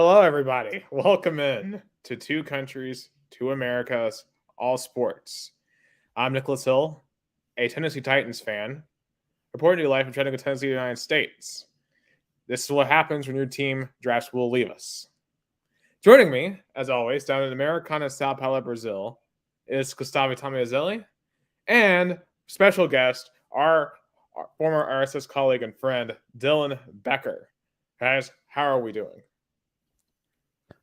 Hello, everybody. Welcome in to Two Countries, Two Americas, All Sports. I'm Nicholas Hill, a Tennessee Titans fan, reporting to you live from Chattanooga, Tennessee, United States. This is what happens when your team drafts will leave us. Joining me, as always, down in Americana, Sao Paulo, Brazil, is Gustavo Tomazeli and special guest, our former RSS colleague and friend, Dylan Becker. Guys, how are we doing?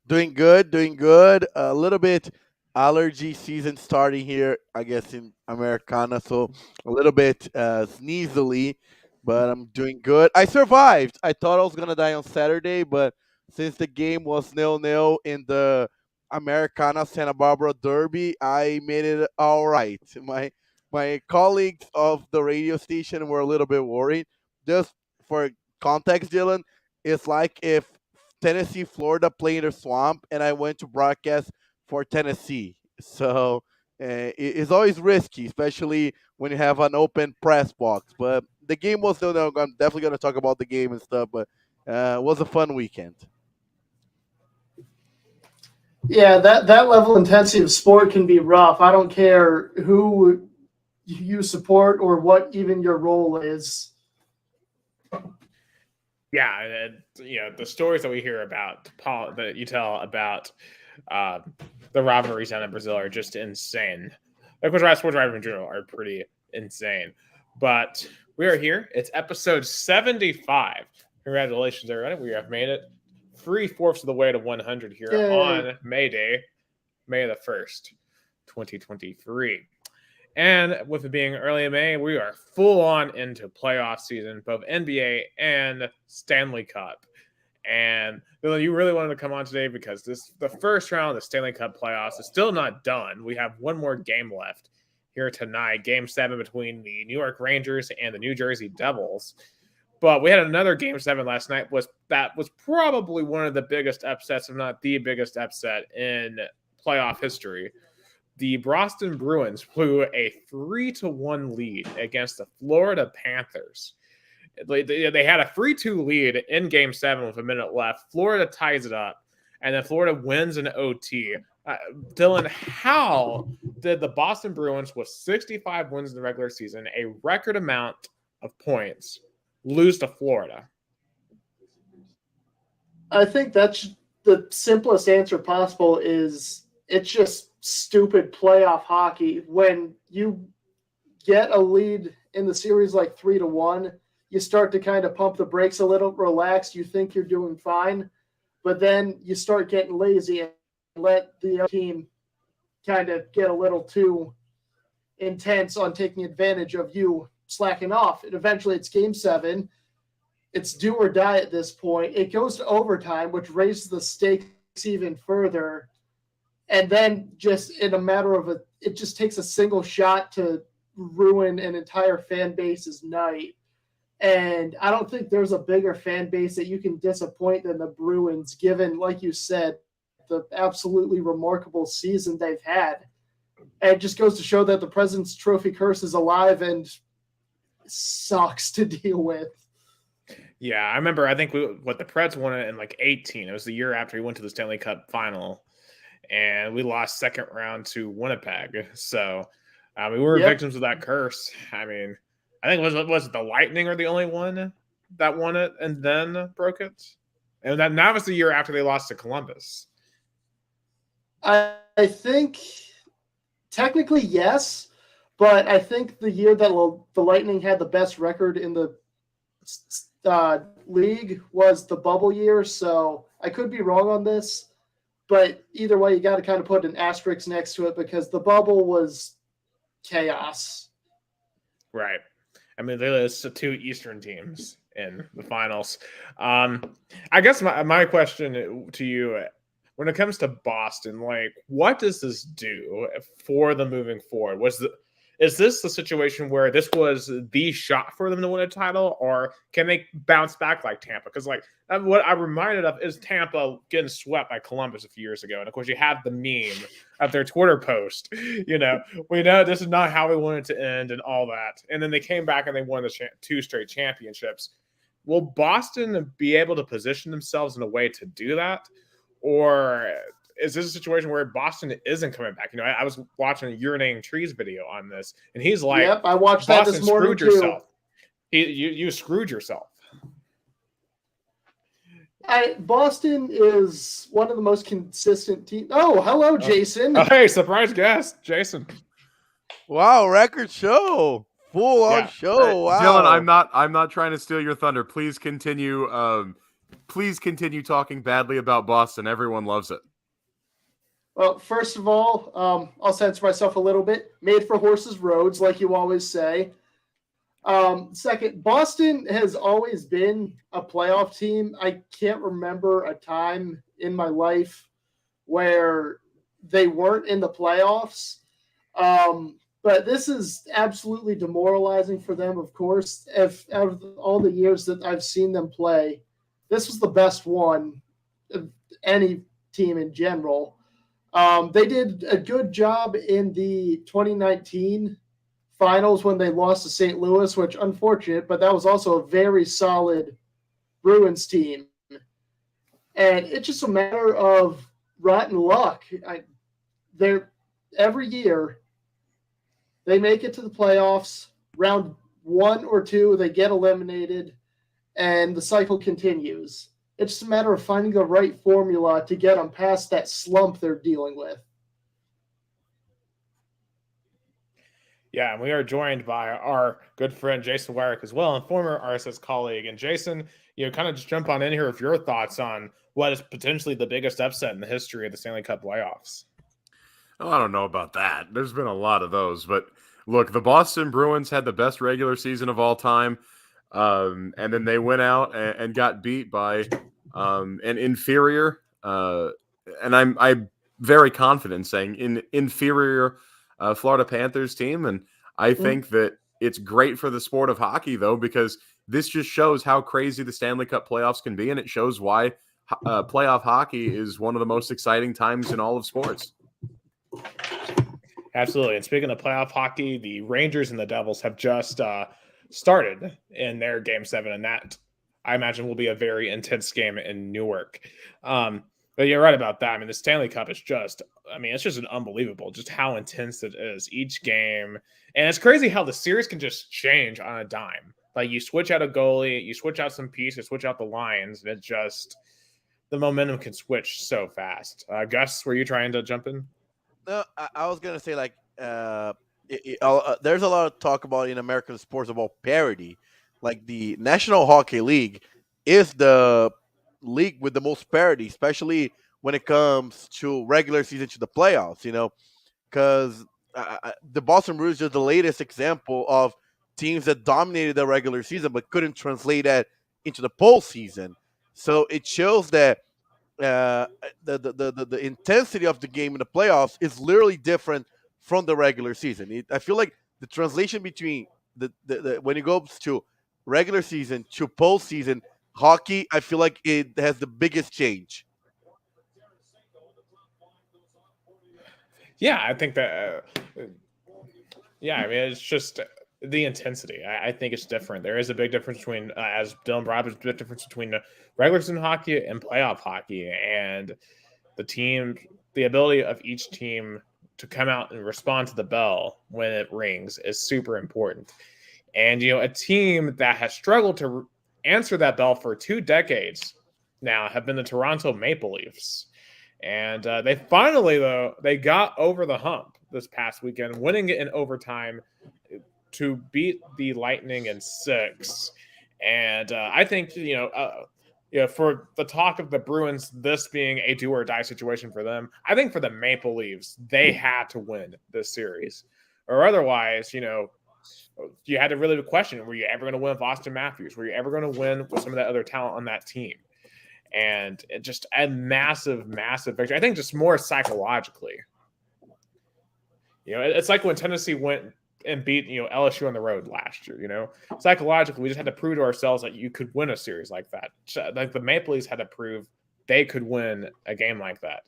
Doing good. A little bit allergy season starting here, I guess, in Americana. So a little bit sneezily, but I'm doing good. I survived. I thought I was going to die on Saturday, but since the game was 0-0 in the Americana Santa Barbara Derby, I made it all right. My colleagues of the radio station were a little bit worried. Just for context, Dylan, it's like if Tennessee, Florida playing the swamp, and I went to broadcast for Tennessee. So it's always risky, especially when you have an open press box. But the game was still. No, I'm definitely going to talk about the game and stuff. But it was a fun weekend. Yeah, that level of intensity of sport can be rough. I don't care who you support or what even your role is. Yeah, and, the stories that we hear about that you tell about the rivalries down in Brazil are just insane. Of course, sports rivalries in general are pretty insane. But we are here. It's episode 75. Congratulations, everybody. We have made it 3/4 of the way to 100 here on May Day, May the 1st, 2023. And with it being early May, we are full on into playoff season, both NBA and Stanley Cup. And Dylan, you really wanted to come on today because the first round of the Stanley Cup playoffs is still not done. We have one more game left here tonight, Game 7 between the New York Rangers and the New Jersey Devils. But we had another Game 7 last night. That was probably one of the biggest upsets, if not the biggest upset in playoff history. The Boston Bruins blew a 3-1 lead against the Florida Panthers. They had a 3-2 lead in Game 7 with a minute left. Florida ties it up, and then Florida wins in OT. Dylan, how did the Boston Bruins, with 65 wins in the regular season, a record amount of points, lose to Florida? I think that's the simplest answer possible. It's just stupid playoff hockey. When you get a lead in the series like 3-1, you start to kind of pump the brakes a little, relax. You think you're doing fine, but then you start getting lazy and let the other team kind of get a little too intense on taking advantage of you slacking off. And eventually it's Game 7. It's do or die at this point. It goes to overtime, which raises the stakes even further. And then just in a matter of it just takes a single shot to ruin an entire fan base's night. And I don't think there's a bigger fan base that you can disappoint than the Bruins, given, like you said, the absolutely remarkable season they've had. And it just goes to show that the President's Trophy curse is alive and sucks to deal with. Yeah, I remember, I think the Preds won it in like 18. It was the year after he went to the Stanley Cup final. And we lost second round to Winnipeg. So we were victims of that curse. I mean, I think was it the Lightning are the only one that won it and then broke it? And that was the year after they lost to Columbus. I think technically yes, but I think the year that the Lightning had the best record in the league was the bubble year. So I could be wrong on this. But either way, you got to kind of put an asterisk next to it because the bubble was chaos. Right. I mean, there's two Eastern teams in the finals. I guess my question to you, when it comes to Boston, like, what does this do for them moving forward? Is this the situation where this was the shot for them to win a title, or can they bounce back like Tampa? Because what I'm reminded of is Tampa getting swept by Columbus a few years ago, and of course you have the meme of their Twitter post. We know this is not how we want it to end, and all that. And then they came back and they won the 2 straight championships. Will Boston be able to position themselves in a way to do that? or is this a situation where Boston isn't coming back? I was watching a urinating trees video on this, and he's like, "Yep, I watched that this morning screwed too. Yourself. You screwed yourself." Boston is one of the most consistent teams. Oh, hello, Jason. Oh, hey, surprise guest, Jason. Wow, record show. Full on show. Wow. Dylan, I'm not trying to steal your thunder. Please continue talking badly about Boston. Everyone loves it. Well, first of all, I'll censor myself a little bit. Made for horses roads, like you always say. Second, Boston has always been a playoff team. I can't remember a time in my life where they weren't in the playoffs. But this is absolutely demoralizing for them, of course. If out of all the years that I've seen them play, this was the best one of any team in general. They did a good job in the 2019 finals when they lost to St. Louis, which unfortunate, but that was also a very solid Bruins team. And it's just a matter of rotten luck. Every year they make it to the playoffs, round 1 or 2, they get eliminated, and the cycle continues. It's just a matter of finding the right formula to get them past that slump they're dealing with. Yeah, and we are joined by our good friend Jason Wyrick as well, and former RSS colleague. And Jason, kind of just jump on in here with your thoughts on what is potentially the biggest upset in the history of the Stanley Cup playoffs. Oh, I don't know about that. There's been a lot of those, but look, the Boston Bruins had the best regular season of all time, and then they went out and got beat by an inferior, and I'm very confident in saying inferior Florida Panthers team. And I think that it's great for the sport of hockey, though, because this just shows how crazy the Stanley Cup playoffs can be, and it shows why playoff hockey is one of the most exciting times in all of sports. Absolutely. And speaking of playoff hockey, the Rangers and the Devils have just started in their Game 7, and that, I imagine, will be a very intense game in Newark. But you're right about that. I mean, the Stanley Cup is it's just an unbelievable, just how intense it is each game. And it's crazy how the series can just change on a dime. Like, you switch out a goalie, you switch out some pieces, switch out the lines, and the momentum can switch so fast. Gus, were you trying to jump in? No, I was going to say, there's a lot of talk about in American sports about parity. Like, the National Hockey League is the league with the most parity, especially when it comes to regular season to the playoffs, because the Boston Bruins are the latest example of teams that dominated the regular season but couldn't translate that into the postseason. So it shows that the intensity of the game in the playoffs is literally different from the regular season. I feel like the translation between the when it goes to regular season to postseason hockey, I feel like it has the biggest change. Yeah, I think that. It's just the intensity. I think it's different. There is a big difference between, as Dylan brought up, there's a big difference between regular season hockey and playoff hockey, and the ability of each team to come out and respond to the bell when it rings is super important. And a team that has struggled to answer that bell for 2 decades now have been the Toronto Maple Leafs. And they finally, though, they got over the hump this past weekend, winning it in overtime to beat the Lightning in 6. And I think, for the talk of the Bruins, this being a do or die situation for them, I think for the Maple Leafs, they had to win this series. Or otherwise, you had to really question, were you ever going to win with Austin Matthews? Were you ever going to win with some of that other talent on that team? And it just a massive, massive victory. I think just more psychologically. It's like when Tennessee went and beat, LSU on the road last year, Psychologically, we just had to prove to ourselves that you could win a series like that. Like the Maple Leafs had to prove they could win a game like that.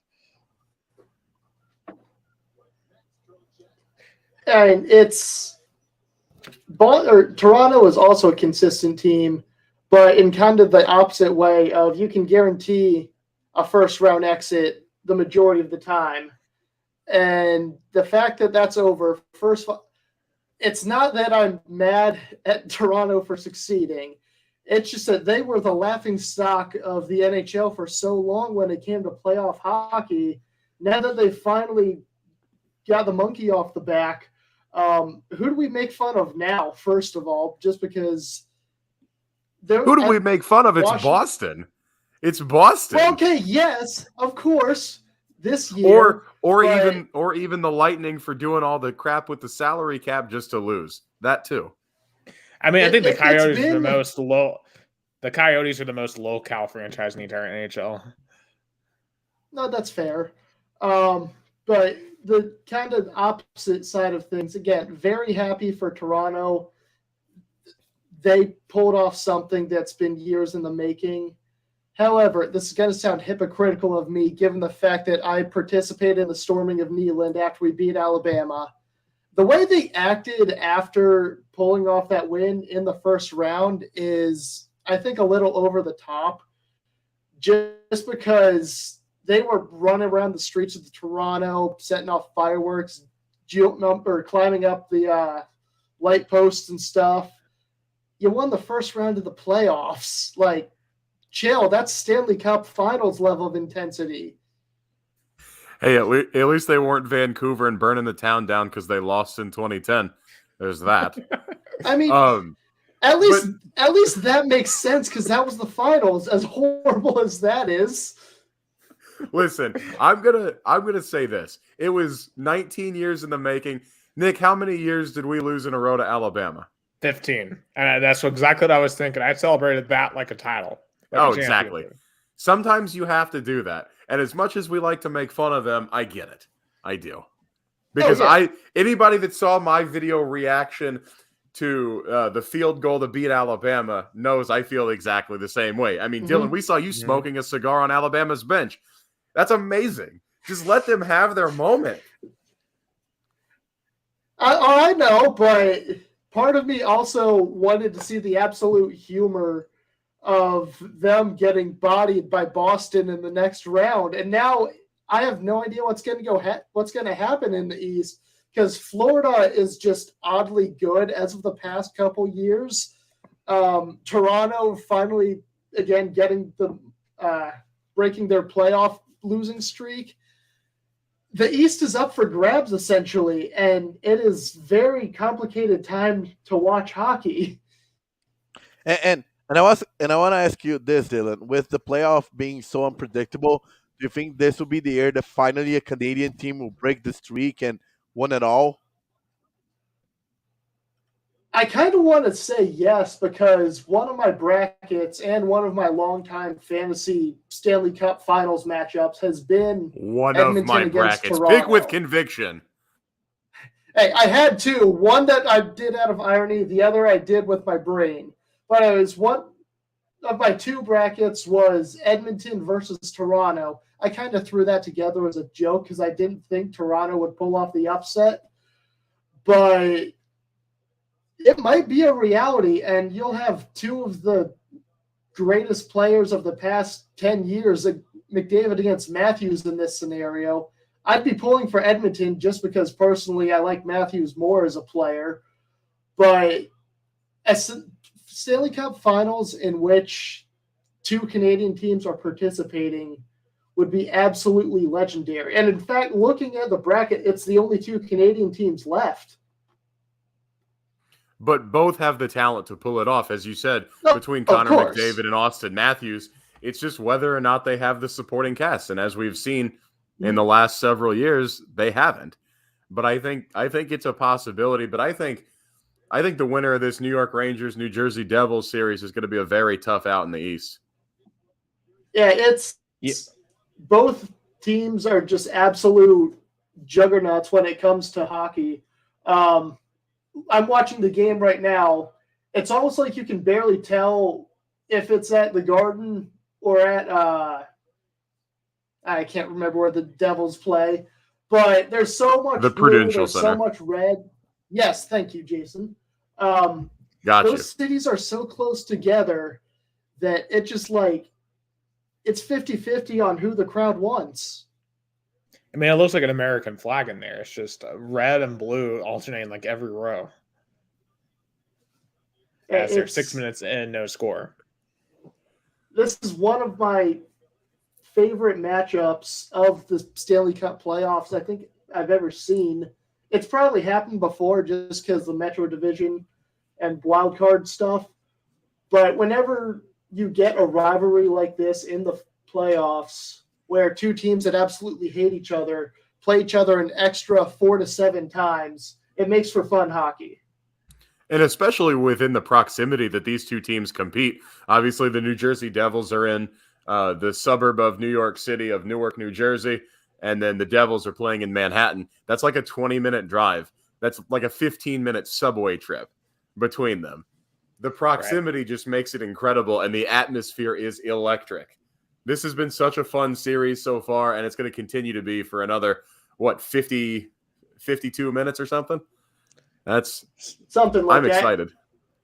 And Toronto is also a consistent team, but in kind of the opposite way of you can guarantee a first-round exit the majority of the time. And the fact that that's over, it's not that I'm mad at Toronto for succeeding. It's just that they were the laughingstock of the NHL for so long when it came to playoff hockey. Now that they finally got the monkey off the back, who do we make fun of now, first of all, just because... Who do we make fun of? It's Boston. It's Boston. Well, okay, yes, of course. This year, or even the Lightning for doing all the crap with the salary cap just to lose. That too. I mean, I think the Coyotes are the most low. The Coyotes are the most low-cal franchise in the entire NHL. No, that's fair. But the kind of opposite side of things, again, very happy for Toronto. They pulled off something that's been years in the making. However, this is going to sound hypocritical of me, given the fact that I participated in the storming of Neyland after we beat Alabama. The way they acted after pulling off that win in the first round is, I think, a little over the top, just because they were running around the streets of Toronto, setting off fireworks, climbing up the light posts and stuff. You won the first round of the playoffs. Like, chill, that's Stanley Cup Finals level of intensity. Hey, at least they weren't Vancouver and burning the town down because they lost in 2010. There's that. I mean, at least that makes sense because that was the finals. As horrible as that is. Listen, I'm gonna say this. It was 19 years in the making. Nick, how many years did we lose in a row to Alabama? 15, and that's exactly what I was thinking. I celebrated that like a title. Exactly. Sometimes you have to do that. And as much as we like to make fun of them, I get it. I do. Because anybody that saw my video reaction to the field goal to beat Alabama knows I feel exactly the same way. I mean, Dylan, we saw you smoking a cigar on Alabama's bench. That's amazing. Just let them have their moment. I know, but part of me also wanted to see the absolute humor of them getting bodied by Boston in the next round. And now I have no idea what's going to happen in the East, because Florida is just oddly good as of the past couple years. Toronto finally, again, getting the breaking their playoff losing streak. The East is up for grabs, essentially, and it is very complicated time to watch hockey. And I want to ask you this, Dylan. With the playoff being so unpredictable, do you think this will be the year that finally a Canadian team will break the streak and win it all? I kind of want to say yes, because one of my brackets and one of my longtime fantasy Stanley Cup Finals matchups has been one Edmonton of my brackets. Toronto. Pick with conviction. Hey, I had two. One that I did out of irony, the other I did with my brain. But it was one of my two brackets was Edmonton versus Toronto. I kind of threw that together as a joke because I didn't think Toronto would pull off the upset. But it might be a reality, and you'll have two of the greatest players of the past 10 years, McDavid against Matthews in this scenario. I'd be pulling for Edmonton just because personally I like Matthews more as a player. But as Stanley Cup Finals in which two Canadian teams are participating would be absolutely legendary. And in fact, looking at the bracket, it's the only two Canadian teams left. But both have the talent to pull it off, as you said, between Connor McDavid and Austin Matthews. It's just whether or not they have the supporting cast. And as we've seen in the last several years, they haven't. But I think it's a possibility. But I think the winner of this New York Rangers, New Jersey Devils series is going to be a very tough out in the East. Yeah, both teams are just absolute juggernauts when it comes to hockey. I'm watching the game right now. It's almost like you can barely tell if it's at the Garden or at I can't remember where the Devils play, but there's so much the blue, Prudential there's Center. so much red. Yes, thank you, Jason. Gotcha. Those cities are so close together that it just it's 50-50 on who the crowd wants. I mean, it looks like an American flag in there. It's just red and blue alternating like every row. As they're 6 minutes in, no score. This is one of my favorite matchups of the Stanley Cup playoffs I think I've ever seen. It's probably happened before just because the Metro Division and wild card stuff. But whenever you get a rivalry like this in the playoffs where two teams that absolutely hate each other play each other an extra 4 to 7 times, it makes for fun hockey. And especially within the proximity that these two teams compete. Obviously, the New Jersey Devils are in the suburb of New York City of Newark, New Jersey, and then the Devils are playing in Manhattan. That's like a 20-minute drive. That's like a 15-minute subway trip between them. The proximity just makes it incredible, and the atmosphere is electric. This has been such a fun series so far, and it's going to continue to be for another, 52 minutes or something? That's something like I'm that. excited.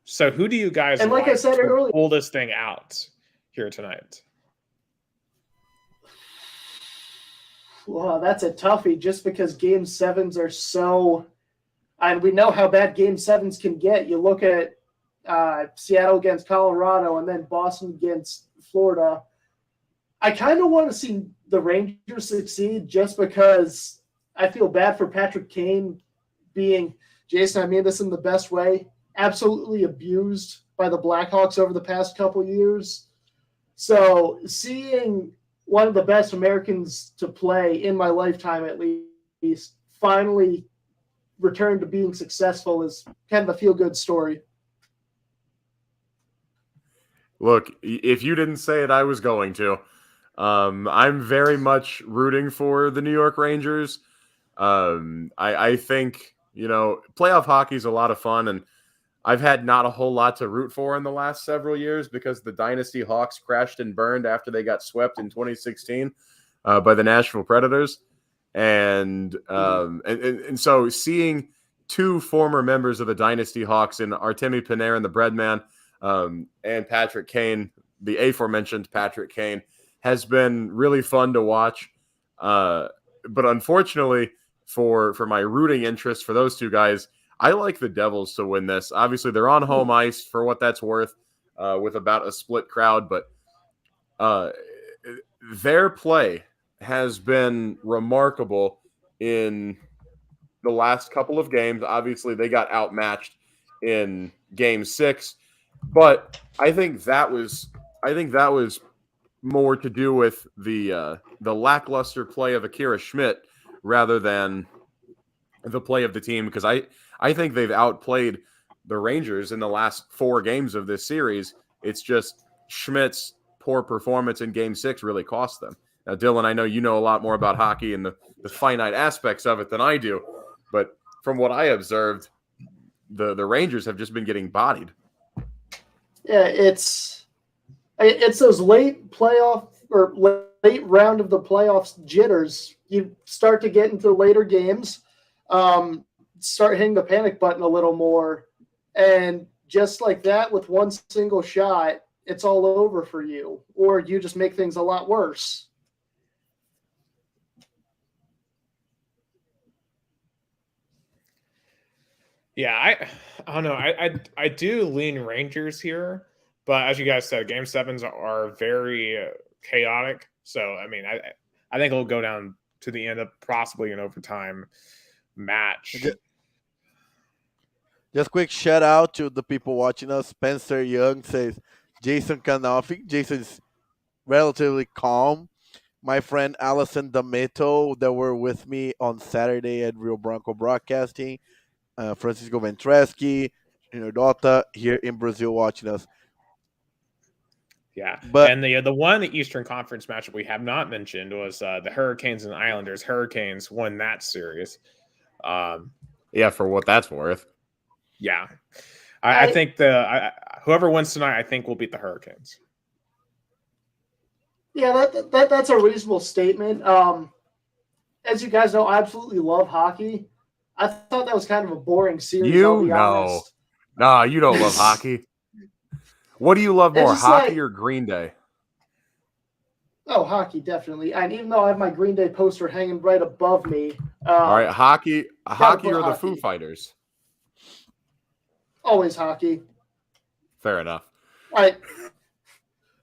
So who do you guys and like I said earlier, pull this thing out here tonight? Well, that's a toughie just because Game 7s are so – and we know how bad Game 7s can get. You look at Seattle against Colorado and then Boston against Florida. I kind of want to see the Rangers succeed just because I feel bad for Patrick Kane being – Jason, I mean this in the best way, absolutely abused by the Blackhawks over the past couple years. So seeing one of the best Americans to play in my lifetime, at least, finally return to being successful is kind of a feel-good story. Look, if you didn't say it, I was going to. I'm very much rooting for the New York Rangers. I think, playoff hockey is a lot of fun, and I've had not a whole lot to root for in the last several years because the Dynasty Hawks crashed and burned after they got swept in 2016 by the Nashville Predators. And so seeing two former members of the Dynasty Hawks in Artemi Panarin, the Breadman, and Patrick Kane, the aforementioned Patrick Kane, has been really fun to watch. But unfortunately, for my rooting interest for those two guys, I like the Devils to win this. Obviously, they're on home ice for what that's worth with about a split crowd, but their play has been remarkable in the last couple of games. Obviously, they got outmatched in Game 6, but I think that was more to do with the lackluster play of Akira Schmidt rather than the play of the team, because I think they've outplayed the Rangers in the last 4 games of this series. It's just Schmidt's poor performance in Game 6 really cost them. Now, Dylan, I know you know a lot more about hockey and the finite aspects of it than I do, but from what I observed, the Rangers have just been getting bodied. Yeah, it's those late playoff or late round of the playoffs jitters. You start to get into later games, start hitting the panic button a little more, and just like that, with one single shot, it's all over for you, or you just make things a lot worse. Yeah, I don't know. I do lean Rangers here, but as you guys said, Game 7s are very chaotic. So I mean, I think it'll go down to the end of possibly an overtime match. Just quick shout out to the people watching us. Spencer Young says Jason Canoffy. Jason's relatively calm. My friend Allison D'Amato that were with me on Saturday at Rio Branco Broadcasting. Francisco Ventreschi, Dota here in Brazil watching us. Yeah, and the one Eastern Conference matchup we have not mentioned was the Hurricanes and Islanders. Hurricanes won that series. Yeah, for what that's worth. Yeah, I think whoever wins tonight, I think will beat the Hurricanes. Yeah, that's a reasonable statement. As you guys know, I absolutely love hockey. I thought that was kind of a boring series. I'll be honest. No, you don't love hockey. What do you love more, hockey or Green Day? Oh, hockey, definitely. And even though I have my Green Day poster hanging right above me, All right, hockey or the hockey. Foo Fighters? Always hockey. Fair enough. All right.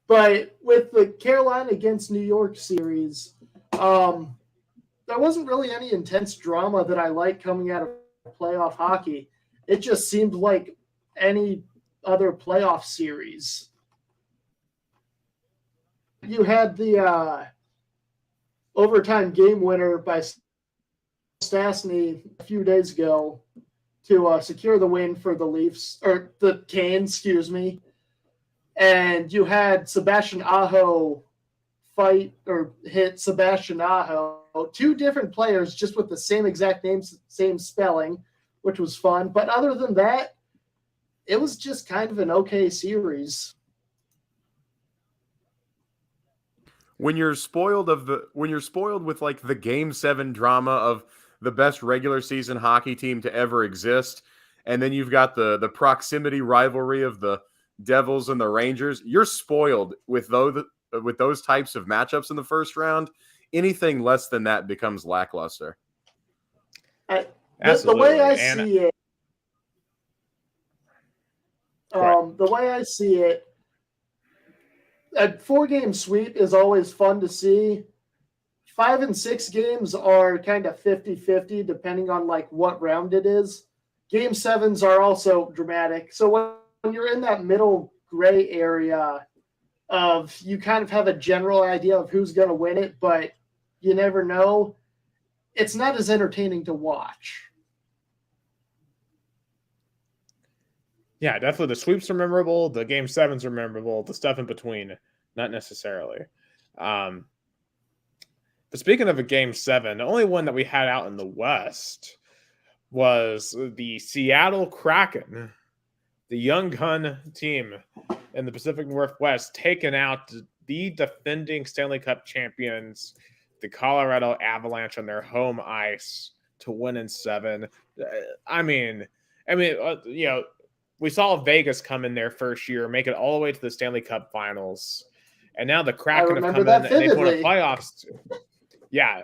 But with the Carolina against New York series, there wasn't really any intense drama that I liked coming out of playoff hockey. It just seemed like any other playoff series. You had the overtime game winner by Stastny a few days ago to secure the win for the Leafs, or the Canes, excuse me. And you had Sebastian Aho fight or hit Sebastian Aho, two different players just with the same exact names, same spelling, which was fun. But other than that, it was just kind of an okay series. When you're spoiled with like the Game 7 drama of the best regular season hockey team to ever exist, and then you've got the proximity rivalry of the Devils and the Rangers, you're spoiled with those types of matchups in the first round. Anything less than that becomes lackluster. The way I see it, the way I see it, a 4-game sweep is always fun to see. 5 and 6 games are kind of 50-50 depending on like what round it is. Game 7s are also dramatic. So when you're in that middle gray area of you kind of have a general idea of who's going to win it, but you never know, it's not as entertaining to watch. Yeah, definitely. The sweeps are memorable. The Game 7s are memorable. The stuff in between, not necessarily. But speaking of a Game 7, the only one that we had out in the West was the Seattle Kraken, the young gun team in the Pacific Northwest, taking out the defending Stanley Cup champions, the Colorado Avalanche, on their home ice to win in 7. I mean, you know, we saw Vegas come in their first year, make it all the way to the Stanley Cup Finals, and now the Kraken have come in and they've won a playoffs. Yeah,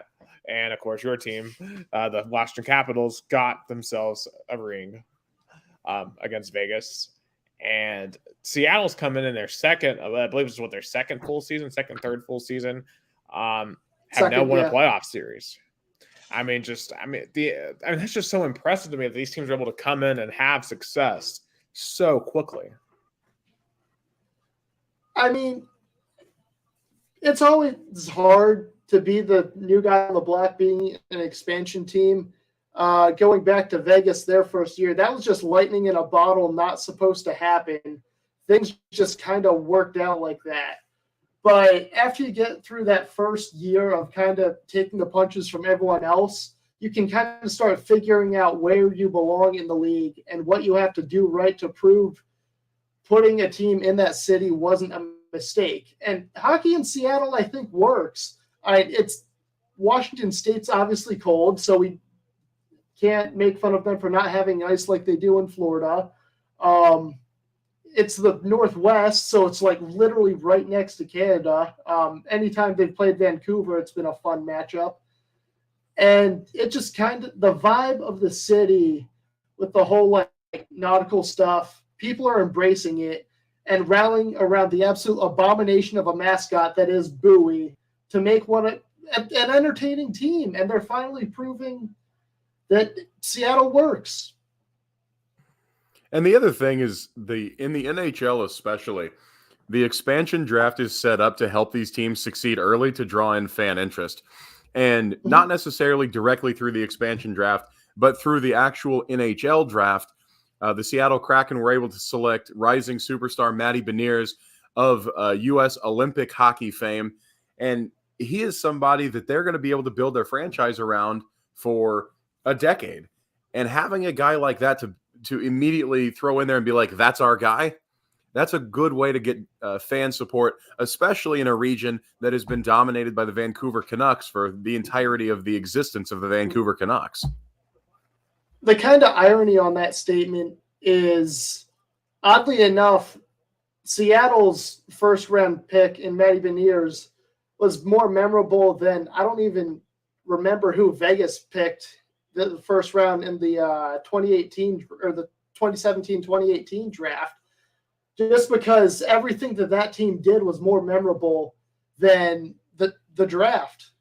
and of course your team, the Washington Capitals, got themselves a ring against Vegas, and Seattle's come in their second, I believe this is their third full season, have now won a playoff series. That's just so impressive to me that these teams are able to come in and have success so quickly. I mean, it's always hard to be the new guy on the block, being an expansion team. Going back to Vegas their first year, that was just lightning in a bottle, not supposed to happen. Things just kind of worked out like that. But after you get through that first year of kind of taking the punches from everyone else, you can kind of start figuring out where you belong in the league and what you have to do right to prove putting a team in that city wasn't a mistake. And hockey in Seattle, I think, works. It's Washington State's obviously cold, so we can't make fun of them for not having ice like they do in Florida. It's the Northwest, so it's like literally right next to Canada. Anytime they've played Vancouver, it's been a fun matchup. And it just kind of, the vibe of the city with the whole like nautical stuff, people are embracing it and rallying around the absolute abomination of a mascot that is Bowie to make an entertaining team. And they're finally proving that Seattle works. And the other thing is in the NHL especially, the expansion draft is set up to help these teams succeed early to draw in fan interest. And not necessarily directly through the expansion draft, but through the actual NHL draft. The Seattle Kraken were able to select rising superstar Matty Beniers of U.S. Olympic hockey fame. And he is somebody that they're going to be able to build their franchise around for a decade. And having a guy like that to immediately throw in there and be like, that's our guy, that's a good way to get fan support, especially in a region that has been dominated by the Vancouver Canucks for the entirety of the existence of the Vancouver Canucks. The kind of irony on that statement is, oddly enough, Seattle's first-round pick in Matty Beniers was more memorable than I don't even remember who Vegas picked the first round in the 2018 or the 2017-2018 draft, just because everything that team did was more memorable than the draft.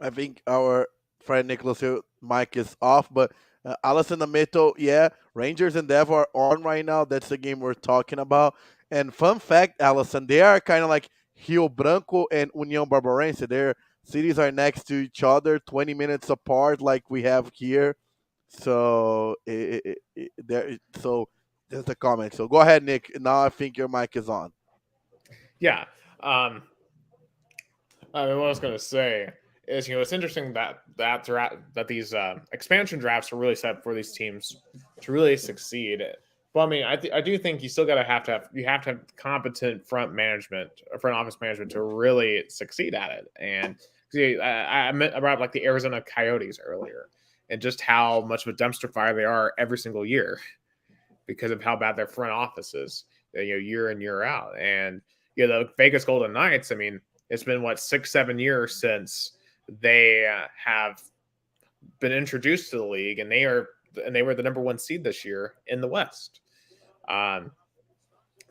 I think our friend Nicholas Hill mic is off, but Alice in the Middle, yeah, Rangers and Dev are on right now. That's the game we're talking about. And fun fact, Allison, they are kind of like Rio Branco and União Barbarense. Their cities are next to each other, 20 minutes apart, like we have here. So, so there's the comment. So go ahead, Nick. Now I think your mic is on. Yeah. What I was going to say is, it's interesting that these expansion drafts are really set for these teams to really succeed. But I mean, I do think you still have to have competent front office management to really succeed at it. And I brought up like the Arizona Coyotes earlier, and just how much of a dumpster fire they are every single year because of how bad their front office is, year in, year out. And the Vegas Golden Knights, I mean, it's been 6-7 years since they have been introduced to the league, and they were the number 1 seed this year in the West.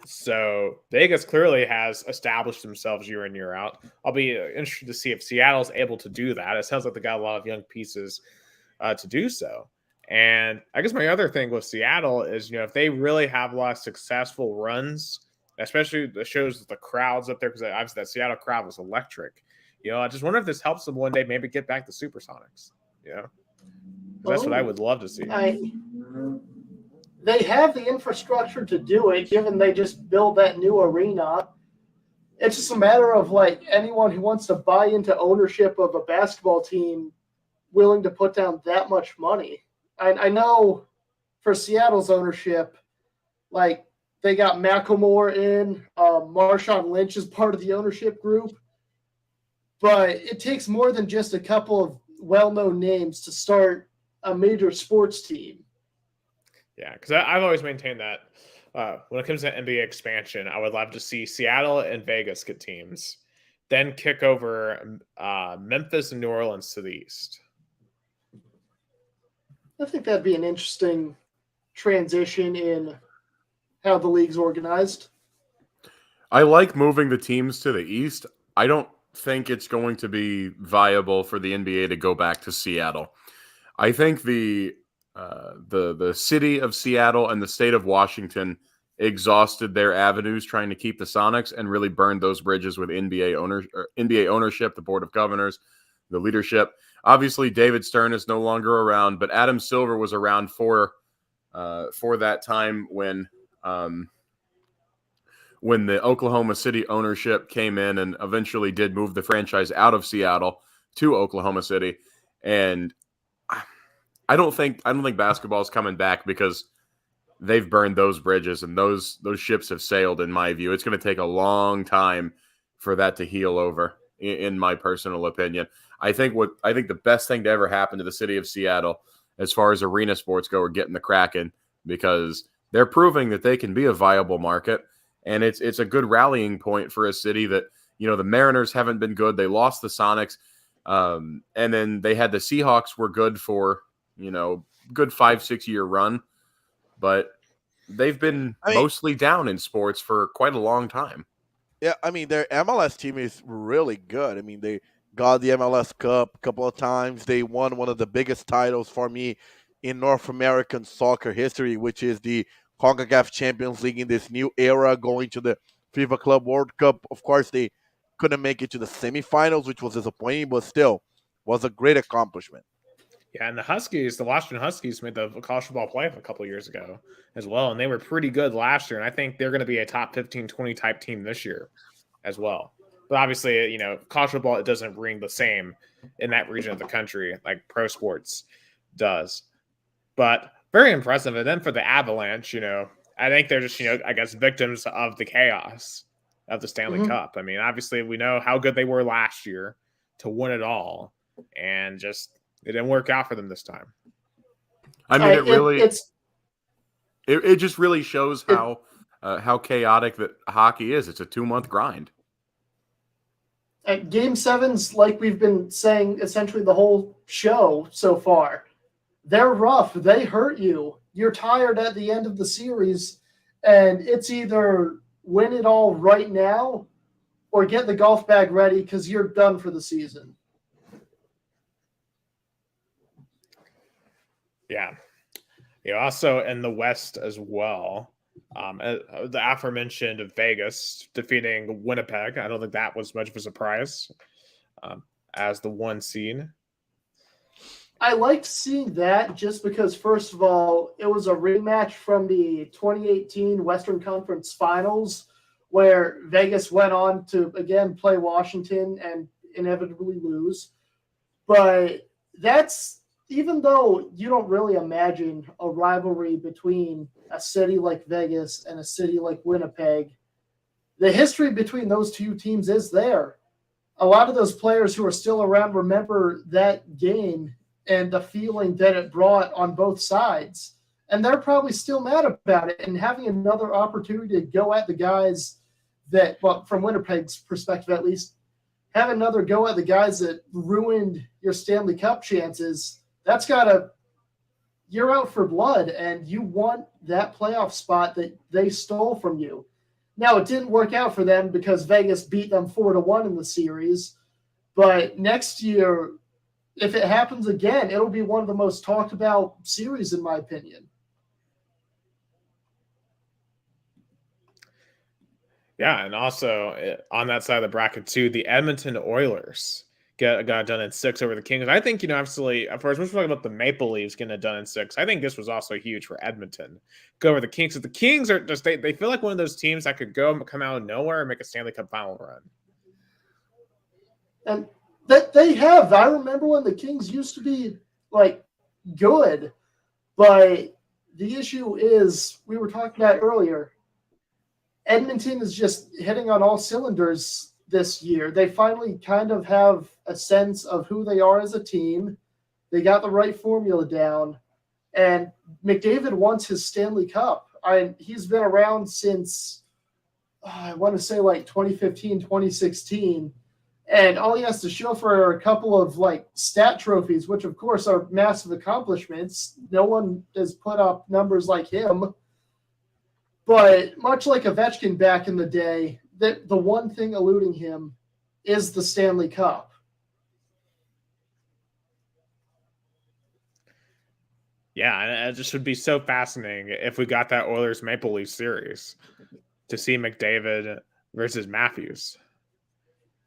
So Vegas clearly has established themselves year in, year out. I'll be interested to see if Seattle's able to do that. It sounds like they got a lot of young pieces to do so. And I guess my other thing with Seattle is, if they really have a lot of successful runs, especially the shows with the crowds up there, because obviously that Seattle crowd was electric. I just wonder if this helps them one day maybe get back to Supersonics. That's what I would love to see. They have the infrastructure to do it, given they just built that new arena. It's just a matter of anyone who wants to buy into ownership of a basketball team willing to put down that much money. I know for Seattle's ownership, they got Macklemore in, Marshawn Lynch is part of the ownership group, but it takes more than just a couple of well-known names to start a major sports team. Yeah, because I've always maintained that when it comes to NBA expansion, I would love to see Seattle and Vegas get teams, then kick over Memphis and New Orleans to the East. I think that'd be an interesting transition in how the league's organized. I like moving the teams to the East. I don't think it's going to be viable for the NBA to go back to Seattle. I think the city of Seattle and the state of Washington exhausted their avenues trying to keep the Sonics and really burned those bridges with NBA ownership, the board of governors, the leadership. Obviously, David Stern is no longer around, but Adam Silver was around for that time when the Oklahoma City ownership came in and eventually did move the franchise out of Seattle to Oklahoma City. And I don't think basketball is coming back because they've burned those bridges and those ships have sailed. In my view, it's going to take a long time for that to heal over. In my personal opinion, I think the best thing to ever happen to the city of Seattle, as far as arena sports go, are getting the Kraken, because they're proving that they can be a viable market, and it's a good rallying point for a city that the Mariners haven't been good. They lost the Sonics, and then they had the Seahawks were good for good 5-6 year run, but they've been mostly down in sports for quite a long time. Yeah, I mean, their MLS team is really good. I mean, they got the MLS Cup a couple of times. They won one of the biggest titles for me in North American soccer history, which is the CONCACAF Champions League in this new era, going to the FIFA Club World Cup. Of course, they couldn't make it to the semifinals, which was disappointing, but still was a great accomplishment. Yeah, and the Washington Huskies made the college football playoff a couple of years ago as well, and they were pretty good last year, and I think they're going to be a top 15, 20 type team this year as well. But obviously, college football, it doesn't ring the same in that region of the country like pro sports does. But very impressive. And then for the Avalanche, I think they're just, I guess, victims of the chaos of the Stanley Cup. I mean, obviously, we know how good they were last year to win it all, and just it didn't work out for them this time. I mean, It just really shows how chaotic that hockey is. It's a 2-month grind. At Game 7's, like we've been saying essentially the whole show so far, they're rough. They hurt you. You're tired at the end of the series, and it's either win it all right now or get the golf bag ready because you're done for the season. Yeah. Also in the West as well, the aforementioned Vegas defeating Winnipeg. I don't think that was much of a surprise as the 1 seed. I liked seeing that just because, first of all, it was a rematch from the 2018 Western Conference Finals where Vegas went on to, again, play Washington and inevitably lose. But that's, even though you don't really imagine a rivalry between a city like Vegas and a city like Winnipeg, the history between those two teams is there. A lot of those players who are still around remember that game and the feeling that it brought on both sides. And they're probably still mad about it. And having another opportunity to go at the guys that, well, from Winnipeg's perspective at least, have another go at the guys that ruined your Stanley Cup chances, you're out for blood, and you want that playoff spot that they stole from you. Now, it didn't work out for them because Vegas beat them 4-1 in the series. But next year, if it happens again, it'll be one of the most talked about series, in my opinion. Yeah, and also on that side of the bracket too, the Edmonton Oilers got done in 6 over the Kings. I think, obviously, of course, we're talking about the Maple Leafs getting it done in 6. I think this was also huge for Edmonton. Go over the Kings. So the Kings are just they feel like one of those teams that could come out of nowhere and make a Stanley Cup final run. And that they have. I remember when the Kings used to be good, but the issue is, we were talking about earlier, Edmonton is just hitting on all cylinders this year. They finally kind of have a sense of who they are as a team. They got the right formula down, and McDavid wants his Stanley Cup. He's been around since, I want to say 2015, 2016. And all he has to show for are a couple of stat trophies, which of course are massive accomplishments. No one has put up numbers like him. But much like Ovechkin back in the day, the one thing eluding him is the Stanley Cup. Yeah, and it just would be so fascinating if we got that Oilers Maple Leaf series to see McDavid versus Matthews.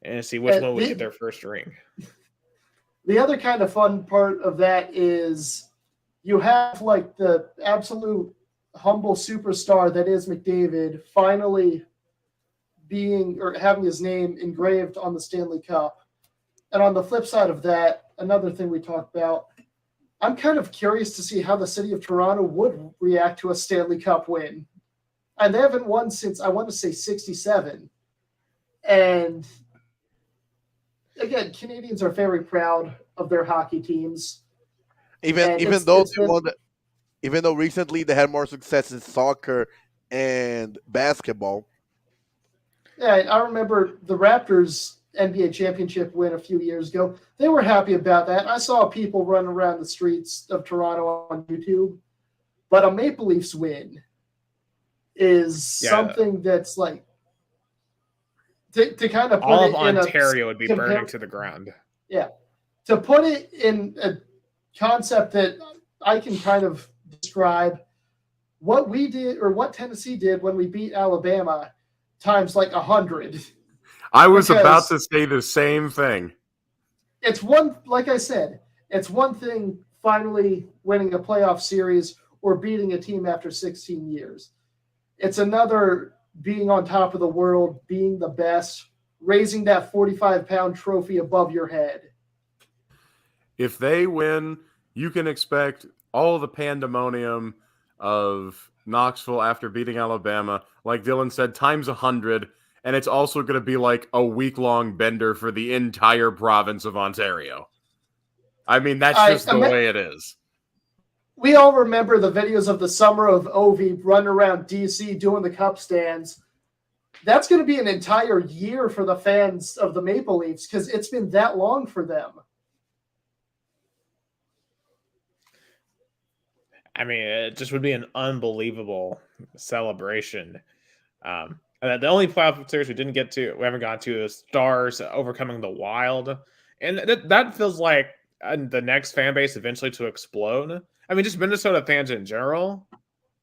And see which one would get their first ring. The other kind of fun part of that is you have the absolute humble superstar that is McDavid finally having his name engraved on the Stanley Cup. And on the flip side of that, another thing we talked about, I'm kind of curious to see how the city of Toronto would react to a Stanley Cup win. And they haven't won since, I want to say, 1967. And again, Canadians are very proud of their hockey teams. Even though recently they had more success in soccer and basketball. Yeah, I remember the Raptors NBA championship win a few years ago. They were happy about that. I saw people run around the streets of Toronto on YouTube. But a Maple Leafs win is something that's to kind of put all it of in Ontario would be burning to the ground. Yeah. To put it in a concept that I can kind of describe, what we did or what Tennessee did when we beat Alabama times 100. I was about to say the same thing. It's like I said, it's one thing finally winning a playoff series or beating a team after 16 years. It's another being on top of the world, being the best, raising that 45-pound trophy above your head. If they win, you can expect all the pandemonium of Knoxville after beating Alabama, like Dylan said, times 100, and it's also going to be a week-long bender for the entire province of Ontario. I mean, that's just the way it is. we all remember the videos of the summer of Ovi running around DC doing the cup stands. That's going to be an entire year for the fans of the Maple Leafs because it's been that long for them. I mean, it just would be an unbelievable celebration. The only playoff series we haven't gone to, is Stars overcoming the Wild, and that feels like the next fan base eventually to explode. I mean, just Minnesota fans in general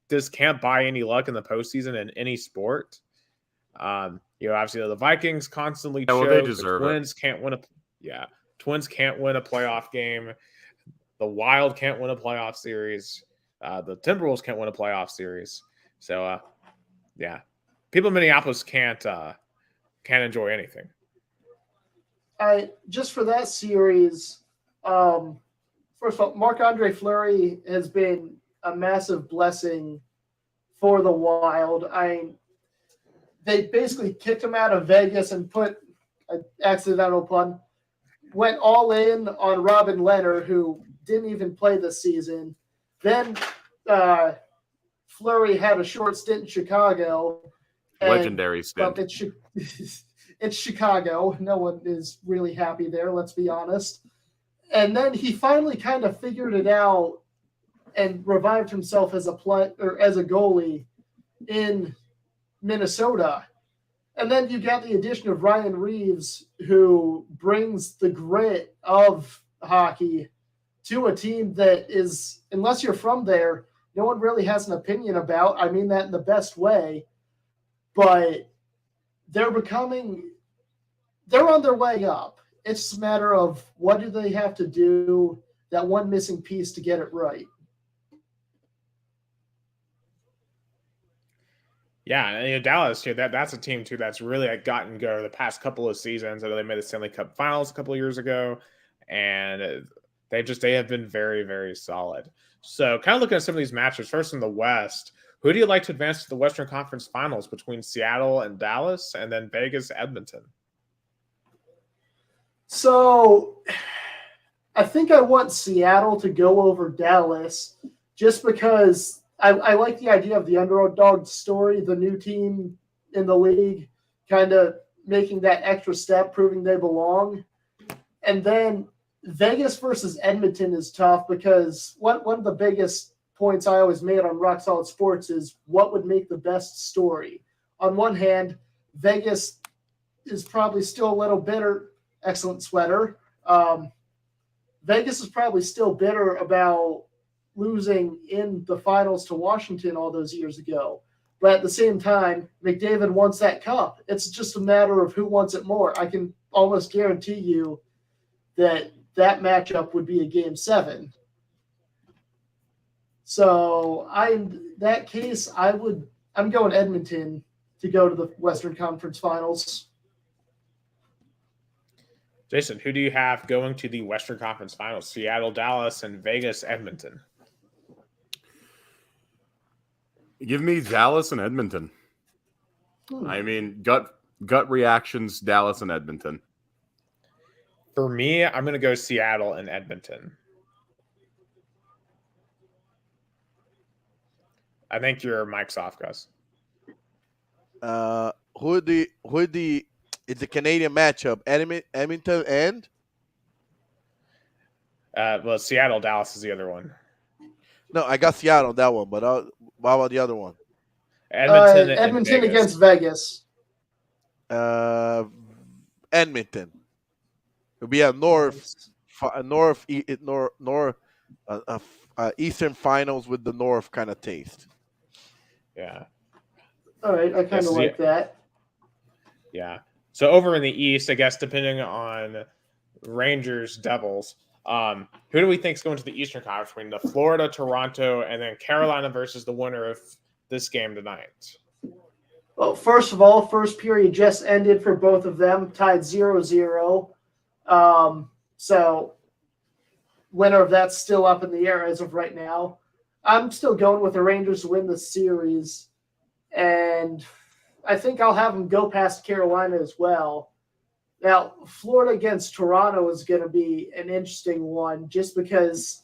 just can't buy any luck in the postseason in any sport. Obviously the Vikings constantly choke. They deserve the Twins can't win Twins can't win a playoff game. The Wild can't win a playoff series. The Timberwolves can't win a playoff series. So, people in Minneapolis can't enjoy anything. Just for that series, first of all, Marc-Andre Fleury has been a massive blessing for the Wild. They basically kicked him out of Vegas and put an accidental pun, went all in on Robin Leonard, who didn't even play this season. Then Fleury had a short stint in Chicago. Legendary stint. It's Chicago. No one is really happy there, let's be honest. And then he finally kind of figured it out and revived himself as a goalie in Minnesota. And then you got the addition of Ryan Reeves, who brings the grit of hockey to a team that is, unless you're from there, no one really has an opinion about. I mean that in the best way. But they're on their way up. It's just a matter of what do they have to do, that one missing piece to get it right. Yeah, and Dallas too. That's a team too that's really gotten go the past couple of seasons. I know they made the Stanley Cup Finals a couple of years ago, and they have been very, very solid. So, kind of looking at some of these matches. First in the West, who do you like to advance to the Western Conference Finals between Seattle and Dallas, and then Vegas, Edmonton? So, I think I want Seattle to go over Dallas just because I like the idea of the underdog story, the new team in the league, kind of making that extra step, proving they belong. And then Vegas versus Edmonton is tough because one of the biggest points I always made on Rock Solid Sports is what would make the best story. On one hand, Vegas is probably still a little bitter. Excellent sweater. Vegas is probably still bitter about losing in the finals to Washington all those years ago. But at the same time, McDavid wants that cup. It's just a matter of who wants it more. I can almost guarantee you that matchup would be a Game 7. So I'm going Edmonton to go to the Western Conference Finals. Jason, who do you have going to the Western Conference Finals? Seattle, Dallas, and Vegas, Edmonton. Give me Dallas and Edmonton. I mean, gut reactions, Dallas and Edmonton. For me, I'm going to go Seattle and Edmonton. I think your mic's off, Gus. It's a Canadian matchup. Edmonton and? Well, Seattle, Dallas is the other one. No, I got Seattle on that one, but how about the other one? Edmonton against Vegas. Edmonton. It'll be a Eastern Finals with the North kind of taste. Yeah. All right, I kind of like that. Yeah. So over in the East, I guess, depending on Rangers, Devils, who do we think is going to the Eastern Conference between the Florida, Toronto, and then Carolina versus the winner of this game tonight? Well, first of all, first period just ended for both of them, tied 0-0. So winner of that's still up in the air as of right now. I'm still going with the Rangers to win the series, and I think I'll have them go past Carolina as well. Now, Florida against Toronto is going to be an interesting one just because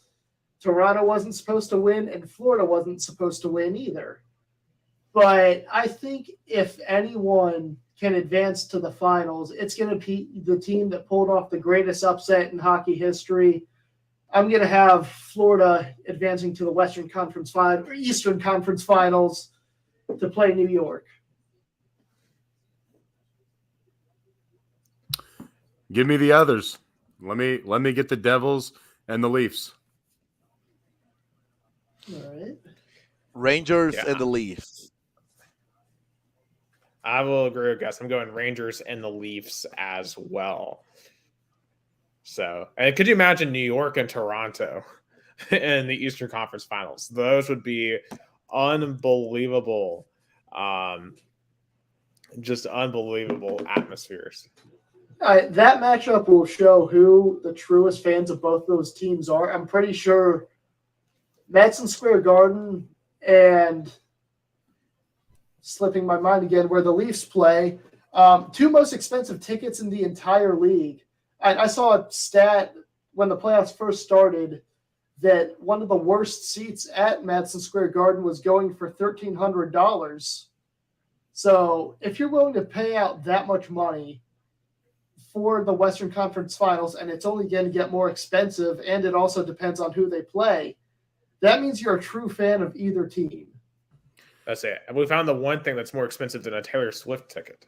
Toronto wasn't supposed to win, and Florida wasn't supposed to win either. But I think if anyone can advance to the finals, it's going to be the team that pulled off the greatest upset in hockey history. I'm going to have Florida advancing to the Eastern Conference Finals to play New York. Give me the others. Let me get the Devils and the Leafs. All right. Rangers and the Leafs. I will agree with Gus. I'm going Rangers and the Leafs as well. So, and could you imagine New York and Toronto in the Eastern Conference Finals? Those would be unbelievable, just unbelievable atmospheres. That matchup will show who the truest fans of both those teams are. I'm pretty sure Madison Square Garden and slipping my mind again, where the Leafs play, two most expensive tickets in the entire league. I saw a stat when the playoffs first started that one of the worst seats at Madison Square Garden was going for $1,300. So if you're willing to pay out that much money for the Western Conference Finals, and it's only going to get more expensive, and it also depends on who they play, that means you're a true fan of either team. That's it. And we found the one thing that's more expensive than a Taylor Swift ticket.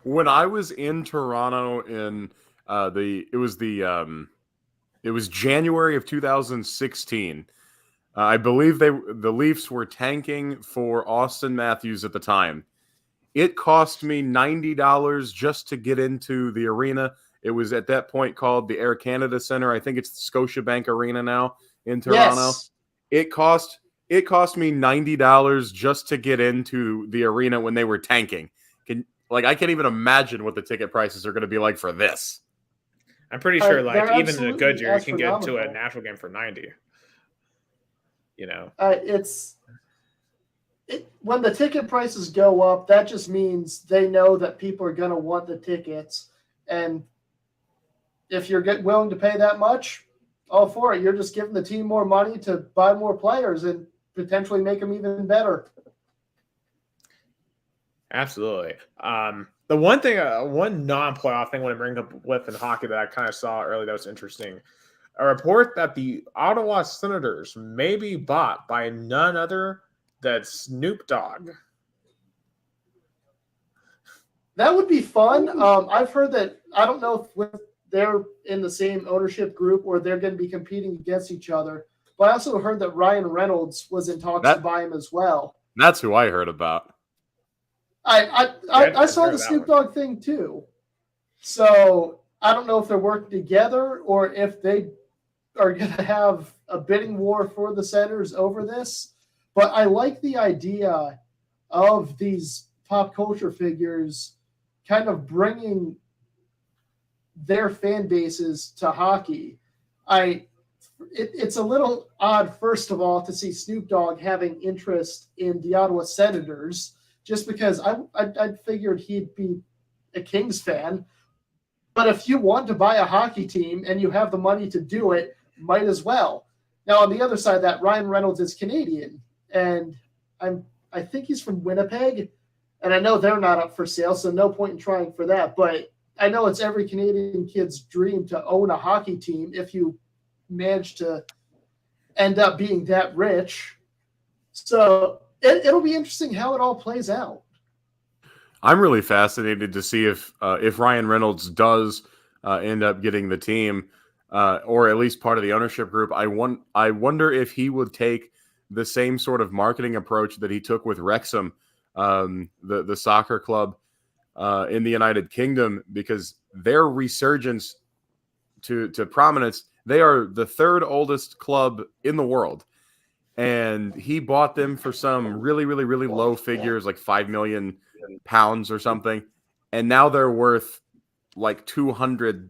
When I was in Toronto in it was January of 2016. I believe the Leafs were tanking for Austin Matthews at the time. It cost me $90 just to get into the arena. It was at that point called the Air Canada Centre. I think it's the Scotiabank Arena now in Toronto. Yes. It cost me $90 just to get into the arena when they were tanking. I can't even imagine what the ticket prices are going to be like for this. I'm pretty sure, even in a good year, you can get to a Nashville game for $90. You know, when the ticket prices go up, that just means they know that people are going to want the tickets, and if you're willing to pay that much, all for it. You're just giving the team more money to buy more players and potentially make them even better. Absolutely. The one thing, one non-playoff thing I want to bring up with in hockey that I kind of saw earlier that was interesting, a report that the Ottawa Senators may be bought by none other than Snoop Dogg. That would be fun. I've heard that, I don't know if they're in the same ownership group or they're going to be competing against each other, but I also heard that Ryan Reynolds was in talks to buy him as well. That's who I heard about. I saw the Snoop Dogg thing too. So I don't know if they're working together or if they are going to have a bidding war for the Senators over this. But I like the idea of these pop culture figures kind of bringing their fan bases to hockey. It's a little odd, first of all, to see Snoop Dogg having interest in the Ottawa Senators, just because I figured he'd be a Kings fan. But if you want to buy a hockey team and you have the money to do it, might as well. Now, on the other side of that, Ryan Reynolds is Canadian, and I think he's from Winnipeg, and I know they're not up for sale, so no point in trying for that. But I know it's every Canadian kid's dream to own a hockey team if you manage to end up being that rich. So it'll be interesting how it all plays out. I'm really fascinated to see if Ryan Reynolds does end up getting the team, or at least part of the ownership group. I wonder if he would take the same sort of marketing approach that he took with Wrexham, the soccer club in the United Kingdom, because their resurgence to prominence, they are the third oldest club in the world. And he bought them for some really, really, really low figures, like £5 million or something. And now they're worth like £200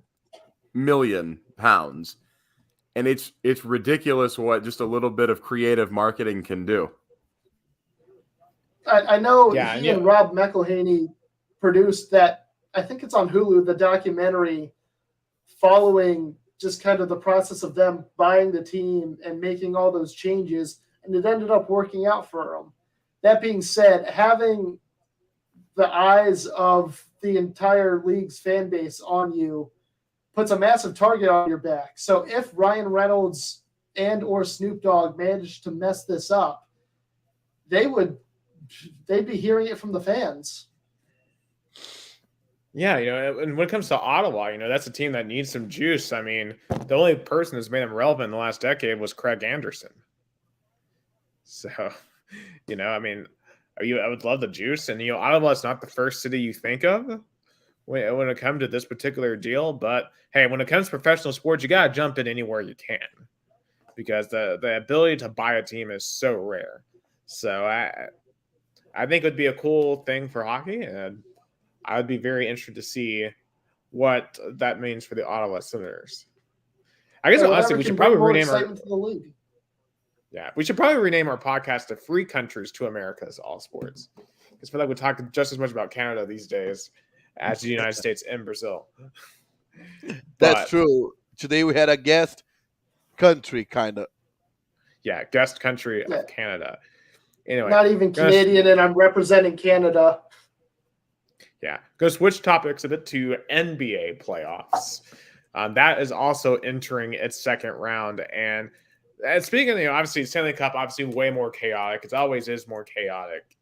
million. And it's ridiculous what just a little bit of creative marketing can do. I know he and Rob McElhaney produced that, I think it's on Hulu, the documentary following just kind of the process of them buying the team and making all those changes, and it ended up working out for them. That being said, having the eyes of the entire league's fan base on you puts a massive target on your back. So if Ryan Reynolds and or Snoop Dogg managed to mess this up, they'd be hearing it from the fans. Yeah, and when it comes to Ottawa, that's a team that needs some juice. I mean, the only person who's made them relevant in the last decade was Craig Anderson. So, I mean, I would love the juice. And, Ottawa is not the first city you think of when it comes to this particular deal. But, hey, when it comes to professional sports, you got to jump in anywhere you can because the ability to buy a team is so rare. So I think it would be a cool thing for hockey, and I would be very interested to see what that means for the Ottawa Senators. I guess honestly, we should probably rename the league. Yeah, we should probably rename our podcast to Free Countries to America's All Sports. Because I feel like we talk just as much about Canada these days as the United States and Brazil. That's true. Today we had a guest country, kind of. Yeah, guest country of Canada. Anyway, not even Canadian, and I'm representing Canada. Yeah, go switch topics a bit to NBA playoffs. That is also entering its second round. And speaking of, obviously, Stanley Cup, obviously way more chaotic. It always is more chaotic.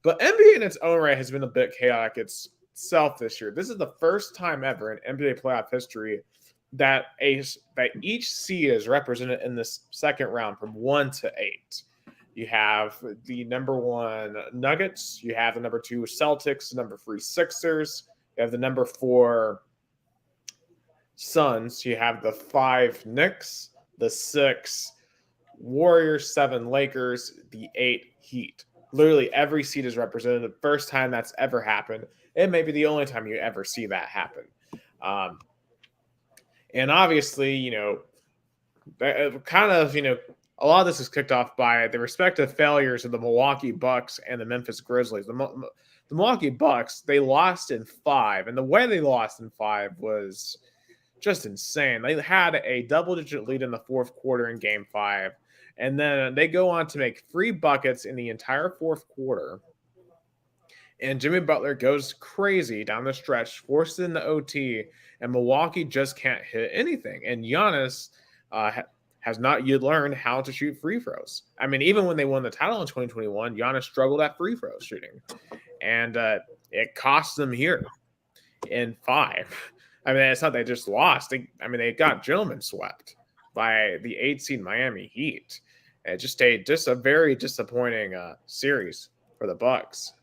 But NBA in its own right has been a bit chaotic itself this year. This is the first time ever in NBA playoff history that each seed is represented in this second round from 1 to 8. You have the number 1 Nuggets. You have the number 2 Celtics, the number 3 Sixers. You have the number 4 Suns. You have the 5 Knicks, the 6 Warriors, 7 Lakers, the 8 Heat. Literally every seed is represented. The first time that's ever happened. It may be the only time you ever see that happen. And obviously, kind of, a lot of this is kicked off by the respective failures of the Milwaukee Bucks and the Memphis Grizzlies. The Milwaukee Bucks, they lost in 5, and the way they lost in 5 was just insane. They had a double-digit lead in the fourth quarter in Game 5, and then they go on to make 3 buckets in the entire fourth quarter. And Jimmy Butler goes crazy down the stretch, forced it into OT, and Milwaukee just can't hit anything. And Giannis has not yet learned how to shoot free throws. I mean, even when they won the title in 2021, Giannis struggled at free throw shooting. And it cost them here in 5. I mean, it's not they just lost. They got gentlemen swept by the 8 seed Miami Heat. It just a very disappointing series for the Bucks.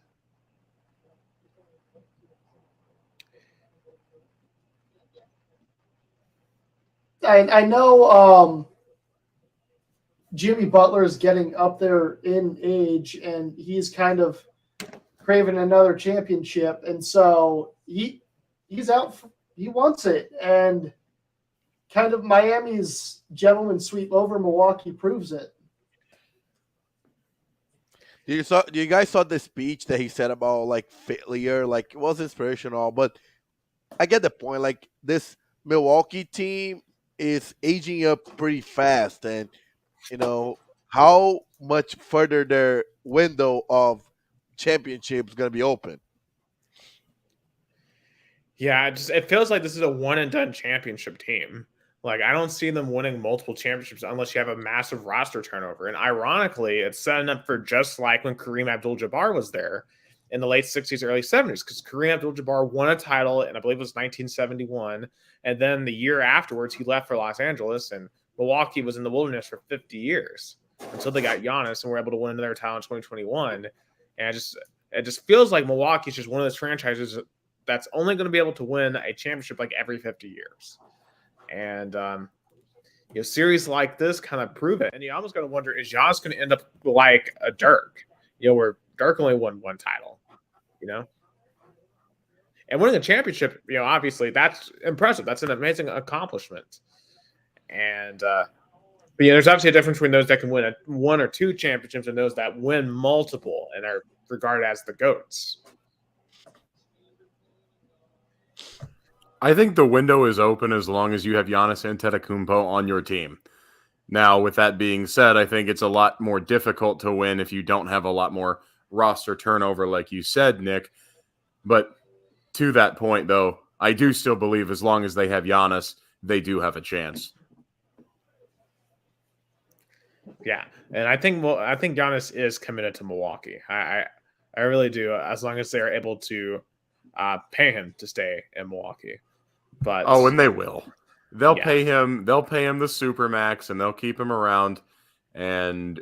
I know Jimmy Butler is getting up there in age, and he's kind of craving another championship, and so he's out. He wants it, and kind of Miami's gentleman sweep over Milwaukee proves it. You guys saw the speech that he said about like failure? Like, it was inspirational, but I get the point. Like, this Milwaukee team is aging up pretty fast, and how much further their window of championship is going to be open. Yeah, it feels like this is a one and done championship team. Like, I don't see them winning multiple championships unless you have a massive roster turnover. And ironically, it's setting up for just like when Kareem Abdul-Jabbar was there in the late 60s, early 70s, because Kareem Abdul-Jabbar won a title, and I believe it was 1971. And then the year afterwards, he left for Los Angeles, and Milwaukee was in the wilderness for 50 years until they got Giannis and were able to win another title in 2021. And it just feels like Milwaukee's just one of those franchises that's only going to be able to win a championship like every 50 years. And, series like this kind of prove it. And you almost got to wonder, is Giannis going to end up like a Dirk, where Dirk only won 1 title, And winning a championship, obviously that's impressive. That's an amazing accomplishment. And, but there's obviously a difference between those that can win 1 or 2 championships and those that win multiple and are regarded as the GOATs. I think the window is open as long as you have Giannis Antetokounmpo on your team. Now, with that being said, I think it's a lot more difficult to win if you don't have a lot more roster turnover, like you said, Nick. But to that point, though, I do still believe as long as they have Giannis, they do have a chance. Yeah, and I think Giannis is committed to Milwaukee. I really do. As long as they are able to pay him to stay in Milwaukee. But and they will. They'll Yeah. pay him. They'll pay him the supermax, and they'll keep him around, and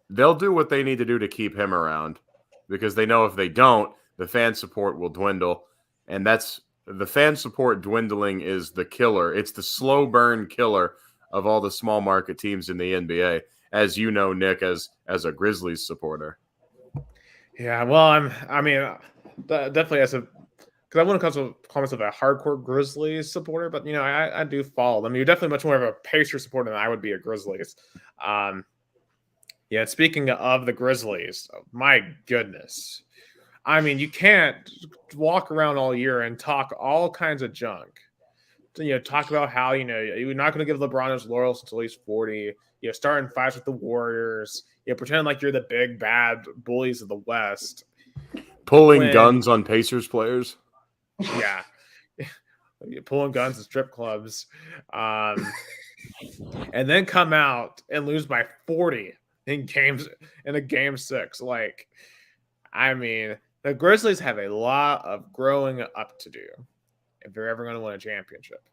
they'll do what they need to do to keep him around, because they know if they don't, the fan support will dwindle, and that's the fan support dwindling is the killer. It's the slow burn killer of all the small market teams in the NBA, as you know, Nick, as a Grizzlies supporter. Yeah, well, definitely because I wouldn't call myself a hardcore Grizzlies supporter, but I do follow them. You're definitely much more of a Pacers supporter than I would be a Grizzlies. Yeah, speaking of the Grizzlies, my goodness. I mean, you can't walk around all year and talk all kinds of junk. Talk about how, you're not going to give LeBron his laurels until he's 40. Starting fights with the Warriors. Pretend like you're the big, bad bullies of the West. Pulling guns on Pacers players. Yeah. Pulling guns at strip clubs. And then come out and lose by 40 in a game 6. Like, I mean, the Grizzlies have a lot of growing up to do if they're ever going to win a championship.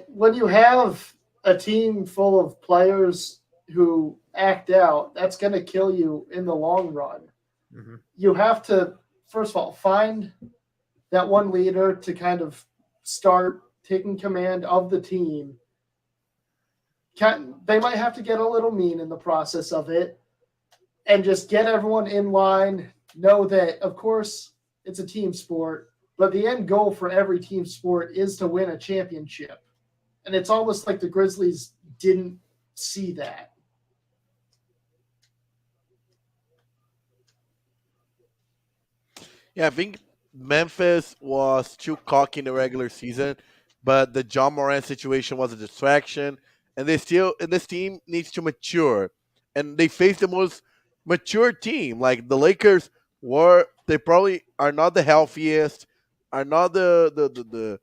When you have a team full of players who act out, that's going to kill you in the long run. Mm-hmm. You have to, first of all, find that one leader to kind of start taking command of the team. They might have to get a little mean in the process of it and just get everyone in line. Know that, of course, it's a team sport, but the end goal for every team sport is to win a championship. And it's almost like the Grizzlies didn't see that. Yeah, I think Memphis was too cocky in the regular season, but the John Morant situation was a distraction, and this team needs to mature, and they face the most mature team. Like the Lakers they probably are not the healthiest, are not the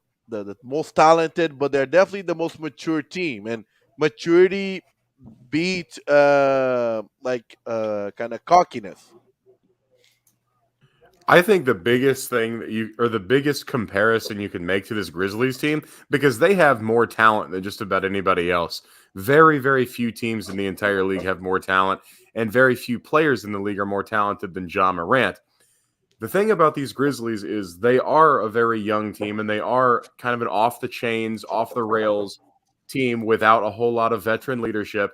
most talented, but they're definitely the most mature team, and maturity beat kind of cockiness. I think the biggest thing the biggest comparison you can make to this Grizzlies team, because they have more talent than just about anybody else. Very, very few teams in the entire league have more talent, and very few players in the league are more talented than Ja Morant. The thing about these Grizzlies is they are a very young team, and they are kind of an off-the-chains, off-the-rails team without a whole lot of veteran leadership,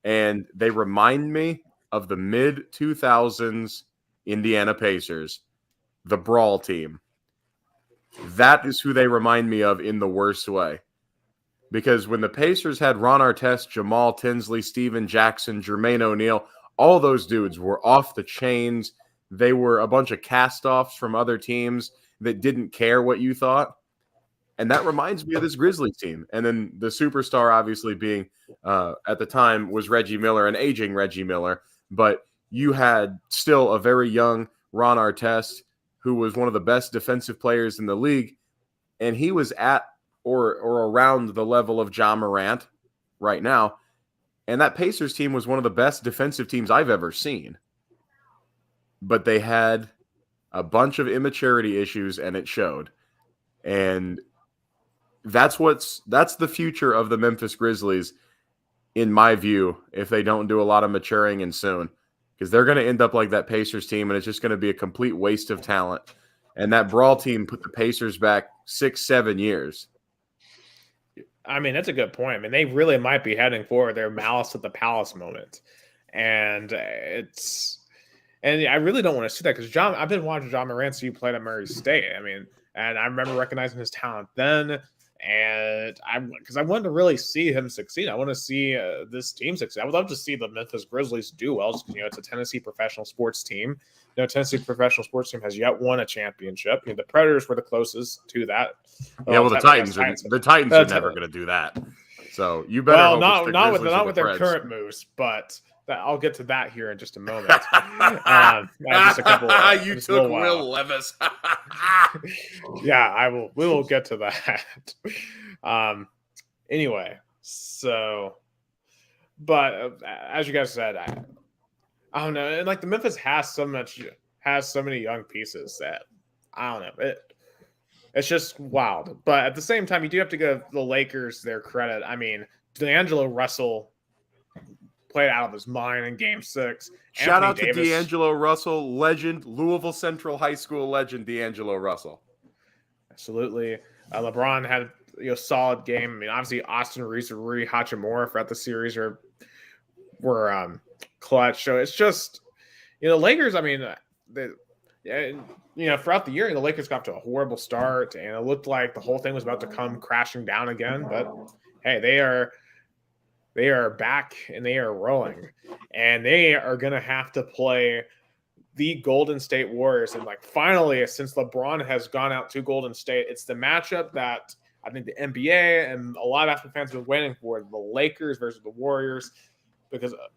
and they remind me of the mid-2000s Indiana Pacers, the Brawl team. That is who they remind me of in the worst way. Because when the Pacers had Ron Artest, Jamal Tinsley, Steven Jackson, Jermaine O'Neal, all those dudes were off the chains. They were a bunch of cast-offs from other teams that didn't care what you thought. And that reminds me of this Grizzlies team. And then the superstar, obviously, being at the time was Reggie Miller, an aging Reggie Miller. But you had still a very young Ron Artest, who was one of the best defensive players in the league. And he was at or around the level of Ja Morant right now. And that Pacers team was one of the best defensive teams I've ever seen. But they had a bunch of immaturity issues, and it showed. And that's the future of the Memphis Grizzlies, in my view, if they don't do a lot of maturing and soon. Because they're going to end up like that Pacers team, and it's just going to be a complete waste of talent. And that Brawl team put the Pacers back 6-7 years. I mean, that's a good point. I mean, they really might be heading for their Malice at the Palace moment. And I really don't want to see that because I've been watching Ja Morant since he played at Murray State. I mean, and I remember recognizing his talent then. And because I want to really see him succeed. I want to see this team succeed. I would love to see the Memphis Grizzlies do well, just because it's a Tennessee professional sports team. Tennessee professional sports team has yet won a championship. The Predators were the closest to that. Yeah, well, the Titans are never going to do that. So you better hope not with their current moves, but I'll get to that here in just a moment. Just a couple. You took Will Levis. Yeah, I will. We will get to that. Anyway, so, but as you guys said, I don't know. And like the Memphis has so many young pieces that I don't know. It's just wild. But at the same time, you do have to give the Lakers their credit. I mean, D'Angelo Russell played out of his mind in Game 6. Shout out to D'Angelo Russell, legend, Louisville Central High School legend D'Angelo Russell. Absolutely. LeBron had a solid game. I mean, obviously Austin Reeves and Rui Hachimura throughout the series were clutch. So it's just, the Lakers, I mean, throughout the year, the Lakers got to a horrible start, and it looked like the whole thing was about to come crashing down again. But hey, they are back and they are rolling, and they are going to have to play the Golden State Warriors. And finally, since LeBron has gone out to Golden State, it's the matchup that I think the NBA and a lot of basketball fans have been waiting for: the Lakers versus the Warriors.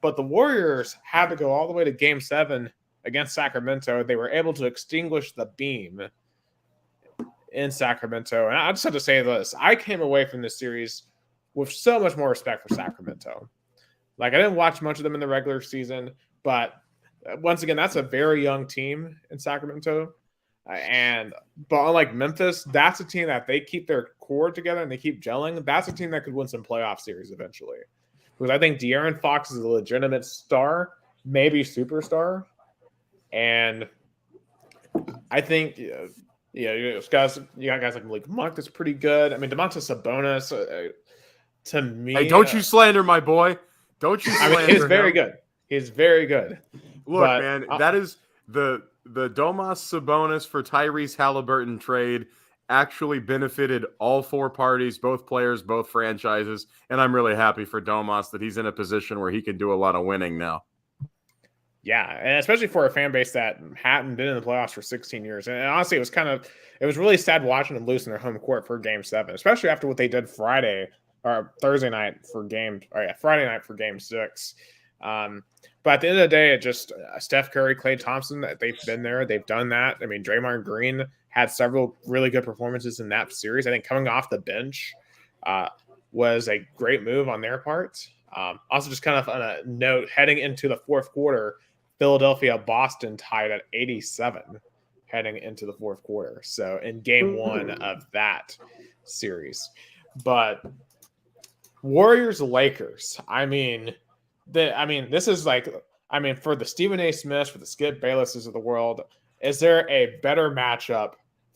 But the Warriors had to go all the way to Game 7 against Sacramento. They were able to extinguish the beam in Sacramento. And I just have to say this: I came away from this series with so much more respect for Sacramento. I didn't watch much of them in the regular season, but once again, that's a very young team in Sacramento. But unlike Memphis, that's a team that they keep their core together and they keep gelling. That's a team that could win some playoff series eventually. Because I think De'Aaron Fox is a legitimate star, maybe superstar. And I think, you got guys like Malik Monk that's pretty good. I mean, Domantas Sabonis, to me. Hey, don't you slander my boy. Don't you slander him. He's very good. He's very good. Look, man, that is the Domas Sabonis for Tyrese Halliburton trade actually benefited all four parties, both players, both franchises, and I'm really happy for Domas that he's in a position where he can do a lot of winning now. Yeah, and especially for a fan base that hadn't been in the playoffs for 16 years. And honestly, it was really sad watching them lose in their home court for Game 7, especially after what they did Friday night for Game 6. But at the end of the day, it just Steph Curry, Klay Thompson, they've been there. They've done that. I mean, Draymond Green had several really good performances in that series. I think coming off the bench was a great move on their part. Also, just kind of on a note, heading into the fourth quarter, Philadelphia-Boston tied at 87 heading into the fourth quarter. So in Game 1 of that series. But Warriors-Lakers, this is for the Stephen A. Smiths, for the Skip Baylesses of the world, is there a better matchup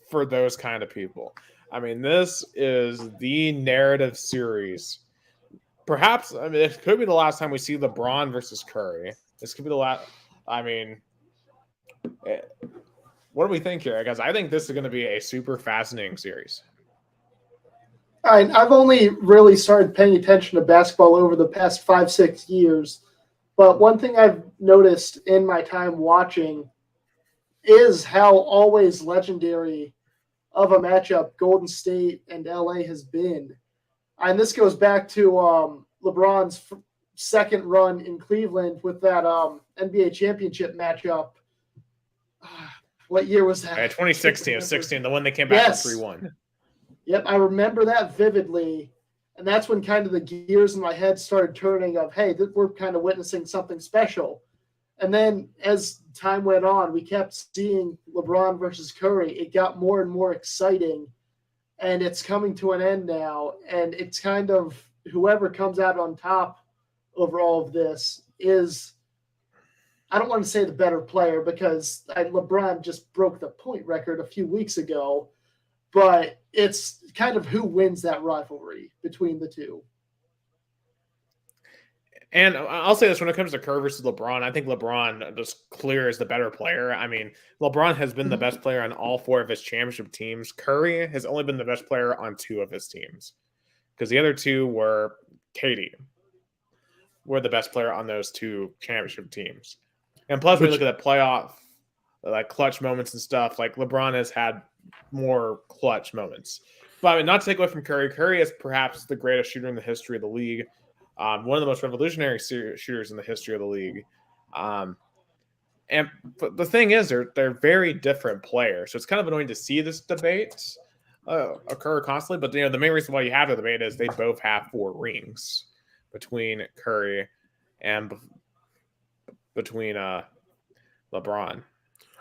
for those kind of people? This is the narrative series. Perhaps, it could be the last time we see LeBron versus Curry. This could be the last. What do we think here, guys? I think this is going to be a super fascinating series. I've only really started paying attention to basketball over the past 5-6 years. But one thing I've noticed in my time watching is how always legendary of a matchup Golden State and LA has been. And this goes back to LeBron's second run in Cleveland with that NBA championship matchup. What year was that? 2016 or 16, the one that came back to 3-1. Yep, I remember that vividly. And that's when kind of the gears in my head started turning of, hey, we're kind of witnessing something special. And then as time went on, we kept seeing LeBron versus Curry. It got more and more exciting. And it's coming to an end now. And it's kind of whoever comes out on top over all of this is, I don't want to say the better player because LeBron just broke the point record a few weeks ago. But it's kind of who wins that rivalry between the two. And I'll say this, when it comes to Curry versus LeBron, I think LeBron just clear is the better player. I mean, LeBron has been the best player on all 4 of his championship teams. Curry has only been the best player on 2 of his teams, because the other 2 were Katie were the best player on those 2 championship teams. And plus, when you look at the playoff, like clutch moments and stuff, like LeBron has had more clutch moments. But I mean, not to take away from Curry, Curry is perhaps the greatest shooter in the history of the league. One of the most revolutionary shooters in the history of the league. But the thing is, they're very different players. So it's kind of annoying to see this debate occur constantly. But the main reason why you have the debate is they both have 4 rings between Curry and between LeBron.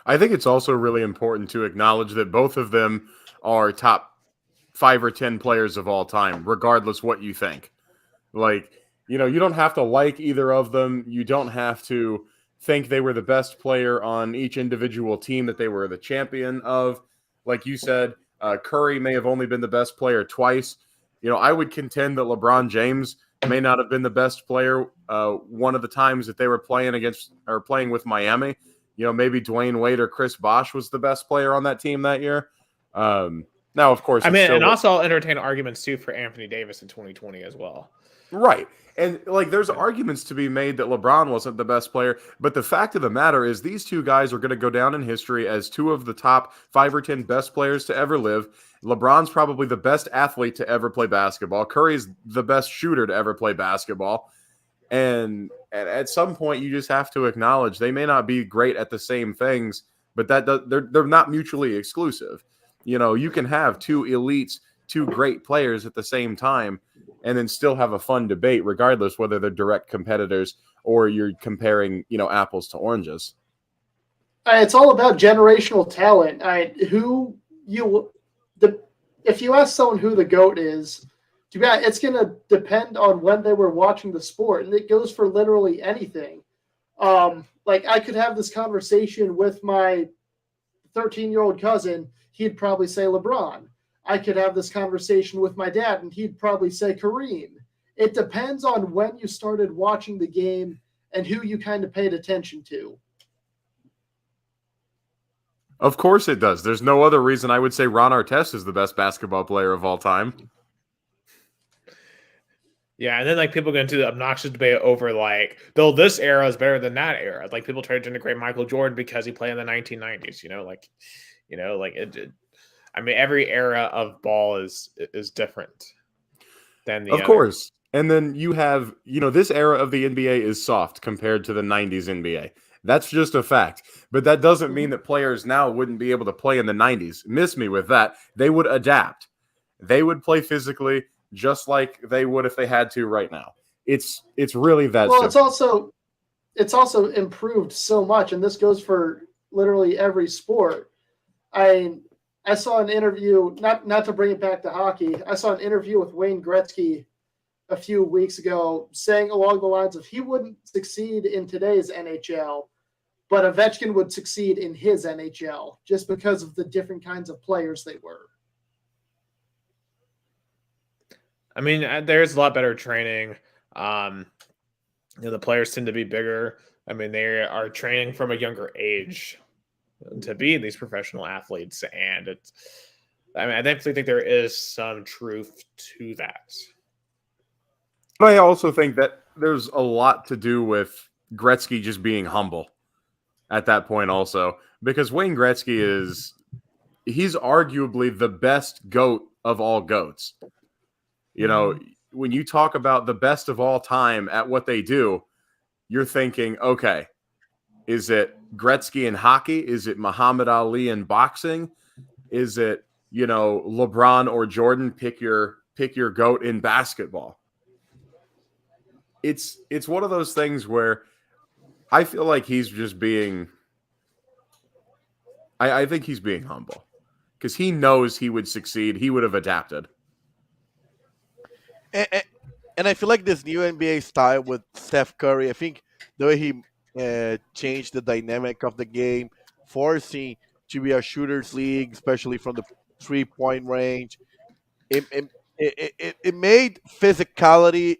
I think it's also really important to acknowledge that both of them are top 5 or 10 players of all time, regardless what you think. Like, you don't have to like either of them. You don't have to think they were the best player on each individual team that they were the champion of. Like you said, Curry may have only been the best player twice. I would contend that LeBron James may not have been the best player one of the times that they were playing with Miami. Maybe Dwayne Wade or Chris Bosh was the best player on that team that year. Now, of course, and also I'll entertain arguments too for Anthony Davis in 2020 as well. Right. And there's arguments to be made that LeBron wasn't the best player, but the fact of the matter is these 2 guys are going to go down in history as 2 of the top 5 or 10 best players to ever live. LeBron's probably the best athlete to ever play basketball. Curry's the best shooter to ever play basketball. And at some point, you just have to acknowledge they may not be great at the same things, but they're not mutually exclusive. You can have 2 elites, 2 great players at the same time, and then still have a fun debate, regardless whether they're direct competitors or you're comparing, apples to oranges. It's all about generational talent. If you ask someone who the GOAT is, it's going to depend on when they were watching the sport, and it goes for literally anything. I could have this conversation with my 13-year-old cousin. He'd probably say LeBron. I could have this conversation with my dad, and he'd probably say Kareem. It depends on when you started watching the game and who you kind of paid attention to. Of course it does. There's no other reason I would say Ron Artest is the best basketball player of all time. Yeah, and then people get into the obnoxious debate over this era is better than that era. People try to integrate Michael Jordan because he played in the 1990s. Every era of ball is different than the other. Of course. And then you have, this era of the NBA is soft compared to the 90s NBA. That's just a fact. But that doesn't mean that players now wouldn't be able to play in the 90s. Miss me with that. They would adapt. They would play physically just like they would if they had to right now. It's really that simple. It's also improved so much, and this goes for literally every sport. I saw an interview, not to bring it back to hockey, I saw an interview with Wayne Gretzky a few weeks ago saying along the lines of he wouldn't succeed in today's NHL, but Ovechkin would succeed in his NHL just because of the different kinds of players they were. There's a lot better training. The players tend to be bigger. They are training from a younger age to be these professional athletes, and I definitely think there is some truth to that. But I also think that there's a lot to do with Gretzky just being humble at that point also, because Wayne Gretzky he's arguably the best GOAT of all GOATs. When you talk about the best of all time at what they do, you're thinking, okay, is it Gretzky in hockey? Is it Muhammad Ali in boxing? Is it, LeBron or Jordan? Pick your GOAT in basketball. It's one of those things where I feel like he's just being I think he's being humble because he knows he would succeed. He would have adapted. And I feel like this new NBA style with Steph Curry, I think the way he changed the dynamic of the game, forcing to be a shooter's league, especially from the 3-point range, it made physicality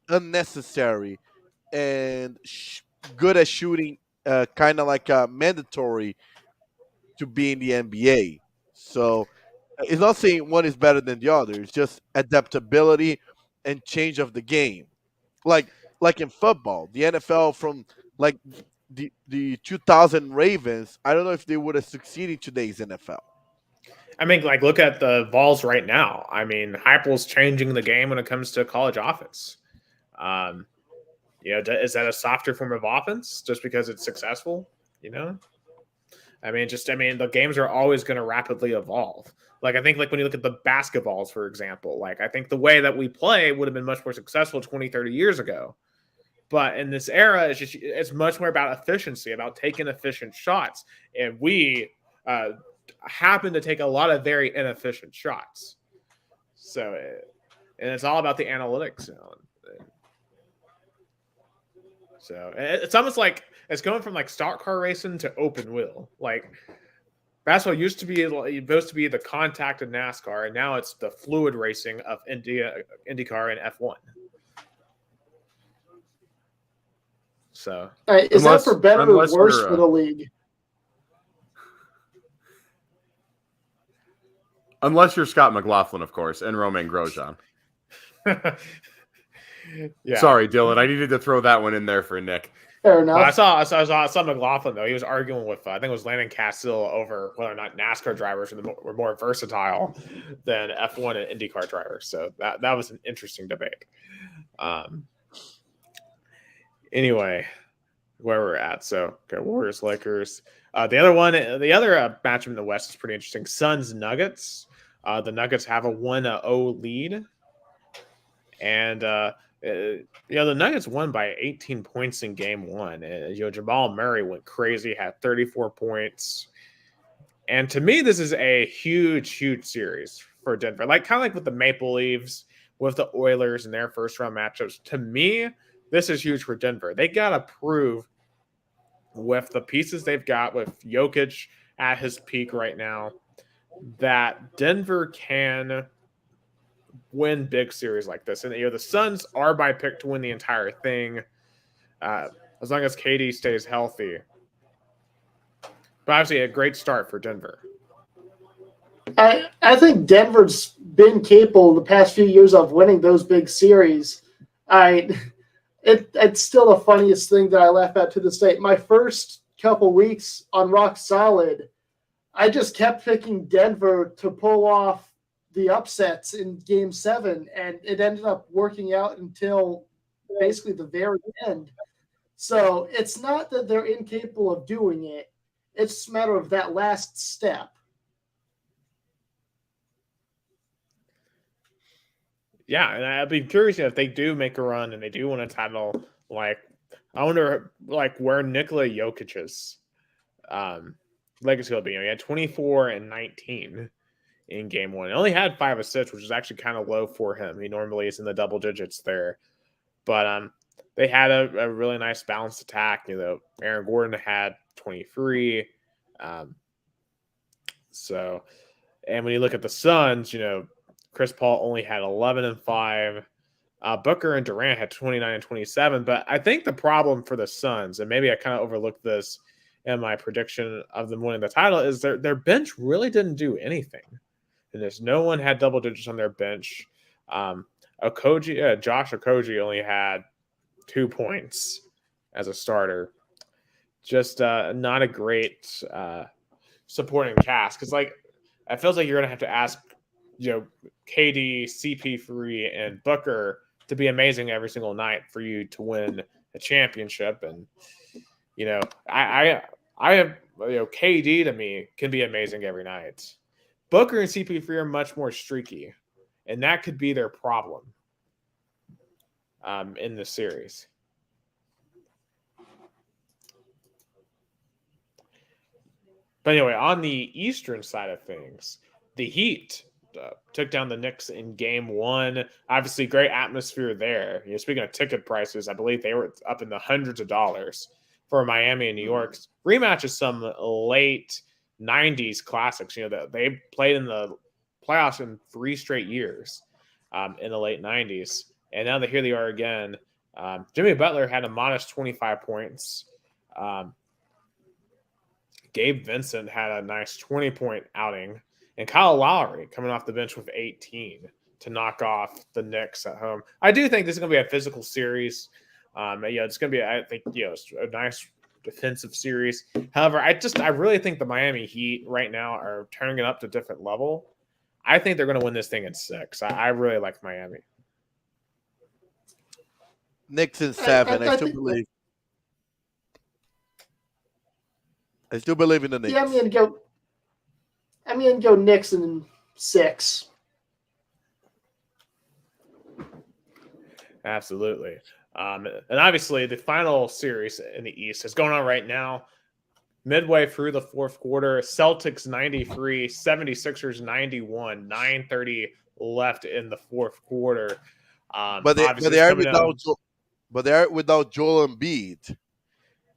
unnecessary and good at shooting, kind of like mandatory to be in the NBA. So it's not saying one is better than the other. It's just adaptability and change of the game. Like like in football, the NFL from like the 2000 Ravens. I don't know if they would have succeeded in today's NFL. I mean, like, look at the Vols right now. I mean, Heupel's changing the game when it comes to college offense. Um, is that a softer form of offense just because it's successful? I mean, the games are always going to rapidly evolve. Like, I think, like, when you look at the basketballs, for example, like, I think the way that we play would have been much more successful 20, 30 years ago. But in this era, it's much more about efficiency, about taking efficient shots. And we happen to take a lot of very inefficient shots. So, and it's all about the analytics. So it's almost like it's going from like stock car racing to open wheel. Like, basketball used to be supposed to be the contact of NASCAR, and now it's the fluid racing of IndyCar and F1. So, is that for better or worse for the league? Unless you're Scott McLaughlin, of course, and Romain Grosjean. Yeah. Sorry, Dylan. I needed to throw that one in there for Nick. Fair enough. Well, I saw McLaughlin, though. He was arguing with, I think it was Landon Cassill, over whether or not NASCAR drivers were more versatile than F1 and IndyCar drivers. So that was an interesting debate. Anyway, where we're at. So, okay, Warriors, Lakers. The other matchup in the West is pretty interesting. Suns, Nuggets. The Nuggets have a 1-0 lead. And, the Nuggets won by 18 points in game one. Jamal Murray went crazy, had 34 points. And to me, this is a huge, huge series for Denver. Like, kind of like with the Maple Leafs, with the Oilers in their first round matchups. To me, this is huge for Denver. They got to prove with the pieces they've got, with Jokic at his peak right now, that Denver can win big series like this. And the Suns are my pick to win the entire thing, as long as KD stays healthy. But obviously a great start for Denver. I think Denver's been capable the past few years of winning those big series. It's still the funniest thing that I laugh at to this day. My first couple weeks on Rock Solid, I just kept picking Denver to pull off the upsets in Game 7, and it ended up working out until basically the very end. So it's not that they're incapable of doing it. It's just a matter of that last step. Yeah, and I'd be curious if they do make a run and they do win a title. Like, I wonder, like, where Nikola Jokic's legacy will be. He had 24 and 19 in game one. He only had 5 assists, which is actually kind of low for him. He normally is in the double digits there. But they had a really nice balanced attack. Aaron Gordon had 23. And when you look at the Suns, Chris Paul only had 11 and 5. Booker and Durant had 29 and 27. But I think the problem for the Suns, and maybe I kind of overlooked this in my prediction of them winning the title, is their bench really didn't do anything. And there's no one had double digits on their bench. Josh Okogie only had 2 points as a starter. Just not a great supporting cast. Because, like, it feels like you're going to have to ask, KD, CP3, and Booker to be amazing every single night for you to win a championship. And, I have, KD to me can be amazing every night. Booker and CP3 are much more streaky, and that could be their problem in this series. But anyway, on the Eastern side of things, the Heat took down the Knicks in game one. Obviously, great atmosphere there. Speaking of ticket prices, I believe they were up in the hundreds of dollars for Miami and New York. Rematch of some late 90s classics. They played in the playoffs in 3 straight years in the late 90s. And now here they are again Jimmy Butler had a modest 25 points. Gabe Vincent had a nice 20-point outing. And Kyle Lowry coming off the bench with 18 to knock off the Knicks at home. I do think this is going to be a physical series. It's going to be, I think, a nice defensive series. However, I really think the Miami Heat right now are turning it up to a different level. I think they're going to win this thing in 6. I really like Miami. Knicks in 7. I still believe. I still believe in the Knicks. Yeah, I'm gonna go Knicks in 6. Absolutely. And obviously, the final series in the East is going on right now. Midway through the fourth quarter, Celtics 93, 76ers 91, 9:30 left in the fourth quarter. But they are without Joel Embiid.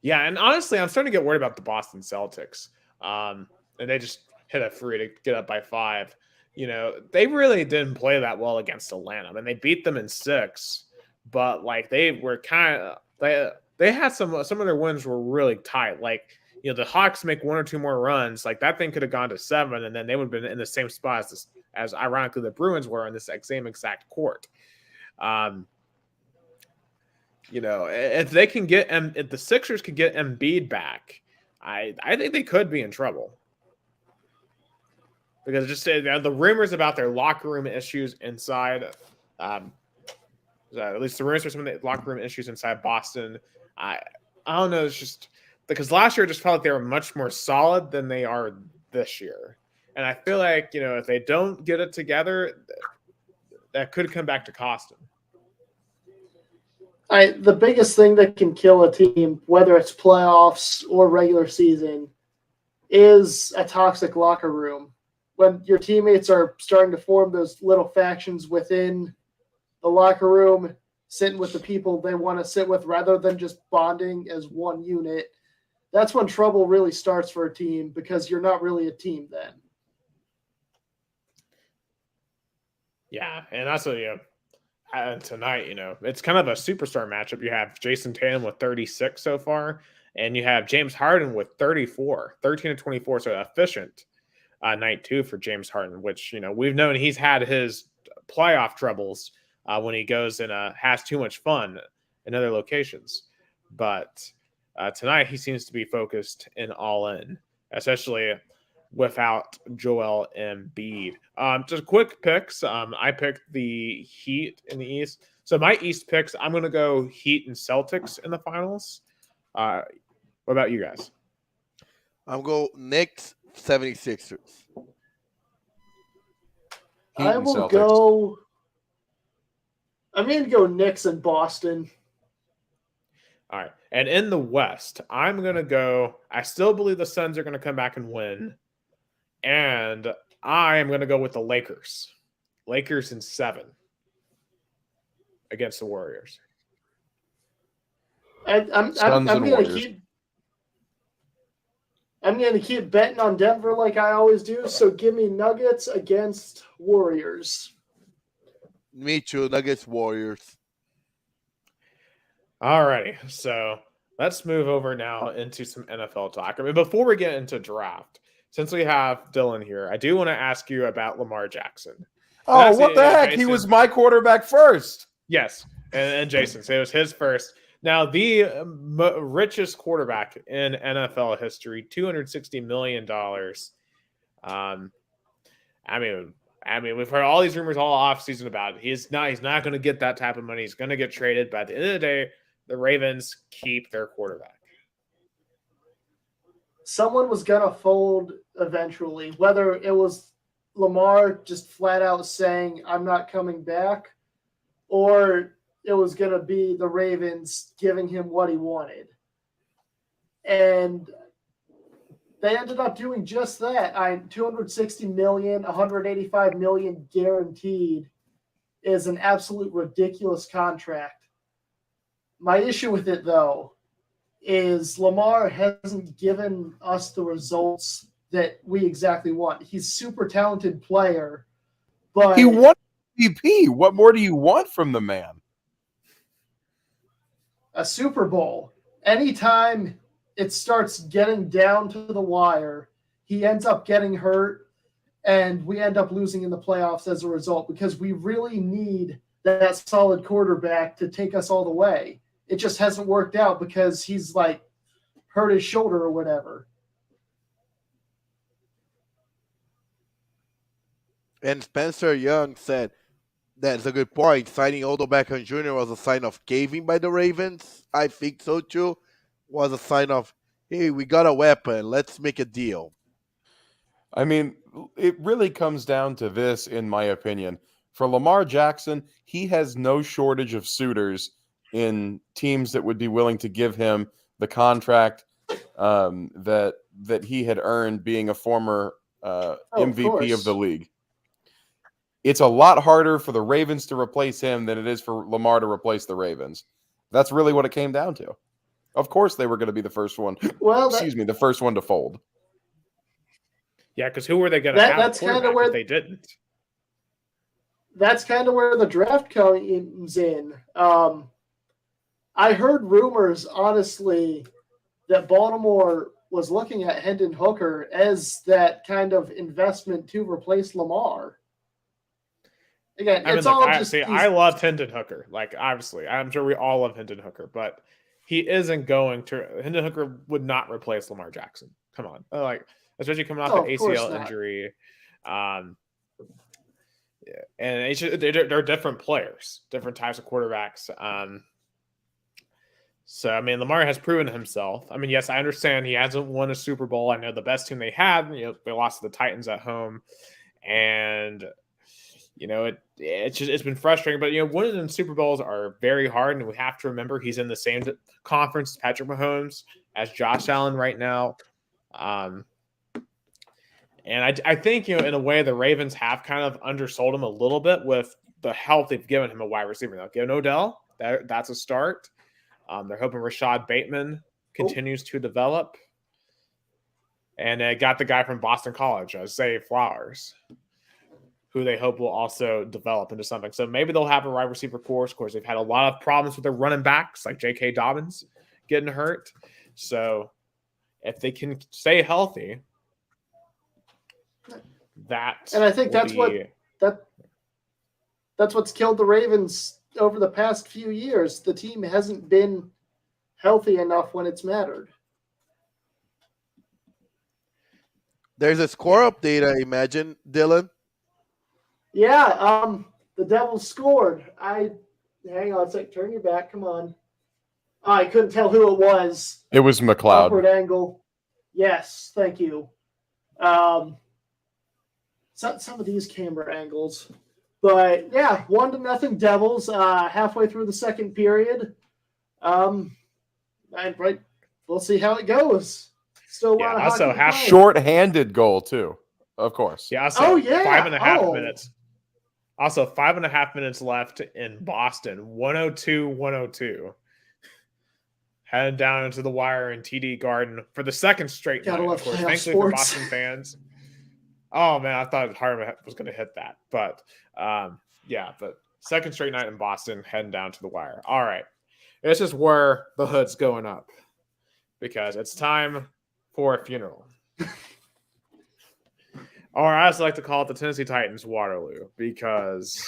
Yeah, and honestly, I'm starting to get worried about the Boston Celtics. And they just hit a free to get up by 5. They really didn't play that well against Atlanta. I mean, they beat them in 6, but they were they had some of their wins were really tight. The Hawks make 1 or 2 more runs, that thing could have gone to 7, and then they would have been in the same spot as ironically the Bruins were on this same exact court. If they can if the Sixers could get Embiid back, I think they could be in trouble. Because just the rumors about their locker room issues inside, at least the rumors for some of the locker room issues inside Boston, I don't know. It's just because last year I just felt like they were much more solid than they are this year. And I feel like, if they don't get it together, that could come back to cost them. The biggest thing that can kill a team, whether it's playoffs or regular season, is a toxic locker room. When your teammates are starting to form those little factions within the locker room, sitting with the people they want to sit with rather than just bonding as one unit, that's when trouble really starts for a team because you're not really a team then. Yeah, and that's what, tonight, it's kind of a superstar matchup. You have Jason Tatum with 36 so far, and you have James Harden with 34, 13 to 24, so efficient night 2 for James Harden, which, we've known he's had his playoff troubles when he goes and has too much fun in other locations. But tonight he seems to be focused and all in, especially without Joel Embiid. Just quick picks. I picked the Heat in the East. So my East picks, I'm going to go Heat and Celtics in the finals. What about you guys? I'm going Knicks, 76ers. I'm going to go Knicks and Boston. All right. And in the West, I'm going to go, I still believe the Suns are going to come back and win. And I am going to go with the Lakers. Lakers in 7 against the Warriors. I'm going to keep betting on Denver like I always do. So give me Nuggets against Warriors. Me too. Nuggets, Warriors. All righty. So let's move over now into some NFL talk. I mean, before we get into draft, since we have Dylan here, I do want to ask you about Lamar Jackson. Oh, what the heck? Jason, he was my quarterback first. Yes, and Jason. So it was his first. Now, the richest quarterback in NFL history, $260 million. I mean, we've heard all these rumors all offseason about it. He's not going to get that type of money. He's going to get traded. But at the end of the day, the Ravens keep their quarterback. Someone was going to fold eventually, whether it was Lamar just flat out saying, I'm not coming back, or it was going to be the Ravens giving him what he wanted. And they ended up doing just that. $260 million, $185 million guaranteed is an absolute ridiculous contract. My issue with it, though, is Lamar hasn't given us the results that we exactly want. He's a super talented player, but he won MVP. What more do you want from the man? a Super Bowl. Anytime it starts getting down to the wire, he ends up getting hurt, and we end up losing in the playoffs as a result because we really need that solid quarterback to take us all the way. It just hasn't worked out because he's like hurt his shoulder or whatever. And Spencer Young said that's a good point. Signing Odell Beckham Jr. was a sign of caving by the Ravens. I think so too. Was a sign of, hey, we got a weapon. Let's make a deal. I mean, it really comes down to this, in my opinion. For Lamar Jackson, he has no shortage of suitors in teams that would be willing to give him the contract that he had earned being a former MVP of the league. It's a lot harder for the Ravens to replace him than it is for Lamar to replace the Ravens. That's really what it came down to. Of course, they were going to be the first one. Well, the first one to fold. Yeah, because who were they going to have that's kind of where if they didn't? That's kind of where the draft comes in. I heard rumors, honestly, that Baltimore was looking at Hendon Hooker as that kind of investment to replace Lamar. Again, I mean, it's all I love Hendon Hooker. Like, obviously, I'm sure we all love Hendon Hooker, but he isn't going to. Hendon Hooker would not replace Lamar Jackson. Come on, especially coming off an ACL injury. Yeah, and they're different players, different types of quarterbacks. So, I mean, Lamar has proven himself. I mean, yes, I understand he hasn't won a Super Bowl. I know the best team they had, they lost to the Titans at home. And, it's been frustrating. But, winning in Super Bowls are very hard. And we have to remember he's in the same conference as Patrick Mahomes, as Josh Allen right now. And I think, in a way, the Ravens have kind of undersold him a little bit with the help they've given him a wide receiver. Now, given Odell, that's a start. They're hoping Rashad Bateman continues to develop. And they got the guy from Boston College, Zay Flowers, who they hope will also develop into something. So maybe they'll have a wide receiver core. Of course, they've had a lot of problems with their running backs, like J.K. Dobbins getting hurt. So if they can stay healthy, and I think that's what's killed the Ravens over the past few years. The team hasn't been healthy enough when it's mattered. There's a score update, I imagine, Dylan. Yeah, the Devils scored. Hang on a sec. Turn your back. Come on. I couldn't tell who it was. It was McLeod. Upward angle. Yes, thank you. Some of these camera angles. But, yeah, 1-0 Devils halfway through the second period. We'll see how it goes. Still also short-handed goal, too, of course. Yeah, also 5.5 minutes. Also, 5.5 minutes left in Boston. 102-102. Heading down into the wire in TD Garden for the second straight night. Of course, thankfully for Boston fans. Oh, man, I thought Harvard was going to hit that. But, but second straight night in Boston, heading down to the wire. All right. This is where the hood's going up because it's time for a funeral. Or I also like to call it the Tennessee Titans Waterloo because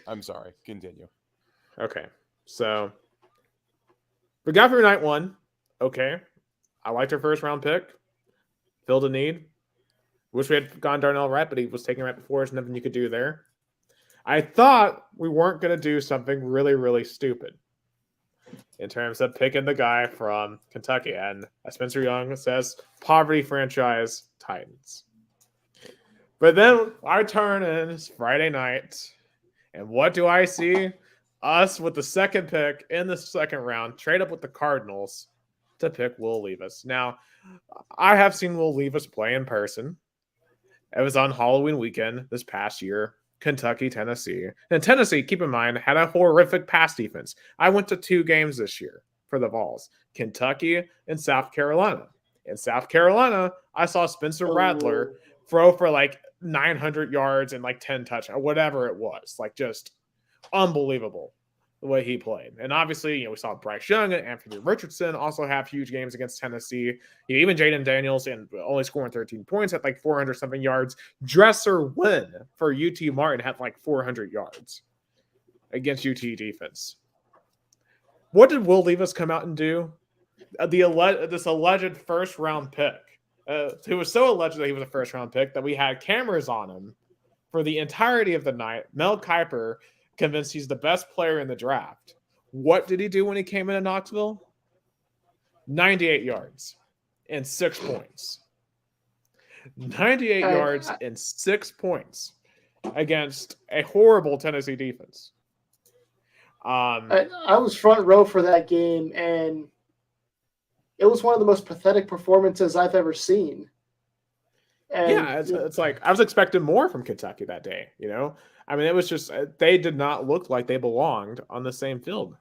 I'm sorry. Continue. Okay. So we got through night one. Okay. I liked our first round pick. Filled a need. Wish we had gone Darnell Wright, but he was taken right before us. Nothing you could do there. I thought we weren't going to do something really, really stupid in terms of picking the guy from Kentucky. And as Spencer Young says, poverty franchise Titans. But then I turn in, it's Friday night, and what do I see? Us with the second pick in the second round, trade up with the Cardinals to pick Will Levis. Now, I have seen Will Levis play in person. It was on Halloween weekend this past year. Kentucky, Tennessee. And Tennessee, keep in mind, had a horrific pass defense. I went to 2 games this year for the Vols. Kentucky and South Carolina. In South Carolina, I saw Spencer Rattler throw for like 900 yards and like 10 touchdowns, whatever it was. Like just unbelievable the way he played. And obviously, we saw Bryce Young and Anthony Richardson also have huge games against Tennessee. Even Jaden Daniels and only scoring 13 points at like 400 something yards. Dresser Wynn for UT Martin had like 400 yards against UT defense. What did Will Levis come out and do? This alleged first round pick. He was so alleged that he was a first round pick that we had cameras on him for the entirety of the night. Mel Kiper convinced he's the best player in the draft. What did he do when he came into Knoxville? 98 yards and 6 points. 98 yards and 6 points against a horrible Tennessee defense. I was front row for that game, and it was one of the most pathetic performances I've ever seen. And yeah, it's like I was expecting more from Kentucky that day. I mean, it was just they did not look like they belonged on the same field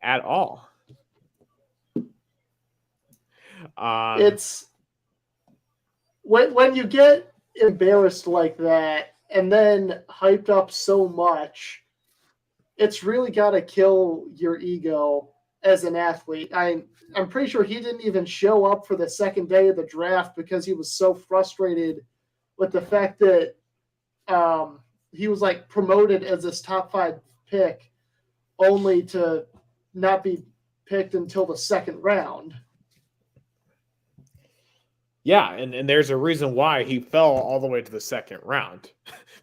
at all. It's when you get embarrassed like that and then hyped up so much, it's really got to kill your ego as an athlete. I'm pretty sure he didn't even show up for the second day of the draft because he was so frustrated with the fact that he was like promoted as this top 5 pick only to not be picked until the second round. Yeah, and there's a reason why he fell all the way to the second round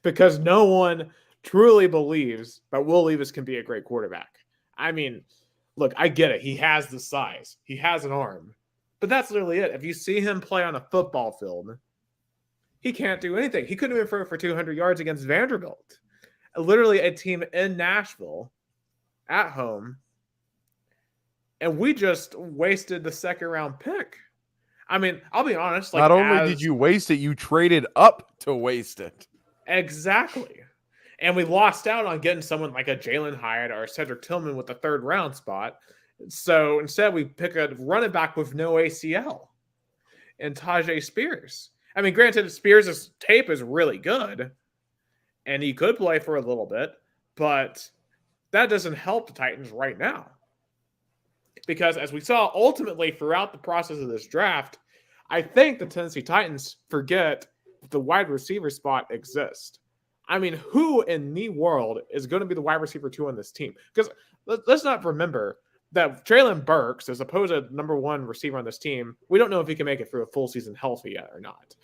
because no one truly believes that Will Levis can be a great quarterback. I mean, look, I get it. He has the size. He has an arm. But that's literally it. If you see him play on a football field, he can't do anything. He couldn't even throw for 200 yards against Vanderbilt. Literally a team in Nashville at home. And we just wasted the second round pick. I mean, I'll be honest. Not only did you waste it, you traded up to waste it. Exactly. And we lost out on getting someone like a Jalen Hyatt or a Cedric Tillman with the third round spot. So instead, we pick a running back with no ACL and Tajay Spears. I mean, granted, Spears' tape is really good, and he could play for a little bit, but that doesn't help the Titans right now. Because as we saw ultimately throughout the process of this draft, I think the Tennessee Titans forget the wide receiver spot exists. I mean, who in the world is going to be the wide receiver 2 on this team? Because let's not remember that Traylon Burks, as opposed to number 1 receiver on this team, we don't know if he can make it through a full season healthy yet or not.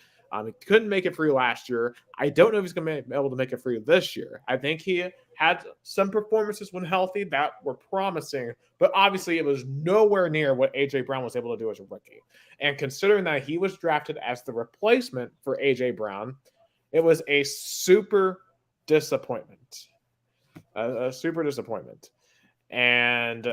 He couldn't make it through last year. I don't know if he's going to be able to make it through this year. I think he had some performances when healthy that were promising, but obviously it was nowhere near what A.J. Brown was able to do as a rookie. And considering that he was drafted as the replacement for A.J. Brown, it was a super disappointment. A super disappointment. And,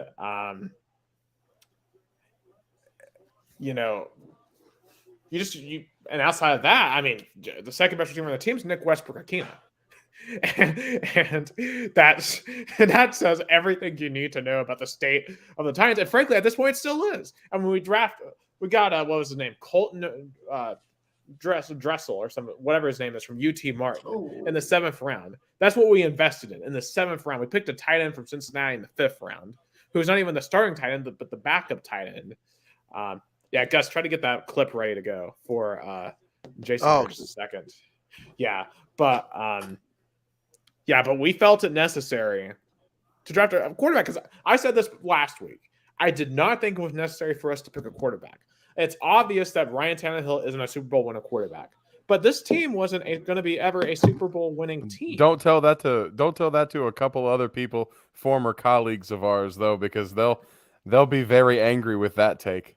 and outside of that, I mean, the second best receiver on the team is Nick Westbrook-Akina. and that says everything you need to know about the state of the Titans. And frankly, at this point, it still is. I mean, we got, what was his name? Colton Dressel or whatever his name is from UT Martin in the 7th round. That's what we invested in the 7th round. We picked a tight end from Cincinnati in the 5th round, who's not even the starting tight end, but the backup tight end. Yeah, Gus, try to get that clip ready to go for Jason for just a second. Yeah, but we felt it necessary to draft a quarterback because I said this last week. I did not think it was necessary for us to pick a quarterback. It's obvious that Ryan Tannehill isn't a Super Bowl winning quarterback, but this team wasn't going to be ever a Super Bowl winning team. Don't tell that to a couple other people, former colleagues of ours, though, because they'll be very angry with that take.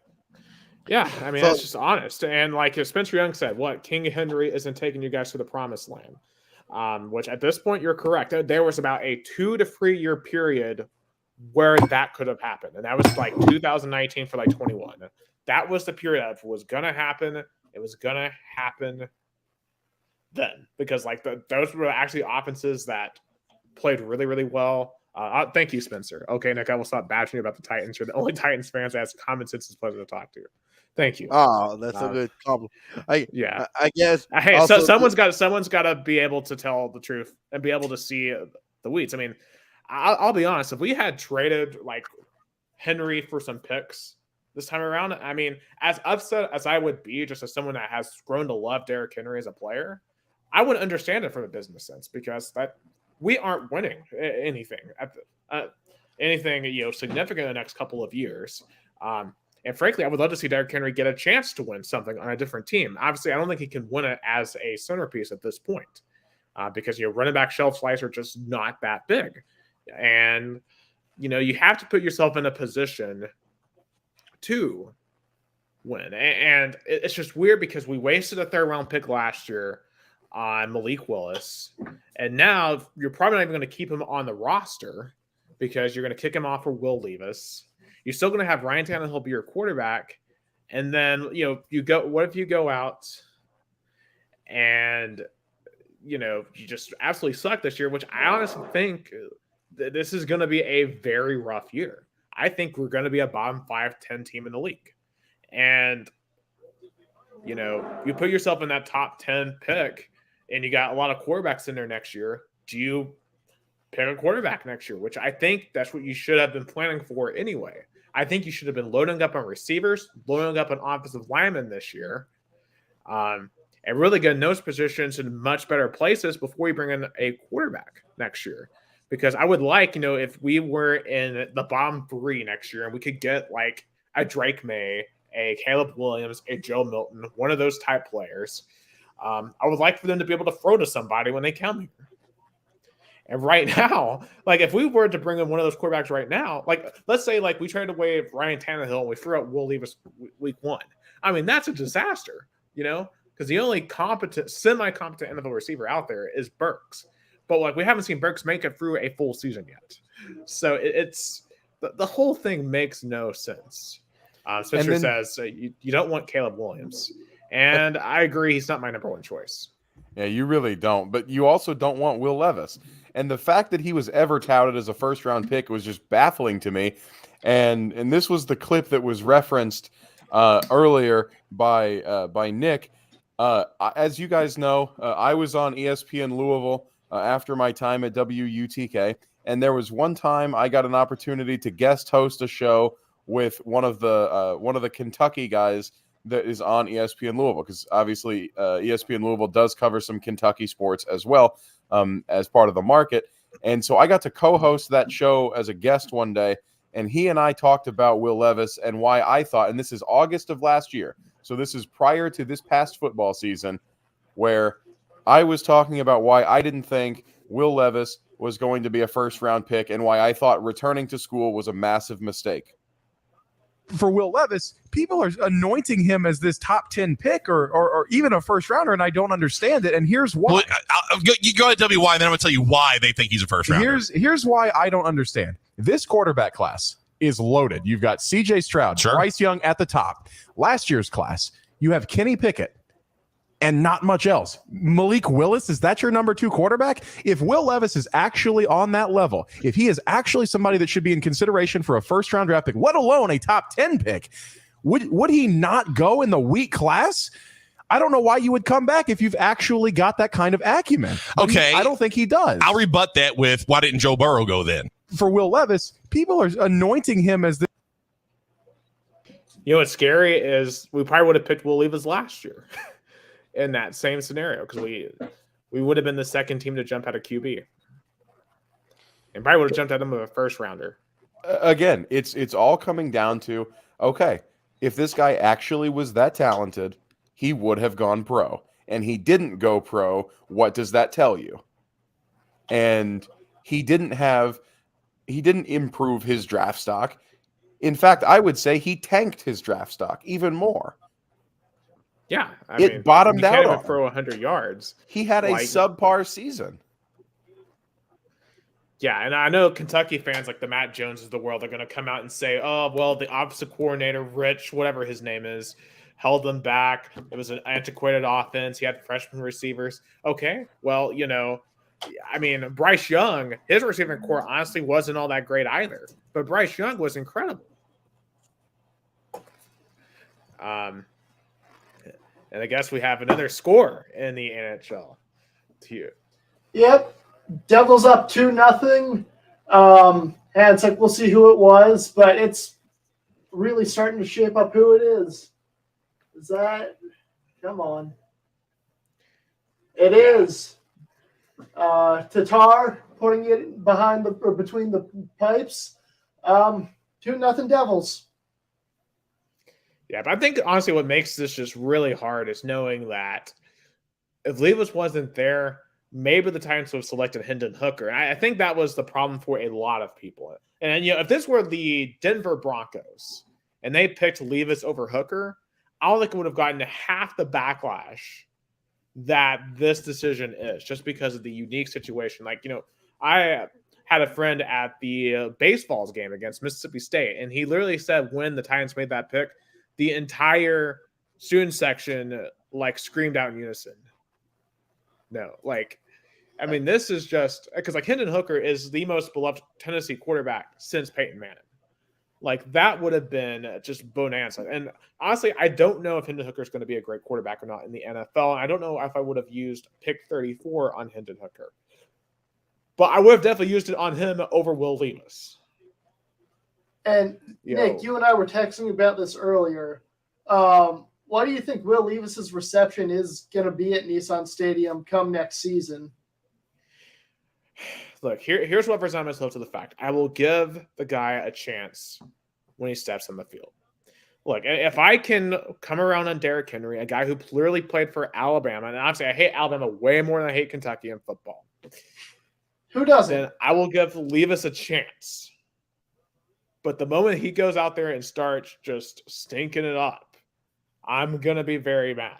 Yeah, I mean, that's just honest. And like Spencer Young said, King Henry isn't taking you guys to the promised land, which at this point, you're correct. There was about a 2 to 3 year period where that could have happened. And that was like 2019 for like 21. That was the period that was going to happen. It was going to happen then because like those were actually offenses that played really, really well. Thank you, Spencer. Okay, Nick, I will stop bashing you about the Titans. You're the only Titans fans that has common sense is pleasure to talk to. Thank you. Oh, that's a good compliment. Yeah. I guess. Hey, so Also, someone's got to be able to tell the truth and be able to see the weeds. I mean, I'll be honest. If we had traded like Henry for some picks this time around, I mean, as upset as I would be, just as someone that has grown to love Derrick Henry as a player, I would understand it from a business sense because that we aren't winning anything anything significant in the next couple of years. And frankly, I would love to see Derrick Henry get a chance to win something on a different team. Obviously, I don't think he can win it as a centerpiece at this point because running back shelf lives are just not that big. And, you have to put yourself in a position to win. And it's just weird because we wasted a third-round pick last year on Malik Willis. And now you're probably not even going to keep him on the roster because you're going to kick him off for Will Levis. You're still going to have Ryan Tannehill be your quarterback. And then, what if you go out and, you just absolutely suck this year, which I honestly think this is going to be a very rough year. I think we're going to be a bottom 5-10 team in the league. And, you put yourself in that top 10 pick and you got a lot of quarterbacks in there next year. Do you pick a quarterback next year, which I think that's what you should have been planning for anyway. I think you should have been loading up on receivers, loading up on offensive linemen this year, and really getting those positions in much better places before you bring in a quarterback next year. Because I would like, if we were in the bottom 3 next year and we could get like a Drake May, a Caleb Williams, a Joe Milton, one of those type players, I would like for them to be able to throw to somebody when they come here. And right now, like if we were to bring in one of those quarterbacks right now, like let's say like we traded away Ryan Tannehill and we threw out Will Levis week 1. I mean, that's a disaster, because the only semi-competent NFL receiver out there is Burks. But like we haven't seen Burks make it through a full season yet. So it's the whole thing makes no sense. Spencer says you don't want Caleb Williams. And I agree, he's not my number 1 choice. Yeah, you really don't. But you also don't want Will Levis. And the fact that he was ever touted as a first-round pick was just baffling to me. And this was the clip that was referenced earlier by Nick. As you guys know, I was on ESPN Louisville after my time at WUTK. And there was one time I got an opportunity to guest host a show with one of the Kentucky guys that is on ESPN Louisville, because obviously ESPN Louisville does cover some Kentucky sports as well as part of the market. And so I got to co-host that show as a guest one day, and he and I talked about Will Levis and why I thought, and this is August of last year, so this is prior to this past football season, where I was talking about why I didn't think Will Levis was going to be a first-round pick and why I thought returning to school was a massive mistake. For Will Levis, people are anointing him as this top 10 pick or even a first rounder, and I don't understand it. And here's why. Well, you go ahead and tell me why, and then I'm going to tell you why they think he's a first rounder. Here's why I don't understand. This quarterback class is loaded. You've got C.J. Stroud, sure, Bryce Young at the top. Last year's class, you have Kenny Pickett and not much else. Malik Willis, is that your number 2 quarterback? If Will Levis is actually on that level, if he is actually somebody that should be in consideration for a first-round draft pick, let alone a top 10 pick, would he not go in the weak class? I don't know why you would come back if you've actually got that kind of acumen. Okay. I don't think he does. I'll rebut that with, why didn't Joe Burrow go then? For Will Levis, people are anointing him as the... What's scary is we probably would have picked Will Levis last year. In that same scenario, because we would have been the second team to jump out of QB, and probably would have jumped at him with a first rounder. Again, it's all coming down to, okay, if this guy actually was that talented, he would have gone pro, and he didn't go pro. What does that tell you? And he didn't improve his draft stock. In fact, I would say he tanked his draft stock even more. Yeah, I mean, bottomed you can't out. Even throw 100 yards. He had a subpar season. Yeah, and I know Kentucky fans like the Matt Joneses of the world are going to come out and say, "Oh, well, the offensive coordinator, Rich, whatever his name is, held them back. It was an antiquated offense. He had freshman receivers." Okay, well, I mean, Bryce Young, his receiving core honestly wasn't all that great either, but Bryce Young was incredible. And I guess we have another score in the NHL. Yep. Devils up 2-0. And it's like, we'll see who it was, but it's really starting to shape up who it is. Is that? Come on. It is. Tatar putting it between the pipes. 2-0 Devils. Yeah, but I think honestly what makes this just really hard is knowing that if Levis wasn't there, maybe the Titans would have selected Hendon Hooker. And I think that was the problem for a lot of people. And if this were the Denver Broncos and they picked Levis over Hooker, I don't think it would have gotten half the backlash that this decision is, just because of the unique situation. Like, I had a friend at the baseballs game against Mississippi State, and he literally said when the Titans made that pick, the entire student section screamed out in unison. No, this is just because Hendon Hooker is the most beloved Tennessee quarterback since Peyton Manning. That would have been just bonanza. And honestly, I don't know if Hendon Hooker is going to be a great quarterback or not in the NFL. I don't know if I would have used pick 34 on Hendon Hooker, but I would have definitely used it on him over Will Levis. And Nick, you and I were texting about this earlier. What do you think Will Levis's reception is going to be at Nissan Stadium come next season? Look, here's what presents myself to the fact. I will give the guy a chance when he steps on the field. Look, if I can come around on Derrick Henry, a guy who clearly played for Alabama, and obviously I hate Alabama way more than I hate Kentucky in football. Who doesn't? Then I will give Levis a chance. But the moment he goes out there and starts just stinking it up, I'm going to be very mad.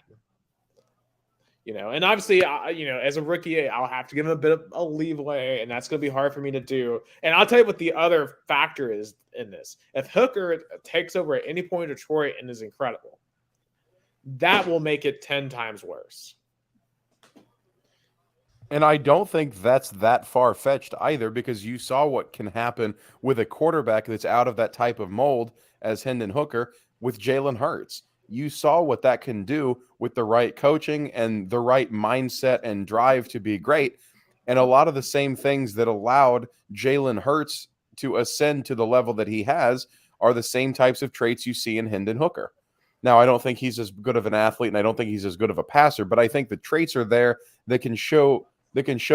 And obviously, as a rookie, I'll have to give him a bit of a leeway, and that's going to be hard for me to do. And I'll tell you what the other factor is in this. If Hooker takes over at any point in Detroit and is incredible, that will make it 10 times worse. And I don't think that's that far-fetched either, because you saw what can happen with a quarterback that's out of that type of mold as Hendon Hooker with Jalen Hurts. You saw what that can do with the right coaching and the right mindset and drive to be great. And a lot of the same things that allowed Jalen Hurts to ascend to the level that he has are the same types of traits you see in Hendon Hooker. Now, I don't think he's as good of an athlete, and I don't think he's as good of a passer, but I think the traits are there that can show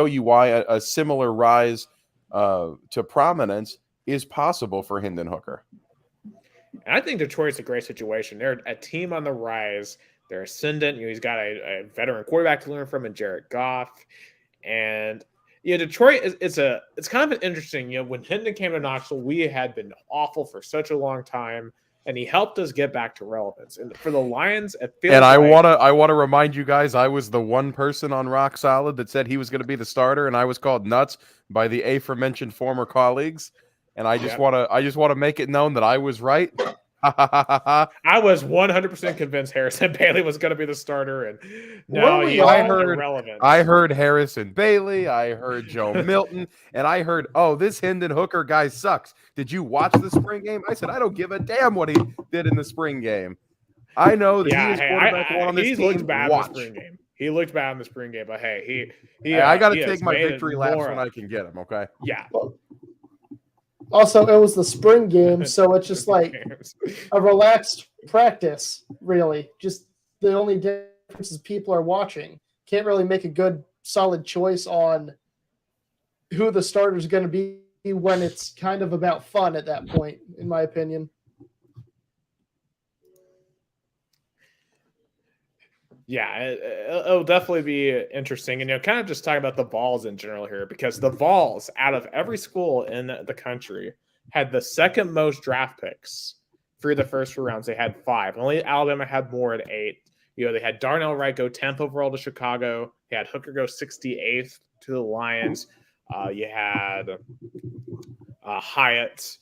you why a similar rise to prominence is possible for Hendon Hooker. And I think Detroit's a great situation. They're a team on the rise. They're ascendant. He's got a veteran quarterback to learn from in Jared Goff. And Detroit it's kind of an interesting, when Hendon came to Knoxville, we had been awful for such a long time, and he helped us get back to relevance. And for the Lions, it feels I want to remind you guys, I was the one person on Rock Solid that said he was going to be the starter, and I was called nuts by the aforementioned former colleagues. And I just want to make it known that I was right. I was 100% convinced Harrison Bailey was going to be the starter, and now he's irrelevant. I heard Harrison Bailey, I heard Joe Milton, and I heard, this Hendon Hooker guy sucks. Did you watch the spring game? I said, I don't give a damn what he did in the spring game. I know that he is quarterback one on this team. Looked bad in the spring game. He looked bad in the spring game, but hey, I got to take my victory laps when I can get him. Okay. Yeah. Also, it was the spring game, so it's just like a relaxed practice, really. Just the only difference is people are watching. Can't really make a good, solid choice on who the starter is going to be when it's kind of about fun at that point, in my opinion. Yeah, it'll definitely be interesting. And, kind of just talking about the Vols in general here, because the Vols, out of every school in the country, had the second most draft picks through the first 4 rounds. They had 5. Only Alabama had more at 8. They had Darnell Wright go 10th overall to Chicago. They had Hooker go 68th to the Lions. You had Hyatt,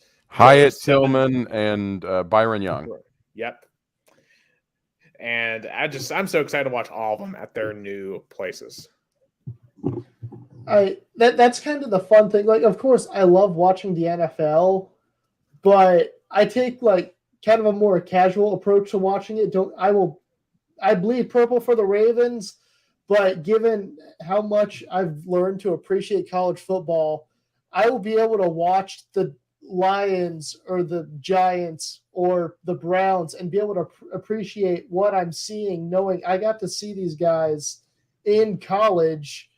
Tillman, and Byron Young. Yep. And I'm so excited to watch all of them at their new places. That's kind of the fun thing. Of course, I love watching the NFL, but I take kind of a more casual approach to watching it. I bleed purple for the Ravens, but given how much I've learned to appreciate college football, I will be able to watch the Lions or the Giants or the Browns and be able to appreciate what I'm seeing, knowing I got to see these guys in college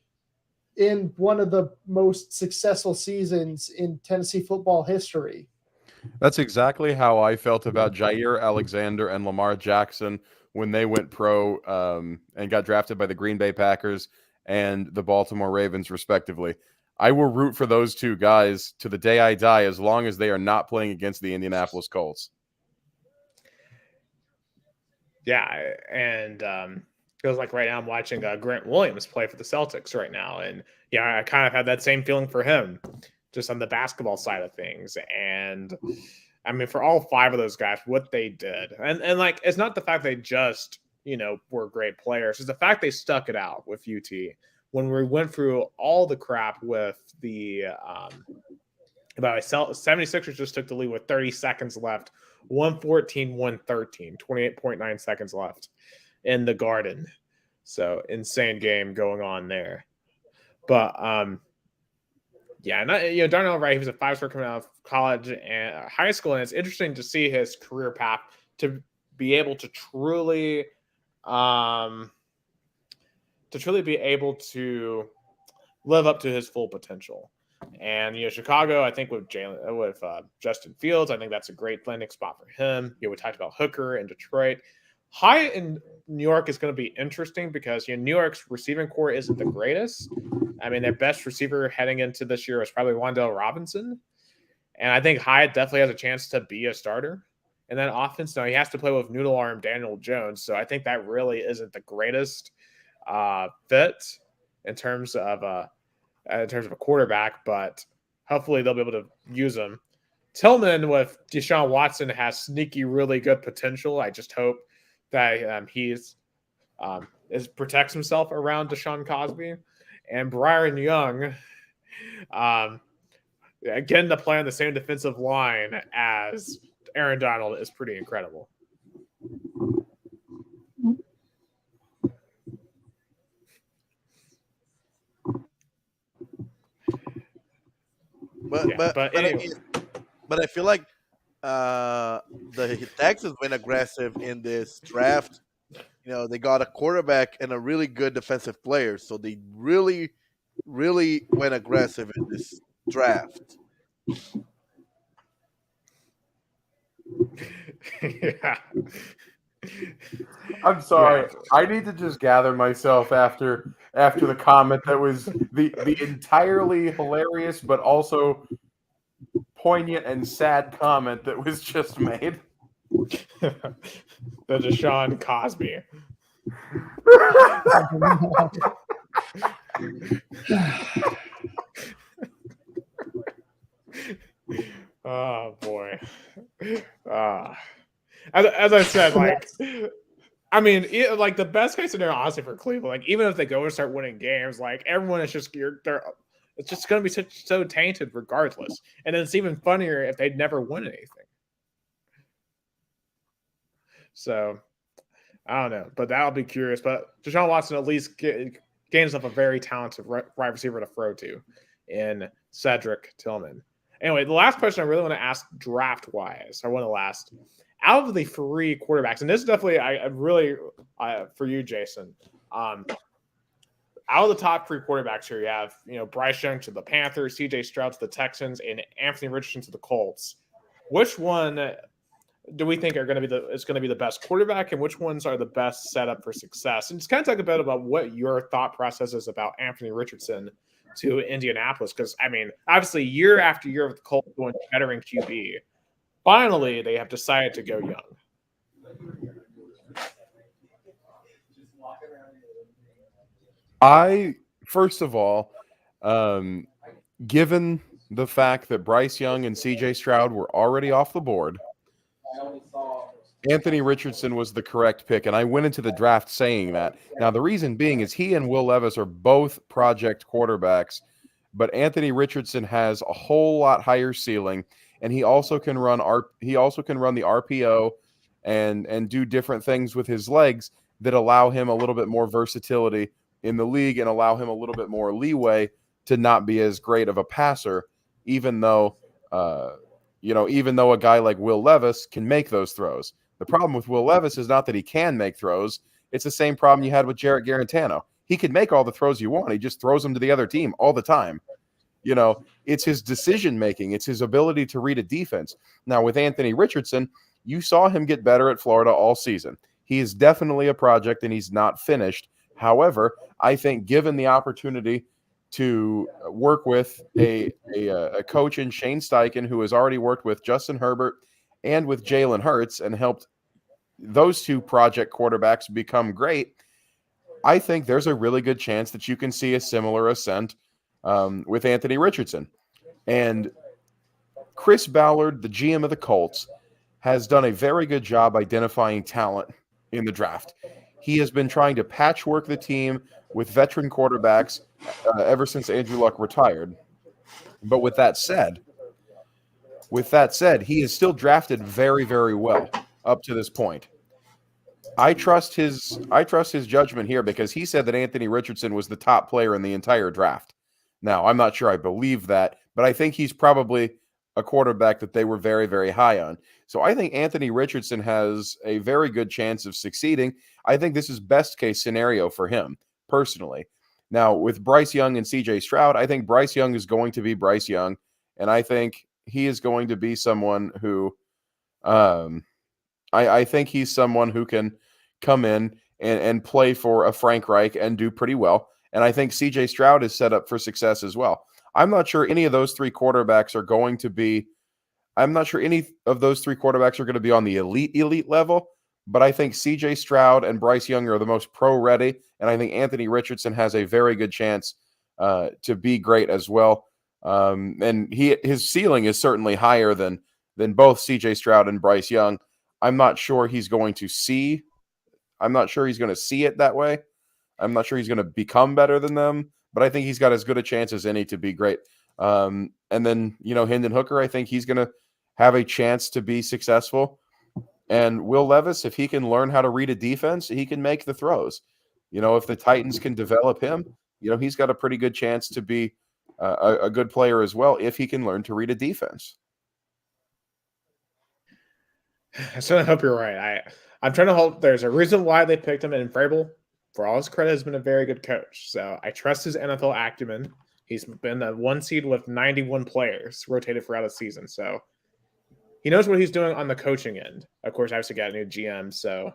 in one of the most successful seasons in Tennessee football history. That's exactly how I felt about Jair Alexander and Lamar Jackson when they went pro and got drafted by the Green Bay Packers and the Baltimore Ravens, respectively. I will root for those two guys to the day I die as long as they are not playing against the Indianapolis Colts. Yeah, and feels like right now I'm watching Grant Williams play for the Celtics right now, and yeah, I kind of had that same feeling for him, just on the basketball side of things. And I mean, for all five of those guys, what they did, and like, it's not the fact they just were great players; it's the fact they stuck it out with UT when we went through all the crap with the about 76ers just took the lead with 30 seconds left, 114, 113, 28.9 seconds left in the Garden. So insane game going on there. But yeah, Darnell Wright, he was a 5-star coming out of college and high school, and it's interesting to see his career path to be able to truly be able to live up to his full potential. And Chicago, I think with Justin Fields, I think that's a great landing spot for him. We talked about Hooker in Detroit. High in New York is going to be interesting because New York's receiving core isn't the greatest. I mean, their best receiver heading into this year is probably Wan'Dale Robinson, and I think Hyatt definitely has a chance to be a starter in that offense. Now he has to play with noodle arm Daniel Jones, so I think that really isn't the greatest fit in terms of a quarterback, but hopefully they'll be able to use him. Tillman with Deshaun Watson has sneaky, really good potential. I just hope that he protects himself around Deshaun Cosby. And Brian Young, again, to play on the same defensive line as Aaron Donald is pretty incredible. But I feel like the Texans went aggressive in this draft. They got a quarterback and a really good defensive player, so they really, really went aggressive in this draft. Yeah. I'm sorry. Yeah. I need to just gather myself after the comment that was the entirely hilarious but also poignant and sad comment that was just made. The Deshaun Cosby. Oh boy. As I said, I mean, like the best case scenario, honestly, for Cleveland, even if they go and start winning games, everyone is just it's just going to be so tainted regardless. And then it's even funnier if they'd never win anything. So I don't know, but I'll be curious. But Deshaun Watson at least gains himself a very talented wide receiver to throw to in Cedric Tillman. Anyway, the last question I really want to ask draft-wise, out of the three quarterbacks, and this is definitely for you, Jason. Out of the top three quarterbacks here, you have Bryce Young to the Panthers, C.J. Stroud to the Texans, and Anthony Richardson to the Colts. Which one do we think is going to be the best quarterback, and which ones are the best set up for success? And just kind of talk a bit about what your thought process is about Anthony Richardson to Indianapolis, because I mean, obviously, year after year with the Colts going veteran QB, finally they have decided to go young. First of all, given the fact that Bryce Young and C.J. Stroud were already off the board, Anthony Richardson was the correct pick, and I went into the draft saying that. Now, the reason being is he and Will Levis are both project quarterbacks, but Anthony Richardson has a whole lot higher ceiling. and he also can run the RPO and do different things with his legs that allow him a little bit more versatility in the league and allow him a little bit more leeway to not be as great of a passer, even though a guy like Will Levis can make those throws. The problem with Will Levis is not that he can make throws. It's the same problem you had with Jarrett Garantano. He can make all the throws you want. He just throws them to the other team all the time. It's his decision-making. It's his ability to read a defense. Now, with Anthony Richardson, you saw him get better at Florida all season. He is definitely a project, and he's not finished. However, I think given the opportunity to work with a coach in Shane Steichen, who has already worked with Justin Herbert and with Jalen Hurts and helped those two project quarterbacks become great, I think there's a really good chance that you can see a similar ascent with Anthony Richardson. And Chris Ballard, the GM of the Colts, has done a very good job identifying talent in the draft. He has been trying to patchwork the team with veteran quarterbacks ever since Andrew Luck retired. But with that said, he has still drafted very, very well up to this point. I trust his judgment here because he said that Anthony Richardson was the top player in the entire draft. Now, I'm not sure I believe that, but I think he's probably a quarterback that they were very, very high on. So I think Anthony Richardson has a very good chance of succeeding. I think this is best case scenario for him personally. Now, with Bryce Young and CJ Stroud, I think Bryce Young is going to be Bryce Young, and I think he is going to be someone who I think he's someone who can come in and play for a Frank Reich and do pretty well. And I think CJ Stroud is set up for success as well. I'm not sure any of those three quarterbacks are going to be on the elite level, but I think CJ Stroud and Bryce Young are the most pro-ready, and I think Anthony Richardson has a very good chance to be great as well. And his ceiling is certainly higher than both CJ Stroud and Bryce Young. I'm not sure he's going to see it that way. I'm not sure he's going to become better than them, but I think he's got as good a chance as any to be great. And then, Hendon Hooker, I think he's going to have a chance to be successful. And Will Levis, if he can learn how to read a defense, he can make the throws. If the Titans can develop him, he's got a pretty good chance to be a good player as well if he can learn to read a defense. I certainly hope you're right. I'm trying to hope there's a reason why they picked him, and Vrabel, for all his credit, has been a very good coach. So I trust his NFL acumen. He's been the one seed with 91 players rotated throughout the season. So he knows what he's doing on the coaching end. Of course, I obviously got a new GM, so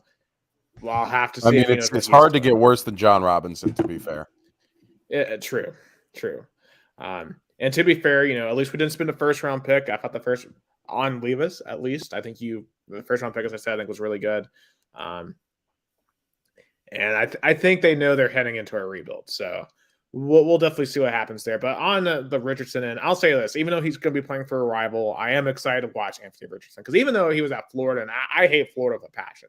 I'll have to see. I mean, it's hard to get worse than John Robinson, to be fair. True. And to be fair, at least we didn't spend a first-round pick. I thought the first on Levis, at least. I think the first-round pick, as I said, I think was really good. And I think they know they're heading into a rebuild. So we'll definitely see what happens there. But on the Richardson end, I'll say this. Even though he's going to be playing for a rival, I am excited to watch Anthony Richardson. Because even though he was at Florida, and I hate Florida with a passion,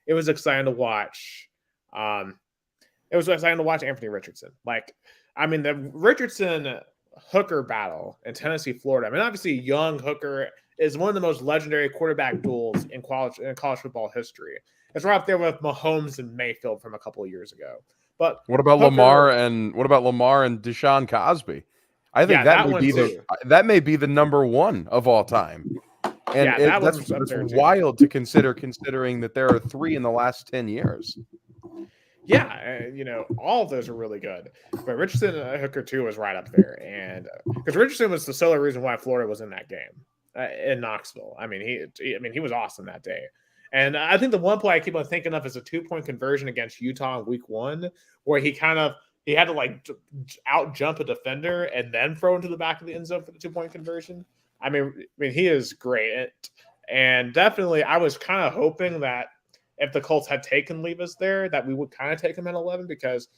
it was exciting to watch. It was exciting to watch Anthony Richardson. The Richardson-Hooker battle in Tennessee, Florida. I mean, obviously, young Hooker is one of the most legendary quarterback duels in college football history. It's right up there with Mahomes and Mayfield from a couple of years ago. But what about Lamar and Deshaun Cosby? I think that may be the number one of all time. And that's wild to consider, considering that there are three in the last 10 years. Yeah, all of those are really good. But Richardson and Hooker, too, was right up there. And because Richardson was the sole reason why Florida was in that game in Knoxville. I mean, he was awesome that day. And I think the one play I keep on thinking of is a 2-point conversion against Utah in week 1, where he had to out jump a defender and then throw into the back of the end zone for the 2-point conversion. I mean, he is great. And definitely, I was kind of hoping that if the Colts had taken Levis there, that we would kind of take him at 11 because,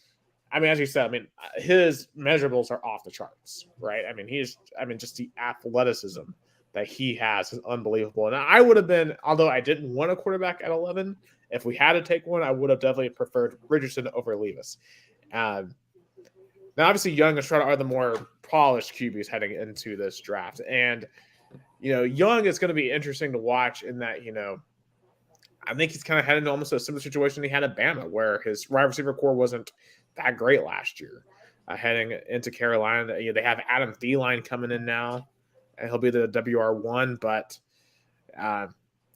as you said, his measurables are off the charts, right? Just the athleticism that he has is unbelievable. And I would have been, although I didn't want a quarterback at 11, if we had to take one, I would have definitely preferred Richardson over Levis. Now, obviously, Young and Stroud are the more polished QBs heading into this draft. And Young is going to be interesting to watch in that, I think he's kind of heading to almost a similar situation he had at Bama, where his wide receiver core wasn't that great last year. Heading into Carolina, they have Adam Thielen coming in now, and he'll be the WR1. But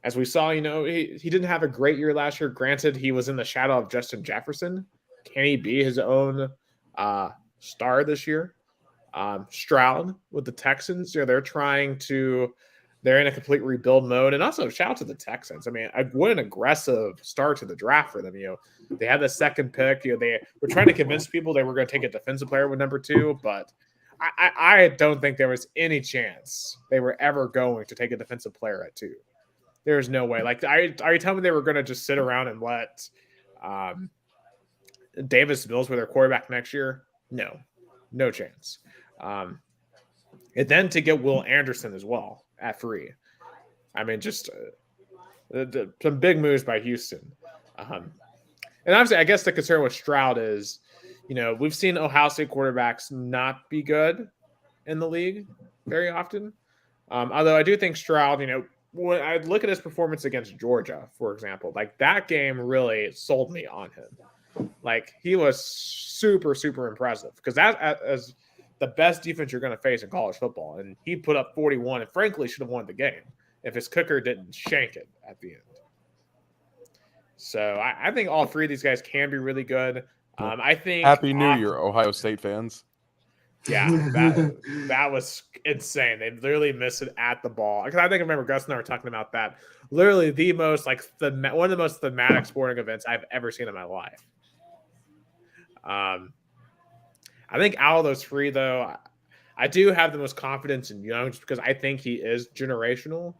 as we saw, he didn't have a great year last year. Granted, he was in the shadow of Justin Jefferson. Can he be his own star this year? Stroud with the Texans, they're in a complete rebuild mode. And also shout out to the Texans. I mean, what an aggressive start to the draft for them. They had the second pick. They were trying to convince people they were going to take a defensive player with number 2, but I don't think there was any chance they were ever going to take a defensive player at 2. There's no way. Like, are you telling me they were going to just sit around and let Davis Mills with their quarterback next year? No chance. And then to get Will Anderson as well at 3. I mean, just some big moves by Houston. And obviously, I guess the concern with Stroud is, we've seen Ohio State quarterbacks not be good in the league very often. Although I do think Stroud, when I look at his performance against Georgia, for example, like that game really sold me on him. Like, he was super, super impressive because that is the best defense you're going to face in college football. And he put up 41 and frankly should have won the game if his kicker didn't shank it at the end. So I think all 3 of these guys can be really good. I think Happy New Year, Ohio State fans. Yeah, that was insane. They literally missed it at the ball. Because I think I remember Gus and I were talking about that. Literally the most one of the most thematic sporting events I've ever seen in my life. I think out of those 3, though, I do have the most confidence in Young just because I think he is generational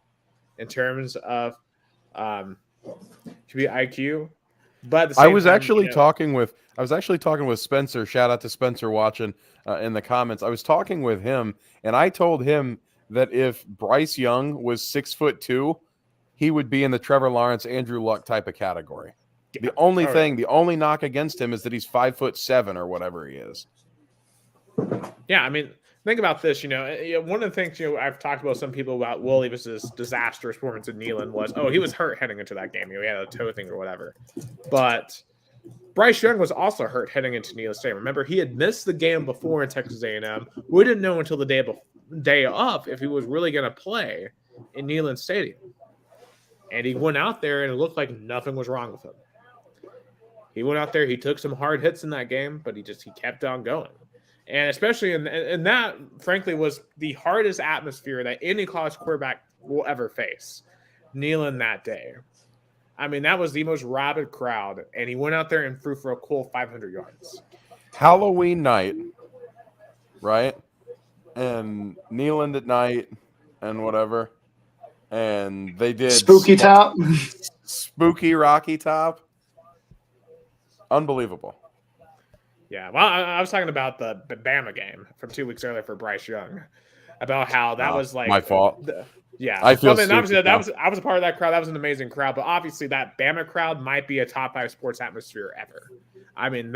in terms of IQ. But at the same I was time, actually talking with Spencer. Shout out to Spencer watching in the comments. I was talking with him, and I told him that if Bryce Young was 6'2", he would be in the Trevor Lawrence, Andrew Luck type of category. Yeah. The only knock against him is that he's 5'7" or whatever he is. Yeah, I mean, think about this. One of the things I've talked about some people about Will Levis's disastrous performance in Neyland was, he was hurt heading into that game. He had a toe thing or whatever. But Bryce Young was also hurt heading into Neyland Stadium. Remember, he had missed the game before in Texas A&M. We didn't know until the day up if he was really going to play in Neyland Stadium. And he went out there, and it looked like nothing was wrong with him. He went out there, he took some hard hits in that game, but he kept on going. And especially in that, frankly, was the hardest atmosphere that any college quarterback will ever face. Neyland that day. I mean, that was the most rabid crowd, and he went out there and threw for a cool 500 yards. Halloween night, right? And Neyland at night and whatever. And they did Spooky Top. Spooky Rocky Top. Unbelievable. Yeah, well, I was talking about the Bama game from 2 weeks earlier for Bryce Young, about how that was like my fault. Yeah, I feel obviously I was a part of that crowd. That was an amazing crowd, but obviously that Bama crowd might be a top 5 sports atmosphere ever. I mean,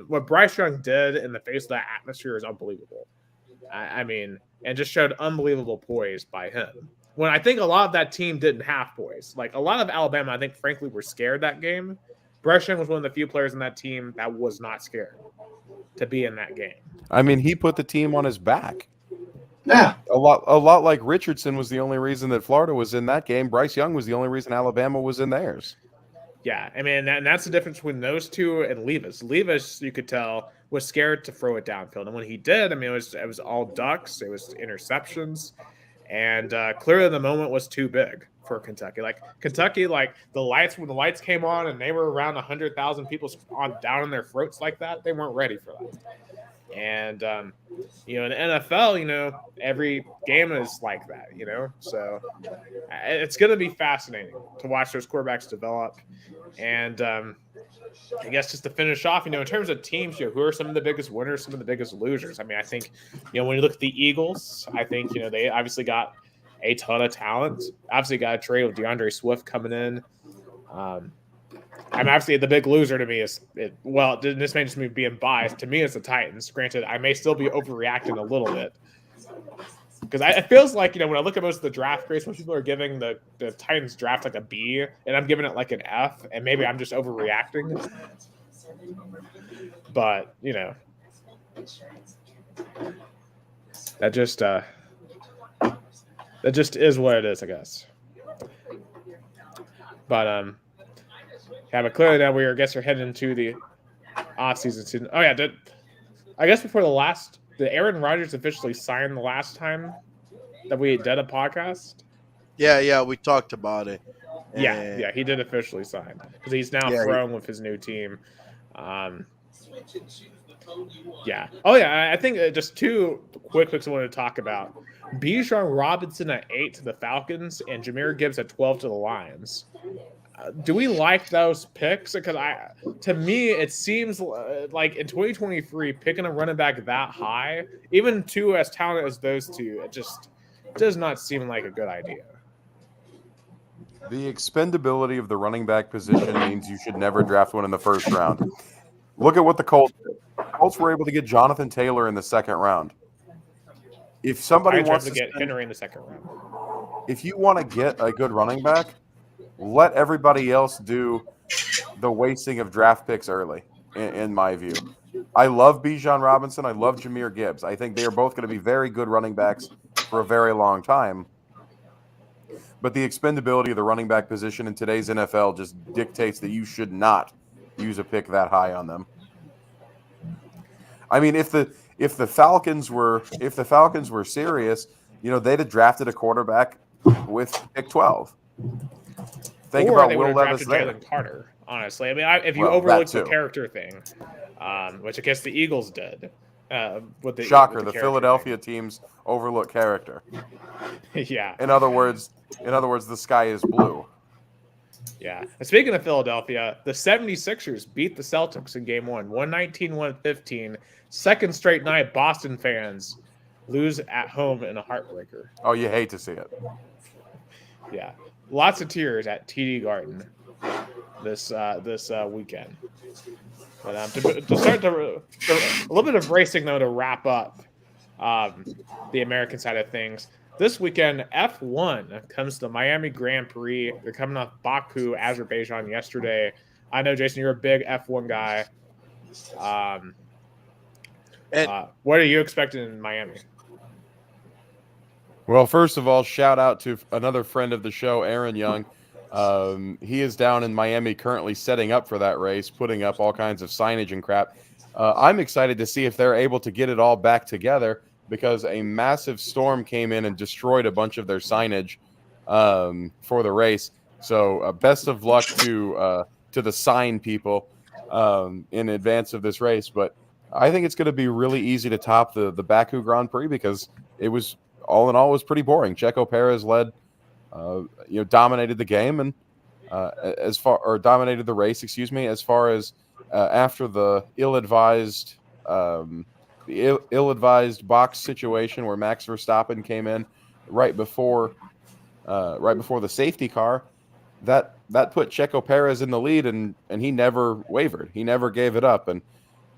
what Bryce Young did in the face of that atmosphere is unbelievable. I mean, and just showed unbelievable poise by him. When I think a lot of that team didn't have poise. Like a lot of Alabama, I think, frankly, were scared that game. Bryce Young was one of the few players in that team that was not scared to be in that game. I mean, he put the team on his back. Yeah. A lot like Richardson was the only reason that Florida was in that game. Bryce Young was the only reason Alabama was in theirs. Yeah, I mean, and that's the difference between those two and Levis. Levis, you could tell, was scared to throw it downfield. And when he did, I mean, it was all ducks. It was interceptions. And clearly the moment was too big for Kentucky. Like Kentucky, like when the lights came on and they were around 100,000 people down in their throats like that, they weren't ready for that. And in the NFL, every game is like that, So it's going to be fascinating to watch those quarterbacks develop. And I guess just to finish off, in terms of teams, who are some of the biggest winners, some of the biggest losers? I mean, I think, when you look at the Eagles, I think, they obviously got a ton of talent. Obviously got a trade with DeAndre Swift coming in. I'm obviously the big loser to me is this may just me being biased. To me, it's the Titans. Granted, I may still be overreacting a little bit, Because it feels like, when I look at most of the draft grades, most people are giving the Titans draft like a B, and I'm giving it like an F, and maybe I'm just overreacting. But, that just is what it is, I guess. But but clearly now we're heading into the off-season season. Oh yeah, I guess before did Aaron Rodgers officially sign the last time that we did a podcast? Yeah, we talked about it. Yeah, he did officially sign because he's now thrown with his new team. Yeah. Oh yeah, I think just two quick picks I wanted to talk about. Bijan Robinson at 8 to the Falcons and Jahmyr Gibbs at 12 to the Lions. Do we like those picks? Because to me, it seems like in 2023, picking a running back that high, even two as talented as those two, it just does not seem like a good idea. The expendability of the running back position means you should never draft one in the first round. Look at what the Colts did. The Colts were able to get Jonathan Taylor in the second round. If somebody wants to get Henry in the second round, if you want to get a good running back, let everybody else do the wasting of draft picks early, in my view. I love Bijan Robinson. I love Jahmyr Gibbs. I think they are both going to be very good running backs for a very long time. But the expendability of the running back position in today's NFL just dictates that you should not use a pick that high on them. I mean, if the Falcons were serious, they'd have drafted a quarterback with pick 12. Think about Will Levis there. Jalen Carter, honestly. I mean, if you overlook the character thing, which I guess the Eagles did. Shocker, the Philadelphia teams overlook character. Yeah. In other words, the sky is blue. Yeah. And speaking of Philadelphia, the 76ers beat the Celtics in game 1, 119-115. Second straight night, Boston fans lose at home in a heartbreaker. Oh, you hate to see it. Yeah. Lots of tears at TD Garden this weekend. But to start a little bit of racing, though, to wrap up the American side of things. This weekend, F1 comes to the Miami Grand Prix. They're coming off Baku, Azerbaijan yesterday. I know, Jason, you're a big F1 guy. What are you expecting in Miami? Well, first of all, shout out to another friend of the show, Aaron Young. He is down in Miami currently setting up for that race, putting up all kinds of signage and crap. I'm excited to see if they're able to get it all back together because a massive storm came in and destroyed a bunch of their signage for the race. So best of luck to the sign people in advance of this race. But I think it's going to be really easy to top the Baku Grand Prix because it was, all in all, was pretty boring. Checo Perez led, dominated the game and dominated the race, as far as after the ill-advised box situation where Max Verstappen came in right before the safety car, that put Checo Perez in the lead, and he never wavered. He never gave it up, and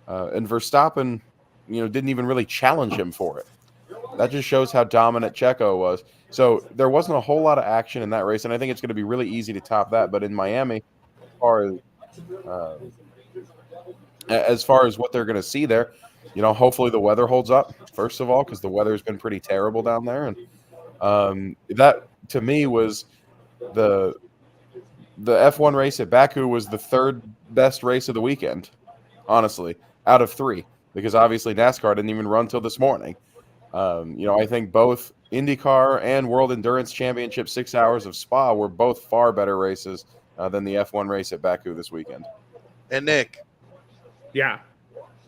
Verstappen, didn't even really challenge him for it. That just shows how dominant Checo was. So there wasn't a whole lot of action in that race, and I think it's going to be really easy to top that. But in Miami, as far as what they're going to see there, hopefully the weather holds up, first of all, because the weather has been pretty terrible down there. And that, to me, was the F1 race at Baku was the third best race of the weekend, honestly, out of 3, because obviously NASCAR didn't even run till this morning. I think both IndyCar and World Endurance Championship 6 Hours of Spa were both far better races than the F1 race at Baku this weekend. And Nick. Yeah.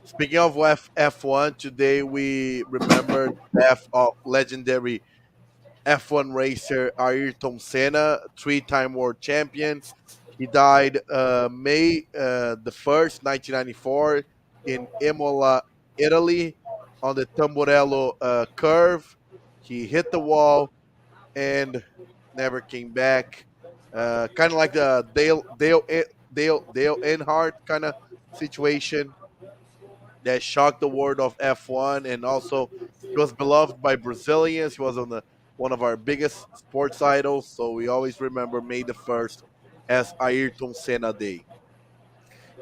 Speaking of F1, today we remember the death of legendary F1 racer Ayrton Senna, 3-time world champion. He died May the 1st, 1994 in Imola, Italy, on the Tamburello curve. He hit the wall and never came back. Kind of like the Dale Earnhardt kind of situation that shocked the world of F1 and also He was beloved by Brazilians. He was one of our biggest sports idols. So we always remember May the 1st as Ayrton Senna Day.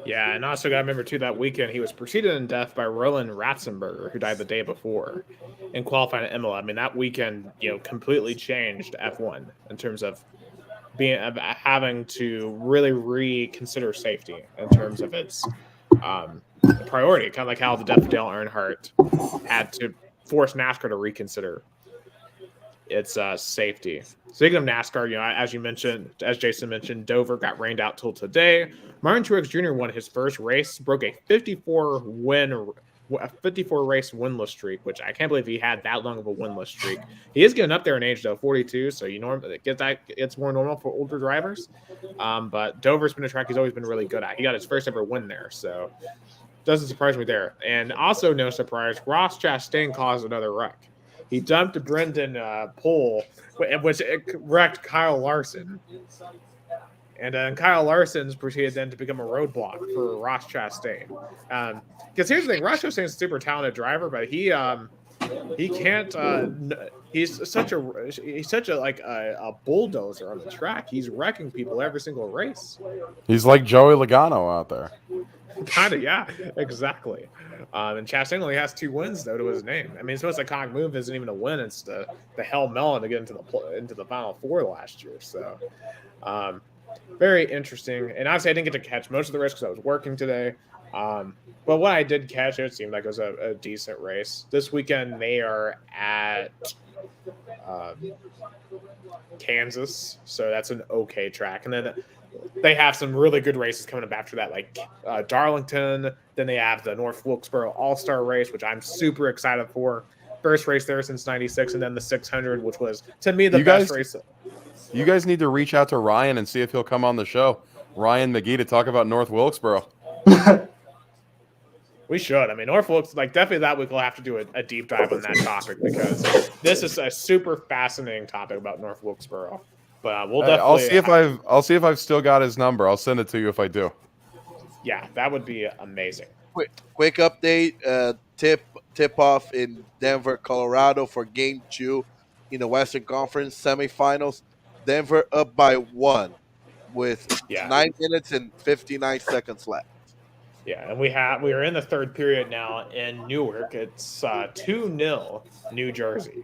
Yeah, and also got to remember too that weekend he was preceded in death by Roland Ratzenberger, who died the day before in qualifying at Imola. I mean, that weekend, completely changed F1 in terms of having to really reconsider safety in terms of its priority. Kind of like how the death of Dale Earnhardt had to force NASCAR to reconsider its safety. Speaking of NASCAR, as Jason mentioned, Dover got rained out till today. Martin Truex Jr. won his first race, broke a 54 race winless streak, which I can't believe he had that long of a winless streak. He is getting up there in age though, 42, so it's more normal for older drivers. But Dover's been a track he's always been really good at. He got his first ever win there, so doesn't surprise me there. And also, no surprise, Ross Chastain caused another wreck. He dumped Brendan Poole, which wrecked Kyle Larson. And then Kyle Larson's proceeded then to become a roadblock for Ross Chastain. Because here's the thing, Ross Chastain's a super talented driver, but he can't. He's such a bulldozer on the track. He's wrecking people every single race. He's like Joey Logano out there. Kind of, yeah, exactly. And Chastain only has 2 wins though to his name. I mean, his most iconic move isn't even a win; it's the Hell Melon to get into the Final Four last year. So, very interesting. And honestly, I didn't get to catch most of the race because I was working today. But what I did catch, it seemed like it was a decent race. This weekend they are at Kansas, so that's an okay track. And then they have some really good races coming up after that, like Darlington. Then they have the North Wilkesboro All-Star race, which I'm super excited for. First race there since '96, and then the 600, which was, to me, the best race. You guys need to reach out to Ryan and see if he'll come on the show. Ryan McGee to talk about North Wilkesboro. We should. I mean, North Wilkes, definitely that week we'll have to do a deep dive on that topic because this is a super fascinating topic about North Wilkesboro. But we'll definitely. I'll see if I've still got his number. I'll send it to you if I do. Yeah, that would be amazing. Quick update. Tip off in Denver, Colorado for Game 2 in the Western Conference semifinals. Denver up by 1 with 9 minutes and 59 seconds left. Yeah, and we are in the third period now in Newark. It's 2-0 New Jersey.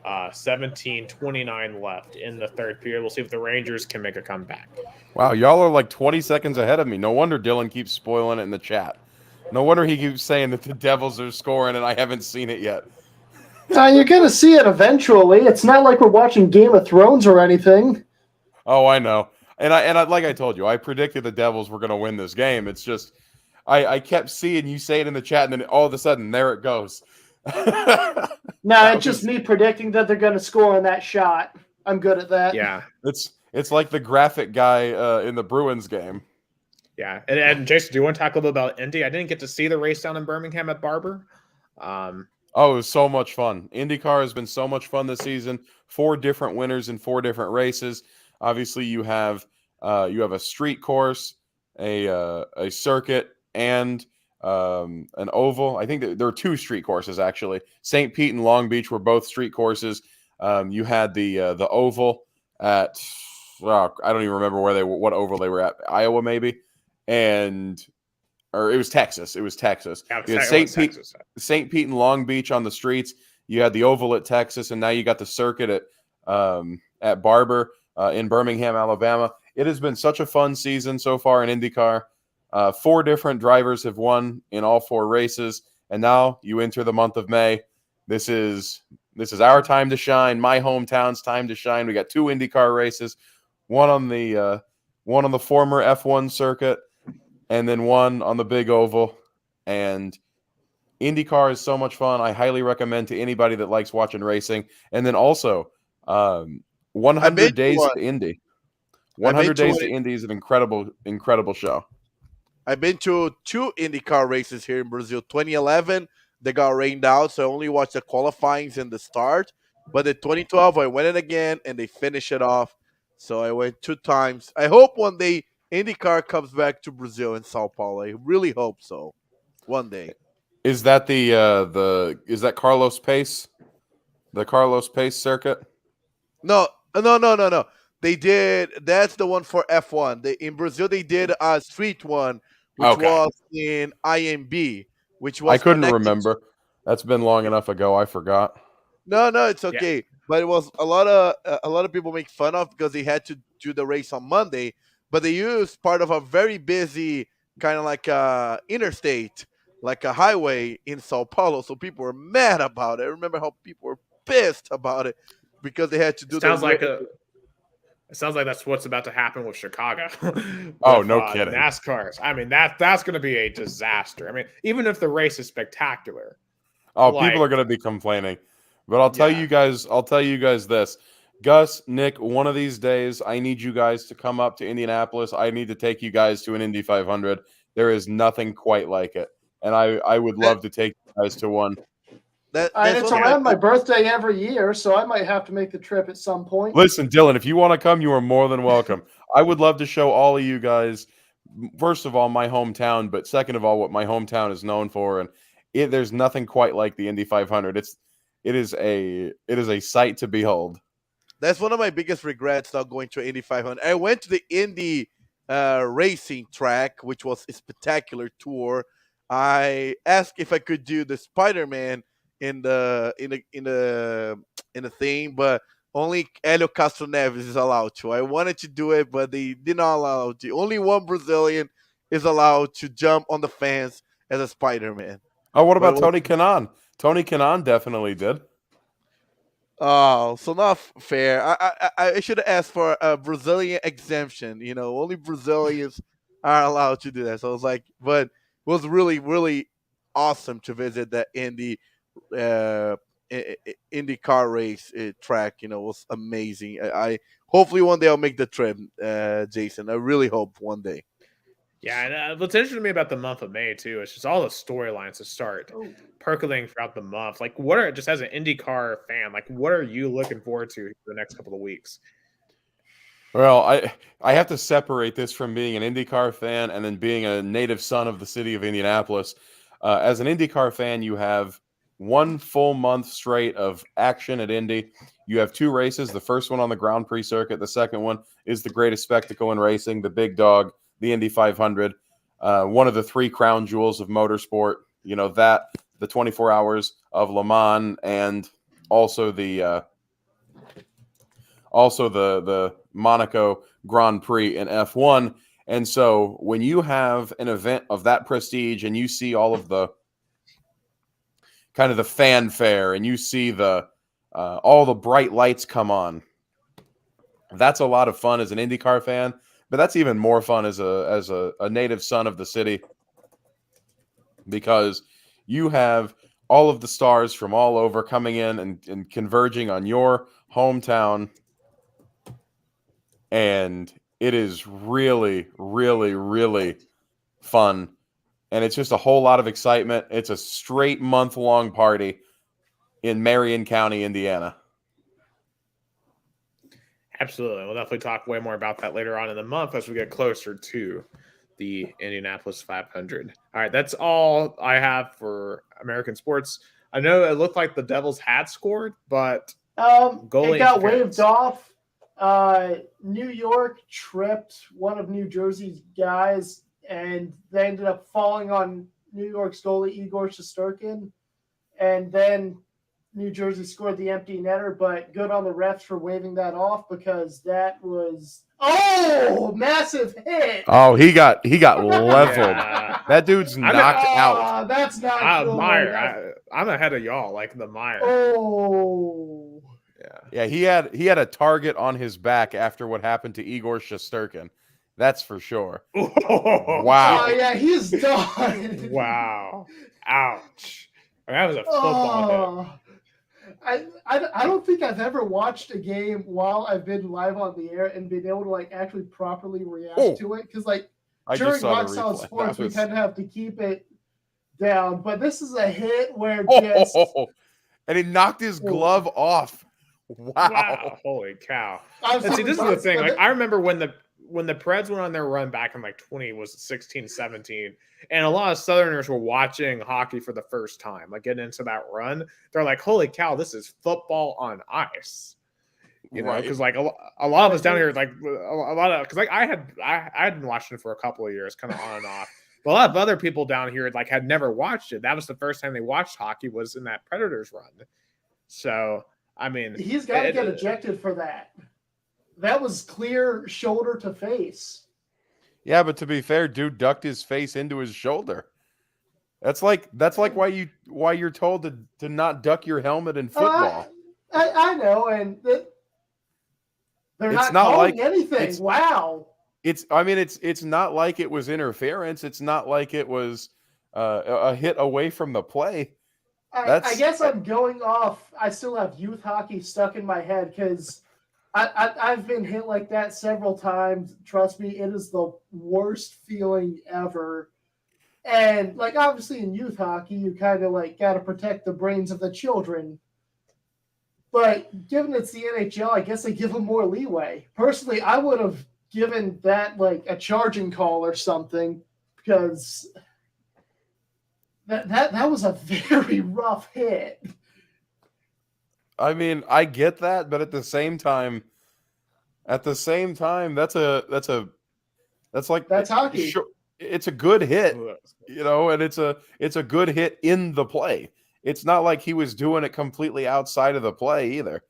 17:29 left in the third period. We'll see if the Rangers can make a comeback. Wow, y'all are like 20 seconds ahead of me. No wonder Dylan keeps spoiling it in the chat. No wonder he keeps saying that the Devils are scoring and I haven't seen it yet. You're going to see it eventually. It's not like we're watching Game of Thrones or anything. Oh, I know. And I like I told you, I predicted the Devils were going to win this game. It's just I kept seeing you say it in the chat, and then all of a sudden, there it goes. No, it's just me predicting that they're going to score on that shot. I'm good at that. Yeah. It's like the graphic guy in the Bruins game. Yeah. And Jason, do you want to talk a little bit about Indy? I didn't get to see the race down in Birmingham at Barber. Oh, it was so much fun. IndyCar has been so much fun this season. 4 different winners in 4 different races. Obviously, you have a street course, a circuit, and an oval. I think there are 2 street courses actually. St. Pete and Long Beach were both street courses. You had the oval at I don't even remember what oval they were at. Iowa maybe, or it was Texas. It was Texas. Yeah, you had St. Pete and Long Beach on the streets. You had the oval at Texas, and now you got the circuit at Barber in Birmingham, Alabama. It has been such a fun season so far in IndyCar. 4 different drivers have won in all 4 races, and now you enter the month of May. This is our time to shine. My hometown's time to shine. We got 2 IndyCar races, one on the former F1 circuit, and then one on the big oval. And IndyCar is so much fun. I highly recommend to anybody that likes watching racing. And then also, 100 Days to Indy. 100 Days to Indy is an incredible show. I've been to 2 IndyCar races here in Brazil. 2011, they got rained out, so I only watched the qualifyings and the start. But in 2012, I went in again, and they finished it off. So I went 2 times. I hope one day IndyCar comes back to Brazil and Sao Paulo. I really hope so. One day. Is that is that Carlos Pace? The Carlos Pace circuit? No. They did. That's the one for F1. In Brazil, they did a street one, which Okay. was in IMB, which I was couldn't connected. remember. That's been long enough ago. I forgot. No, it's Yeah. okay. But it was a lot of people make fun of because they had to do the race on Monday, but they used part of a very busy kind of like interstate, like a highway in Sao Paulo. So people were mad about it. I remember how people were pissed about it because they had to do It sounds like the it sounds like that's what's about to happen with Chicago. Oh, with, no kidding. NASCARs. I mean, that's going to be a disaster. I mean, even if the race is spectacular. Oh, Like- people are going to be complaining. But I'll tell Yeah. you guys this. Gus, Nick, one of these days, I need you guys to come up to Indianapolis. I need to take you guys to an Indy 500. There is nothing quite like it. And I would love to take you guys to one. It's around my birthday every year, so I might have to make the trip at some point. Listen, Dylan, if you want to come, you are more than welcome. I would love to show all of you guys, first of all, my hometown, but second of all, what my hometown is known for. And there's nothing quite like the Indy 500. It is a sight to behold. That's one of my biggest regrets not going to Indy 500. I went to the Indy racing track, which was a spectacular tour. I asked if I could do the Spider-Man in the thing, but only Hélio Castro Neves is allowed to. I wanted to do it, but they did not allow to. Only one Brazilian is allowed to jump on the fence as a Spider-Man. Oh, what about Tony Kanaan? Tony Kanaan definitely did. Oh, so not fair. I should have asked for a Brazilian exemption. Only Brazilians are allowed to do that. So I was like, but it was really, really awesome to visit that Indy car race track. It was amazing. I hopefully one day I'll make the trip, Jason. I really hope one day. Yeah, and what's interesting to me about the month of May too is just all the storylines to start percolating throughout the month. Like, just as an IndyCar fan, like, what are you looking forward to for the next couple of weeks? Well, I have to separate this from being an IndyCar fan and then being a native son of the city of Indianapolis. As an IndyCar fan, you have one full month straight of action at Indy. You have two races. The first one on the Grand Prix circuit. The second one is the greatest spectacle in racing, the big dog, the Indy 500, one of the three crown jewels of motorsport. The 24 hours of Le Mans, and also the Monaco Grand Prix in F1. And so when you have an event of that prestige and you see all of the kind of the fanfare and you see all the bright lights come on, that's a lot of fun as an IndyCar fan. But that's even more fun as a native son of the city, because you have all of the stars from all over coming in and converging on your hometown. And it is really, really, really fun. And it's just a whole lot of excitement. It's a straight month-long party in Marion County, Indiana. Absolutely. We'll definitely talk way more about that later on in the month as we get closer to the Indianapolis 500. All right, that's all I have for American sports. I know it looked like the Devils had scored, but it got waved off. New York tripped one of New Jersey's guys, and they ended up falling on New York's goalie Igor Shesterkin, and then New Jersey scored the empty netter, but good on the refs for waving that off, because that was massive hit. Oh, he got leveled. Yeah. That dude's knocked out. That's not good. Meyer. I'm ahead of y'all, like the Meyer. Oh. Yeah, he had a target on his back after what happened to Igor Shesterkin. That's for sure. Wow. Oh, yeah, he's done. Wow. Ouch. That was a football hit. I don't think I've ever watched a game while I've been live on the air and been able to actually properly react to it, because during Rock Solid Sports we tend to have to keep it down, but this is a hit where and he knocked his glove off. Wow. Holy cow. And see, this is the thing. I remember when when the Preds went on their run back in like 16, 17, and a lot of Southerners were watching hockey for the first time, like getting into that run. They're like, "Holy cow, this is football on ice." You know, Right. because like a lot of us down here, like a lot of, because like I had been watching it for a couple of years, kind of on and off. But a lot of other people down here like had never watched it. That was the first time they watched hockey was in that Predators run. So I mean, he's got to get ejected for that. That was clear shoulder to face. Yeah, but to be fair, dude ducked his face into his shoulder. That's like why you're told to not duck your helmet in football. I know, and they're It's not not calling like- anything. Wow. It's not like it was interference. It's not like it was a hit away from the play. I guess I'm going off. I still have youth hockey stuck in my head because I've been hit like that several times. Trust me, it is the worst feeling ever. And like obviously in youth hockey, you kind of like got to protect the brains of the children. But given it's the NHL, I guess they give them more leeway. Personally, I would have given that like a charging call or something because that was a very rough hit. I mean, I get that, but at the same time, that's hockey. It's a good hit, you know, and it's a good hit in the play. It's not like he was doing it completely outside of the play either.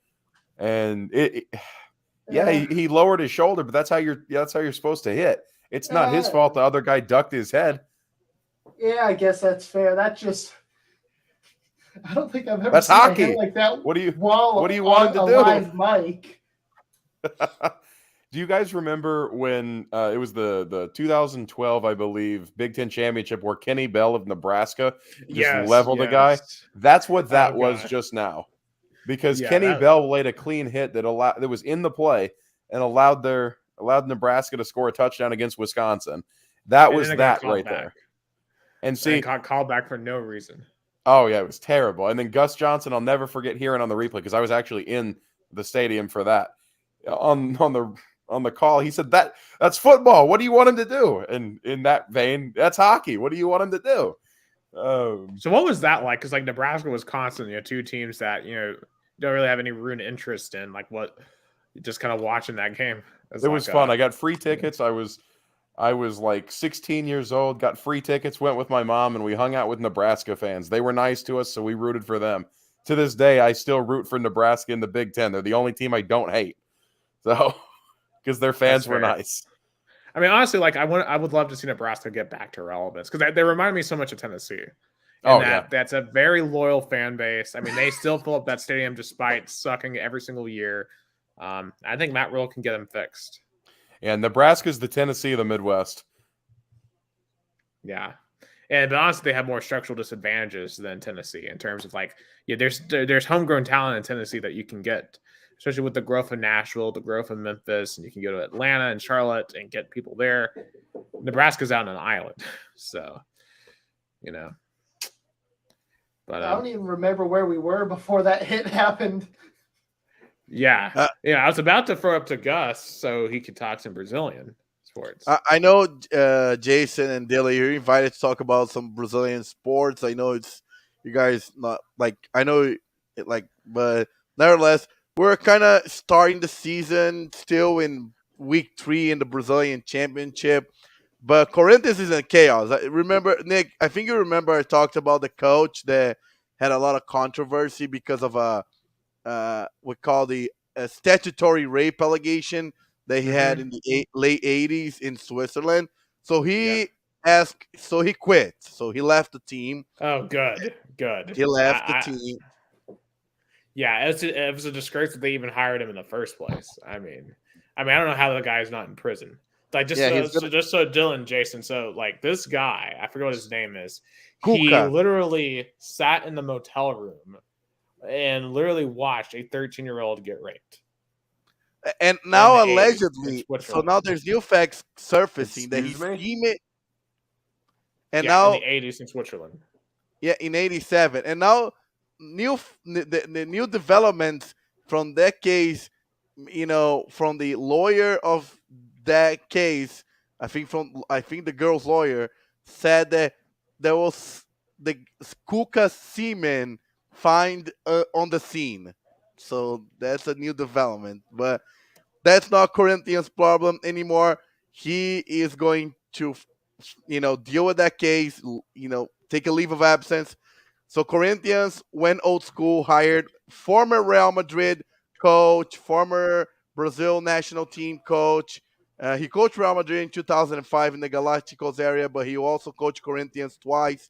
And he lowered his shoulder, but that's how you're supposed to hit. It's not his fault the other guy ducked his head. Yeah, I guess that's fair. I don't think I've ever That's seen hockey. a hit like that. What do you want want him to do? Live mic. Do you guys remember when it was the 2012, I believe, Big Ten championship where Kenny Bell of Nebraska just leveled a guy? That's what that was just now, because Kenny Bell laid a clean hit that was in the play and allowed Nebraska to score a touchdown against Wisconsin. That was that right there. And see, got called back for no reason. Oh yeah, it was terrible. And then Gus Johnson, I'll never forget hearing on the replay because I was actually in the stadium for that. On the call, he said that's football. What do you want him to do? And in that vein, that's hockey. What do you want him to do? So what was that like? Because like Nebraska, Wisconsin, two teams that don't really have any rude interest in. Like what, just kind of watching that game. It was fun. I got free tickets. I was like 16 years old, got free tickets, went with my mom, and we hung out with Nebraska fans. They were nice to us, so we rooted for them. To this day, I still root for Nebraska in the Big Ten. They're the only team I don't hate. So, because their fans were nice. I mean, honestly, like I would love to see Nebraska get back to relevance because they remind me so much of Tennessee. That's a very loyal fan base. I mean, they still fill up that stadium despite sucking every single year. I think Matt Rule can get them fixed. Yeah, Nebraska's the Tennessee of the Midwest. Yeah. But honestly, they have more structural disadvantages than Tennessee in terms of there's homegrown talent in Tennessee that you can get, especially with the growth of Nashville, the growth of Memphis, and you can go to Atlanta and Charlotte and get people there. Nebraska's out on an island. So, But I don't even remember where we were before that hit happened. Yeah. I was about to throw up to Gus so he could talk some Brazilian sports. I know Jason and Dilly, you're invited to talk about some Brazilian sports. I know it's you guys not like I know it but nevertheless, we're kind of starting the season still in week 3 in the Brazilian Championship. But Corinthians is in chaos. I remember, Nick, I think you remember I talked about the coach that had a lot of controversy because of we call the statutory rape allegation that he had in the late 80s in Switzerland. So he he quit. So he left the team. Oh, good. He left the team. Yeah, it was a disgrace that they even hired him in the first place. I mean, I don't know how the guy's not in prison. Like just so Dylan, Jason, so like this guy, I forget what his name is. Kuka. He literally sat in the motel room and literally watched a 13-year-old get raped. And now allegedly, so now there's new facts surfacing that he's scheming. And now in the 80s in Switzerland. Yeah, in 87. And now the new developments from that case, from the lawyer of that case, I think the girl's lawyer said that there was the Kuka semen find on the scene. So that's a new development, but that's not Corinthians' problem anymore. He is going to, deal with that case. Take a leave of absence. So Corinthians went old school, hired former Real Madrid coach, former Brazil national team coach. He coached Real Madrid in 2005 in the Galacticos area, but he also coached Corinthians twice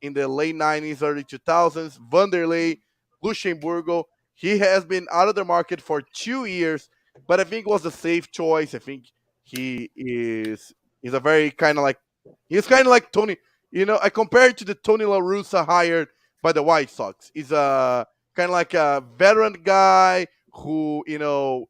in the late 90s, early 2000s. Vanderlei, Luxemburgo. He has been out of the market for 2 years, but I think it was a safe choice. I think he is he's a very he's kind of like Tony. I compare it to the Tony La Russa hired by the White Sox. He's a kind of like a veteran guy who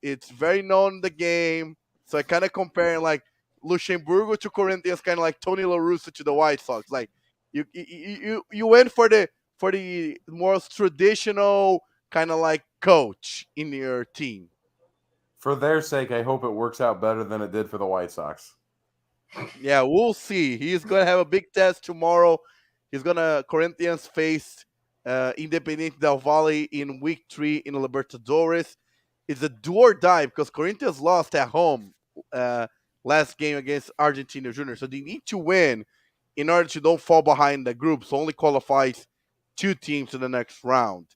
it's very known in the game. So I kind of compare like Luxemburgo to Corinthians, kind of like Tony La Russa to the White Sox. Like you went for the most traditional kind of like coach in your team. For their sake, I hope it works out better than it did for the White Sox. Yeah, we'll see. He's gonna have a big test tomorrow. Corinthians face Independiente del Valle in week 3 in Libertadores. It's a do or die because Corinthians lost at home last game against Argentina Junior, so they need to win in order to don't fall behind the group. So only qualifies 2 teams to the next round.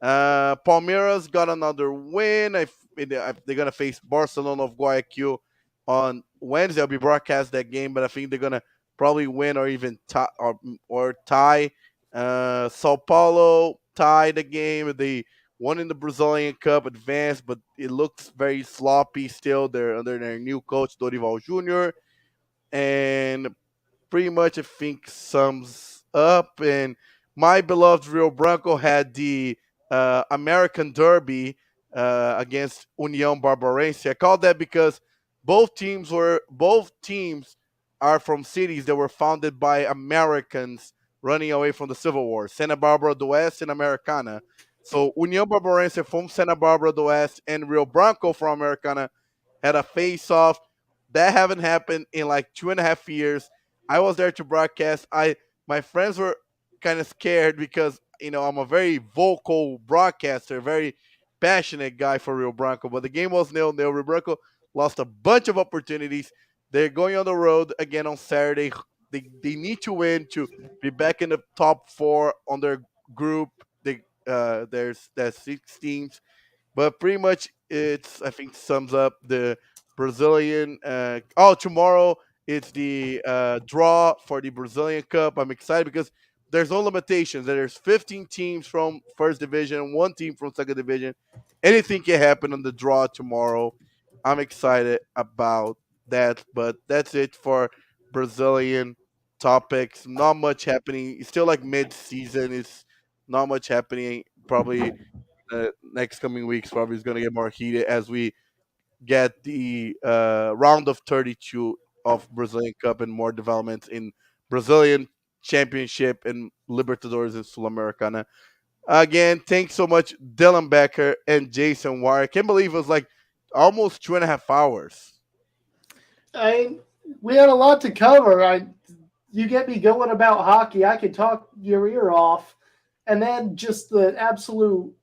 Palmeiras got another win. They're gonna face Barcelona of Guayaquil on Wednesday. I'll be broadcast that game, but I think they're gonna probably win or even tie. Sao Paulo tied the game. They won in the Brazilian Cup, advanced, but it looks very sloppy still. They're under their new coach Dorival Jr. and pretty much I think sums up. And my beloved Rio Branco had the American Derby against União Barbarense. I call that because both teams are from cities that were founded by Americans running away from the Civil War. Santa Barbara do Oeste and Americana. So União Barbarense from Santa Barbara do Oeste and Rio Branco from Americana had a face-off. That haven't happened in like 2.5 years. I was there to broadcast. My friends were kind of scared because I'm a very vocal broadcaster, very passionate guy for Rio Branco. But the game was 0-0. Rio Branco lost a bunch of opportunities. They're going on the road again on Saturday. They need to win to be back in the top 4 on their group. There's 6 teams, but pretty much I think sums up the Brazilian. Tomorrow it's the draw for the Brazilian Cup. I'm excited because there's no limitations. There's 15 teams from first division, 1 team from second division. Anything can happen on the draw tomorrow. I'm excited about that, but that's it for Brazilian topics. Not much happening. It's still like mid-season. It's not much happening. Probably next coming weeks probably is going to get more heated as we get the round of 32 of Brazilian Cup and more developments in Brazilian Championship and Libertadores and Sulamericana. Again, thanks so much, Dylan Becker and Jason Wire. I can't believe it was like almost 2.5 hours. We had a lot to cover. You get me going about hockey, I could talk your ear off. And then just the absolute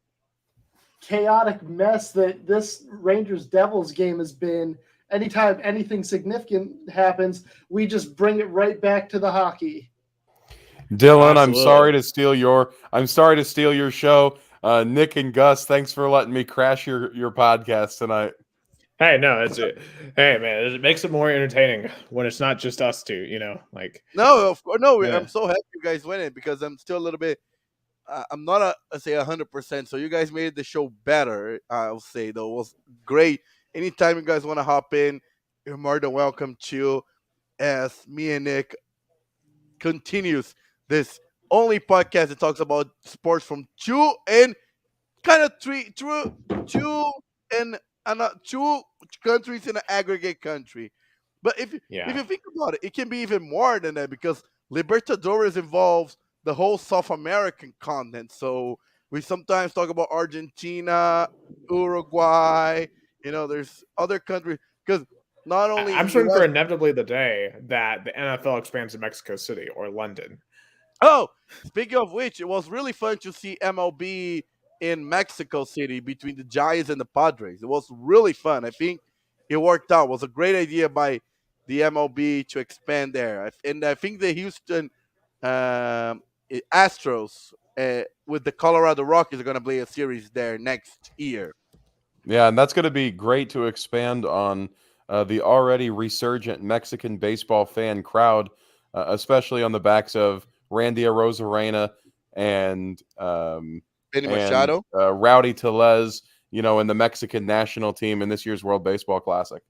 chaotic mess that this Rangers-Devils game has been. Anytime anything significant happens, we just bring it right back to the hockey. Dylan, Absolutely. I'm sorry to steal your show. Nick and Gus, thanks for letting me crash your podcast tonight. Hey, no, hey man, it makes it more entertaining when it's not just us two, No, of course, no. Yeah. I'm so happy you guys win it because I'm still a little bit. I'm not say 100%. So you guys made the show better. I'll say though, it was great. Anytime you guys want to hop in, you're more than welcome to. As me and Nick continues this only podcast that talks about sports from 2 and kind of 3, 2 and 2 countries in an aggregate country. But if you think about it, it can be even more than that because Libertadores involves the whole South American continent. So we sometimes talk about Argentina, Uruguay. There's other countries because Not only I'm in waiting for US. inevitably the day that the NFL expands to Mexico City or London. Oh, speaking of which, it was really fun to see MLB in Mexico City between the Giants and the Padres. It was really fun. I think it worked out. It was a great idea by the MLB to expand there. And I think the Houston Astros with the Colorado Rockies are going to play a series there next year. Yeah, and that's going to be great to expand on the already resurgent Mexican baseball fan crowd, especially on the backs of Randy Arozarena and Benny Machado. Rowdy Tellez, in the Mexican national team in this year's World Baseball Classic.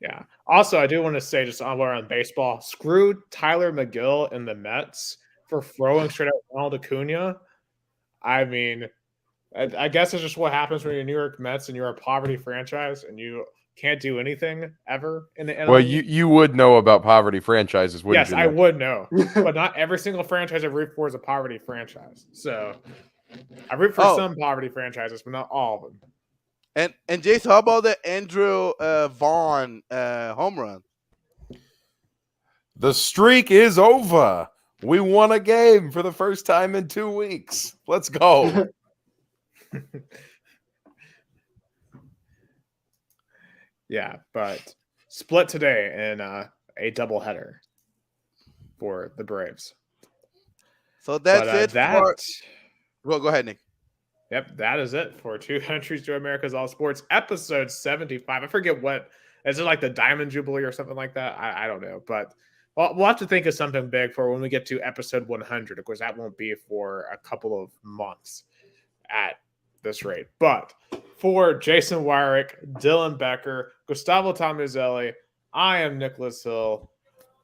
Yeah. Also, I do want to say, just on around baseball, screw Tyler McGill and the Mets for throwing straight at Ronald Acuna. I mean, I guess it's just what happens when you're New York Mets and you're a poverty franchise and you can't do anything ever in the MLB. Well, you would know about poverty franchises, wouldn't yes, you? Nick? I would know, but not every single franchise I root for is a poverty franchise. So I root for some poverty franchises, but not all of them. And Jason, how about the Andrew Vaughn home run? The streak is over. We won a game for the first time in 2 weeks. Let's go. Yeah, but split today in a doubleheader for the Braves. So that's it. Go ahead, Nick. Yep, that is it for Two Countries, Two Americas, All Sports, episode 75. I forget what is it, like the Diamond Jubilee or something like that? I don't know, but we'll have to think of something big for when we get to episode 100. Of course, that won't be for a couple of months at this rate. But for Jason Wyrick, Dylan Becker, Gustavo Tomazeli, I am Nicholas Hill.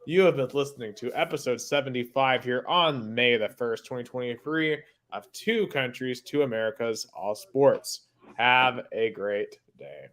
You have been listening to episode 75 here on May the 1st, 2023 of Two Countries, Two Americas, All Sports. Have a great day.